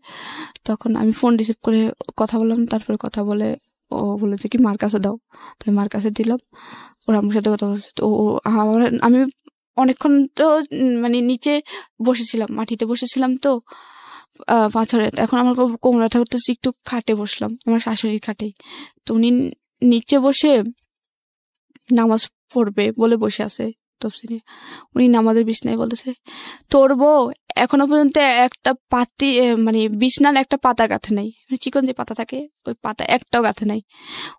তখন আমি ফোন রিসিভ করে কথা বললাম। তারপরে কথা বলে ও বলে যে কি মার কাছে দাও, তো মার কাছে দিলাম। ওরা আমার সাথে কথা বলছে। তো আমি অনেকক্ষণ তো মানে নিচে বসেছিলাম, মাটিতে বসেছিলাম, তো পাথরে। এখন আমার কোমর ব্যথা করতেছে, একটু খাটে বসলাম, আমার শাশুড়ির খাটে। তো উনি নিচে বসে নামাজ পড়বে বলে বসে আছে তফসিলে। উনি নামাজের বিছনায় বলতেছে তোর বউ এখনো পর্যন্ত একটা পাতি মানে বিছনার একটা পাতা গাঁথে নাই, চিকন যে পাতা থাকে ওই পাতা একটাও গাঁথে নাই।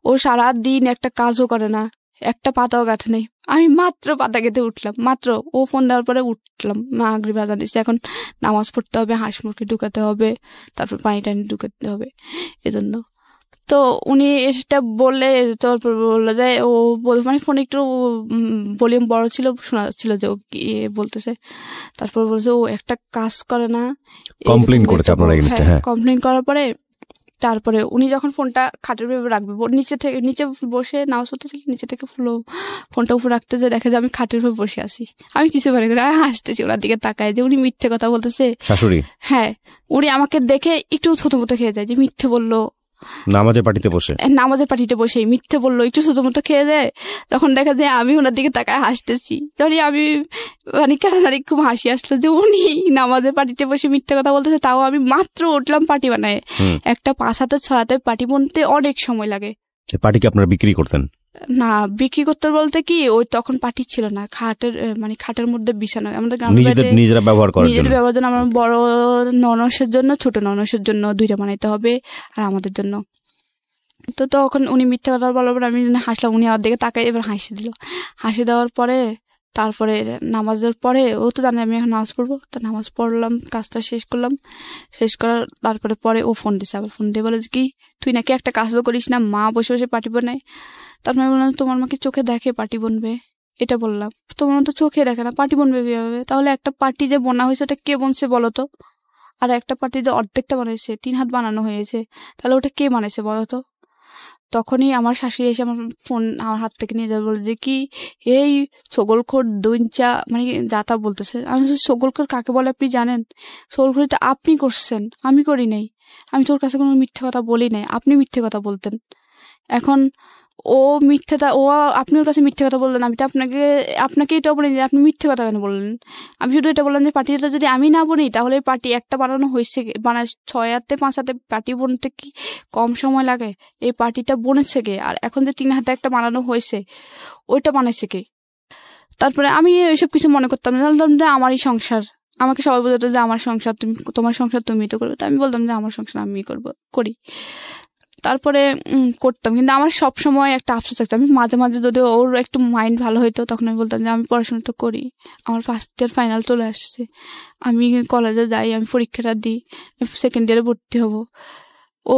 ও সারাদিন একটা কাজও করে না, একটা পাতাও গাঁথে নাই। আমি মাত্র পাতা গেঁথে উঠলাম, মাত্র ও ফোন দেওয়ার পরে উঠলাম। মাগরিব আজান দিচ্ছে, এখন নামাজ পড়তে হবে, হাঁস মুরগি ঢুকাতে হবে, তারপর পানি টানি ঢুকাতে হবে, এজন্য। তো উনি এটা বললে, তারপর বললো যে ও মানে ফোনে একটু ভলিউম বড় ছিল, শোনা যাচ্ছিল যে ও কি বলতেছে। তারপর বলছে ও একটা কাজ করে না, কমপ্লেইন করেছে আপনার এগেইনস্টে। হ্যাঁ, কমপ্লেইন করার পরে তারপরে উনি যখন ফোনটা খাটের উপরে রাখবে, নিচে বসে নামাজ পড়তেছিল, নিচে থেকে ফোনটা উপরে রাখতে যে দেখে যে আমি খাটের উপরে বসে আছি। আমি কিছু করে আমি হাসতেছি ওনার দিকে তাকায় যে উনি মিথ্যে কথা বলতেছে। শাশুড়ি? হ্যাঁ, উনি আমাকে দেখে একটু ছোট মতো খেয়ে যায় যে মিথ্যে বললো, নামাজের পার্টিতে বসে মিথ্যে বললো, একটু ছোট মতো খেয়ে দেয়। তখন দেখা যায় আমি ওনার দিকে তাকায় হাসতেছি। তখনই আমি মানে কেন জানি খুব হাসি আসলো যে উনি নামাজের পার্টিতে বসে মিথ্যে কথা বলতেছে, তাও আমি মাত্র উঠলাম পার্টি বানায়। একটা 5 হাতে 6 হাতে পার্টি বানতে অনেক সময় লাগে। পার্টিকে আপনারা বিক্রি করতেন? না, বিক্রি করতে বলতে কি, ওই তখন পার্টি ছিল না, খাটের মধ্যে বিছানা আমাদের নিজেরা ব্যবহার করার জন্য। আমার বড় ননসের জন্য, ছোট ননসের জন্য 2টা বানাইতে হবে, আর আমাদের জন্য। তো তখন উনি মিথ্যা কথা বলার পর আমি হাসলাম, উনি আমার দিকে তাকাই এবার হাসি দিল। হাসি দেওয়ার পরে তারপরে নামাজের পরে ও তো জানে আমি এখন নামাজ পড়বো, তো নামাজ পড়লাম, কাজটা শেষ করলাম। শেষ করার তারপরে পরে ও ফোন দিছে, আবার ফোন দিয়ে বলে কি তুই নাকি একটা কাজও করিস না, মা বসে বসে পার্টি বানায়। তারপরে আমি বললাম তোমার মা কি চোখে দেখে পার্টি বনবে? এটা বললাম, তোমার মতো চোখে দেখে না, পার্টি বনবে কিভাবে? তাহলে একটা পার্টি যে বোনা হয়েছে ওটা কে বনছে বলো তো? আর একটা পার্টি যে অর্ধেকটা বানাইছে, 3 হাত বানানো হয়েছে, তাহলে ওটা কে বানাইছে বলো তো? তখনই আমার শাশুড়ি এসে আমার ফোন আমার হাত থেকে নিয়ে যাবে, বলে যে কি এই ছগলখোর দুইঞ্চা মানে যাতা বলতেছে। আমি ছগলখোর কাকে বলে আপনি জানেন? ছগলখোর তো আপনি করছেন, আমি করি নাই। আমি তোর কাছে কোনো মিথ্যে কথা বলি নাই, আপনি মিথ্যে কথা বলতেন। এখন ও আপনি ওর কাছে মিথ্যে কথা বললেন, আমি তো আপনাকে এটা বলি যে আপনি মিথ্যে কথা কেন বললেন? আমি শুধু এটা বললাম যে পার্টিটা যদি আমি না বনি তাহলে পার্টি একটা বানানো হয়েছে, 6 হাতে 5 হাতে পার্টি বনতে কি কম সময় লাগে? এই পার্টিটা বনেছে কে? আর এখন যে 3 হাতে একটা বানানো হয়েছে ওইটা বানাইছে কে? তারপরে আমি এইসব কিছু মনে করতাম না, জানতাম যে আমারই সংসার, আমাকে সবাই বলতো যে আমার সংসার তোমার সংসার তুমি তো করবে। তো আমি বলতাম যে আমার সংসার আমি করি। তারপরে করতাম, কিন্তু আমার সব সময় একটা আফসোস থাকতো। আমি মাঝে মাঝে যদি ওর একটু মাইন্ড ভালো হইতো তখন আমি বলতাম যে আমি পড়াশোনাটা করি, আমার ফার্স্ট ইয়ার ফাইনাল চলে আসছে, আমি কলেজে যাই, আমি পরীক্ষাটা দিই, সেকেন্ড ইয়ারে ভর্তি হব। ও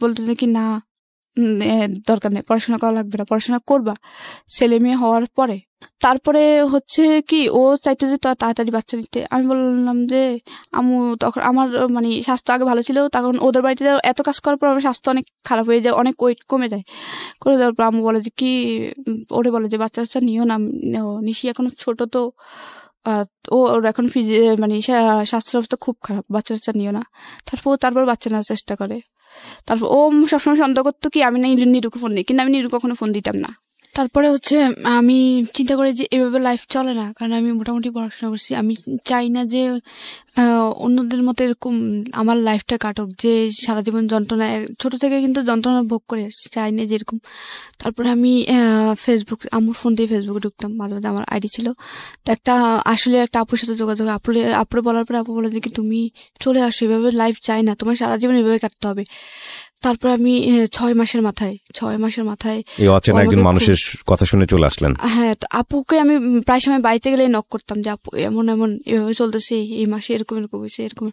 বলতো যে কি না দরকার নেই, পড়াশোনা করা লাগবে না, পড়াশোনা করবা ছেলে মেয়ে হওয়ার পরে। তারপরে হচ্ছে কি ও চাইতো যে তাড়াতাড়ি বাচ্চা নিতে। আমি বললাম যে আম্মু, তখন আমার মানে স্বাস্থ্য আগে ভালো ছিল, তখন ওদের বাড়িতে এত কাজ করার পর আমার স্বাস্থ্য অনেক খারাপ হয়ে যায়, অনেক ওয়েট কমে যায়। করে দেওয়ার পর আম্মু বলে যে কি ওরে বলে যে বাচ্চা নিও না, নিশি এখন ছোট তো, ওর এখন মানে স্বাস্থ্য অবস্থা খুব খারাপ, বাচ্চা নিও না। তারপর বাচ্চা নেওয়ার চেষ্টা করে। তারপর ও সবসময় সন্দেহ করতো কি আমি না নিরুকে ফোন দিই, কিন্তু আমি নিরু কখনো ফোন দিতাম না। তারপরে হচ্ছে আমি চিন্তা করি যে এভাবে লাইফ চলে না, কারণ আমি মোটামুটি পড়াশোনা করছি। আমি চাই না যে অন্যদের মতো এরকম আমার লাইফটা কাটুক, যে সারা জীবন যন্ত্রণা, ছোট থেকে কিন্তু যন্ত্রণা ভোগ করে আসছি, চাই না যেরকম। তারপরে আমি আমার ফোন দিয়ে ফেসবুকে ঢুকতাম, মাঝে মাঝে আমার আইডি ছিল। তো আসলে একটা আপুর সাথে যোগাযোগ, আপুরে বলার পরে আপু বলে যে কি তুমি চলে আসো, এভাবে লাইফ চাই না, তোমার সারা জীবন এভাবে কাটতে হবে। তারপর আমি 6 মাসের মাথায় এই অচেনা একজন মানুষের কথা শুনে চলে আসলেন। হ্যাঁ, তো আপুকে আমি প্রায় সময় বাড়িতে গেলে নক করতাম যে আপু এমন এভাবে চলতেছে, এই মাসে এরকম হয়েছে এরকম।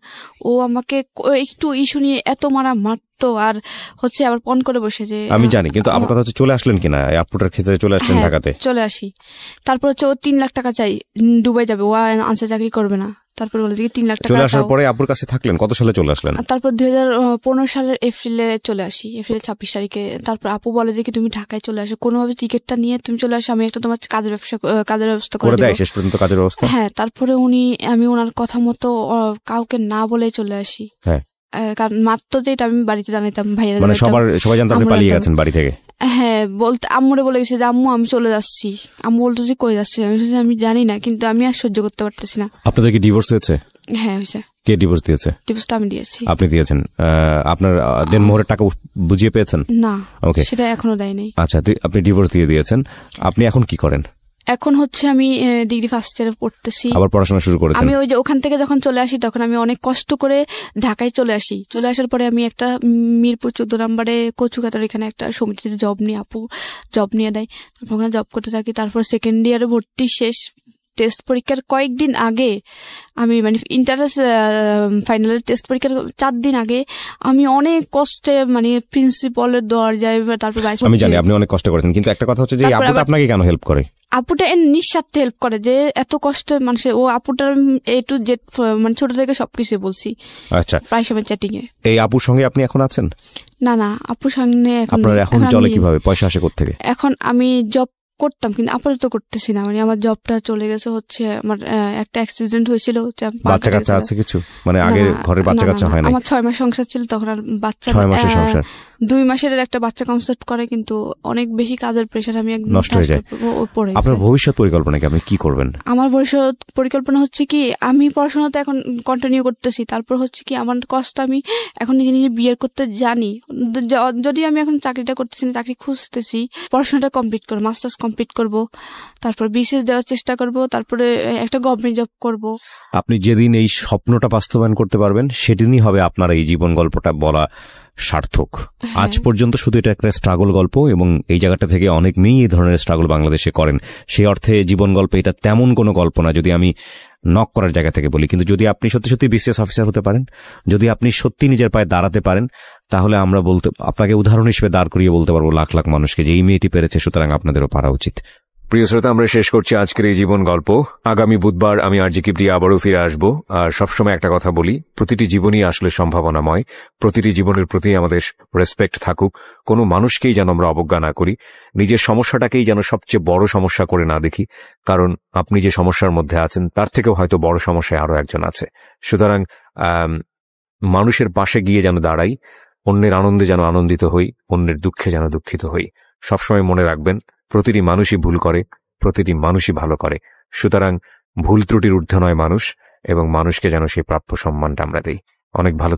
ও আমাকে একটু ইস্যু নিয়ে এত মারতো, আর হচ্ছে আবার পণ করে বসে যে আমি জানি, কিন্তু আমার কথা হচ্ছে চলে আসলেন কিনা এই আপুটার ক্ষেত্রে? চলে আসলেন ঢাকাতে? চলে আসি। তারপর হচ্ছে ও 3 লাখ টাকা চাই, দুবাই যাবে, ও আনসার চাকরি করবে না। তারপর বলে যে 3 লাখ টাকা চলে আসার পরে আপুর কাছে থাকলেন কত সালে চলে আসলেন? তারপর 2015 সালের এপ্রিলে চলে আসি, এপ্রিল 26 তারিখে। তারপর আপু বলে যে কি তুমি ঢাকায় চলে আসো, কোনোভাবে টিকিটটা নিয়ে তুমি চলে আসো, আমি একটা তোমার কাজের ব্যবস্থা করে দেব। শেষ পর্যন্ত কাজের ব্যবস্থা? হ্যাঁ। তারপরে আমি ওনার কথা মতো কাউকে না বলে চলে আসি। হ্যাঁ, কারণ মাত্র যে এটা আমি বাড়িতে জানাইতাম, ভাইয়েরা মানে সবাই জানতো আপনি পালিয়ে গেছেন বাড়ি থেকে। হ্যাঁ, বলতে আম্মুরে বলে গেছে যে আম্মু আমি চলে যাচ্ছি। আম্মু বলতো যে কই যাচ্ছে, আমি জানি না, কিন্তু আমি আর সহ্য করতে পারতেছি না। আপনাদের কি ডিভোর্স হয়েছে? হ্যাঁ হয়েছে। কে ডিভোর্স দিয়েছে? ডিভোর্সটা আমি দিয়েছি। আপনি দিয়েছেন? আপনার দেনমোহরের টাকা বুঝিয়ে পেয়েছেন? না, ওকে, সেটা এখনো দেয় নাই। আচ্ছা, আপনি ডিভোর্স দিয়ে দিয়েছেন। আপনি এখন কি করেন? এখন হচ্ছে আমি ডিগ্রি ফার্স্ট ইয়ারে পড়তেছি। আবার পড়াশোনা শুরু করেছেন? আমি ওই যে ওখান থেকে যখন চলে আসি তখন আমি অনেক কষ্ট করে ঢাকায় চলে আসি। চলে আসার পরে আমি একটা মিরপুর 14 নম্বরে কচুকাতার এখানে একটা সমিতিতে জব নিয়ে, আপু জব নিয়ে দেয়। তারপর ওখানে জব করতে থাকি। তারপর সেকেন্ড ইয়ারে ভর্তি শেষ, টেস্ট পরীক্ষার কয়েকদিন আগে আমি মানে ইন্টারেস্ট ফাইনালের টেস্ট পরীক্ষার 4 দিন আগে আমি অনেক কষ্টে মানে প্রিন্সিপালের দরজায়, তারপর আমি জানি আপনি অনেক কষ্ট করেছেন, কিন্তু একটা কথা হচ্ছে যে আপুটা আপনাকে কেন হেল্প করে? আপুটা নিঃস্বার্থে হেল্প করে, যে এত কষ্ট মানুষে ও আপুটার A to Z মানে ছোট থেকে সবকিছু বলছি। আচ্ছা, প্রায় সময় চ্যাটিং এ। এই আপুর সঙ্গে আপনি এখন আছেন? না না, আপুর সঙ্গে আপনার এখন চলে কিভাবে? পয়সা আসে কোথা থেকে? এখন আমি জব করতাম কিন্তু আপাতত করতেছি না, মানে আমার জবটা চলে গেছে হচ্ছে আমার একটা অ্যাক্সিডেন্ট হয়েছিল। বাচ্চা কাচ্চা আছে কিছু? মানে আগে ঘরে বাচ্চা কাচ্চা হয় না? আমার 6 মাস সংসার ছিল তখন, আর বাচ্চা 6 মাসের সংসার 2 মাসের একটা বাচ্চা কনসেপ্ট করে, কিন্তু অনেক বেশি কাজের প্রেসার, আমি একদম নষ্ট হয়ে যায়। আপনার ভবিষ্যৎ পরিকল্পনা কি? আপনি কি করবেন? আমার ভবিষ্যৎ পরিকল্পনা হচ্ছে কি, আমি পড়াশোনাতে এখন কন্টিনিউ করতেছি, তারপর হচ্ছে কি আমার কষ্ট আমি এখন নিজে নিজে বিয়ে করতে জানি, যদি আমি এখন চাকরিটা করতেছি না, চাকরি খুঁজতেছি, পড়াশোনাটা কমপ্লিট করবো, মাস্টার্স কমপ্লিট করব, তারপর বিসিএস দেওয়ার চেষ্টা করব, তারপরে একটা গভর্নমেন্ট জব করব। আপনি যেদিন এই স্বপ্নটা বাস্তবায়ন করতে পারবেন সেদিনই হবে আপনার এই জীবন গল্পটা বলা সার্থক। আজ পর্যন্ত শুধু এটা একটা স্ট্রাগল গল্প, এবং এই জায়গাটা থেকে অনেক মেয়েই এই ধরনের স্ট্রাগল বাংলাদেশে করেন। সেই অর্থে জীবন গল্পে এটা তেমন কোনো গল্প না, যদি আমি নক করার জায়গা থেকে বলি। কিন্তু যদি আপনি সত্যি সত্যি বিসিএস অফিসার হতে পারেন, যদি আপনি সত্যি নিজের পায়ে দাঁড়াতে পারেন, তাহলে আমরা আপনাকে উদাহরণ হিসেবে দাঁড় করিয়ে বলতে পারবো লাখ লাখ মানুষকে যে এই মেয়েটি পেরেছে, সুতরাং আপনাদেরও পারা উচিত। প্রিয় শ্রোতা, আমরা শেষ করছি আজকের এই জীবন গল্প। আগামী বুধবার আমি আরজি কিবরিয়া আবারও ফিরে আসবো। আর সবসময় একটা কথা বলি, প্রতিটি জীবনই আসলে সম্ভাবনাময়, প্রতিটি জীবনের প্রতি আমাদের রেসপেক্ট থাকুক, কোনো মানুষকেই যেন আমরা অবজ্ঞা না করি, নিজের সমস্যাটাকেই যেন সবচেয়ে বড় সমস্যা করে না দেখি, কারণ আপনি যে সমস্যার মধ্যে আছেন তার থেকেও হয়তো বড় সমস্যায় আরো একজন আছে। সুতরাং মানুষের পাশে গিয়ে যেন দাঁড়াই, অন্যের আনন্দে যেন আনন্দিত হই, অন্যের দুঃখে যেন দুঃখিত হই। সবসময় মনে রাখবেন, প্রতিটি মানুষই ভুল করে, প্রতিটি মানুষই ভালো করে। সুতরাং ভুল ত্রুটির ঊর্ধ্বে নয় মানুষ, এবং মানুষকে যেন সেই প্রাপ্য সম্মানটা আমরা দেই। অনেক ভালো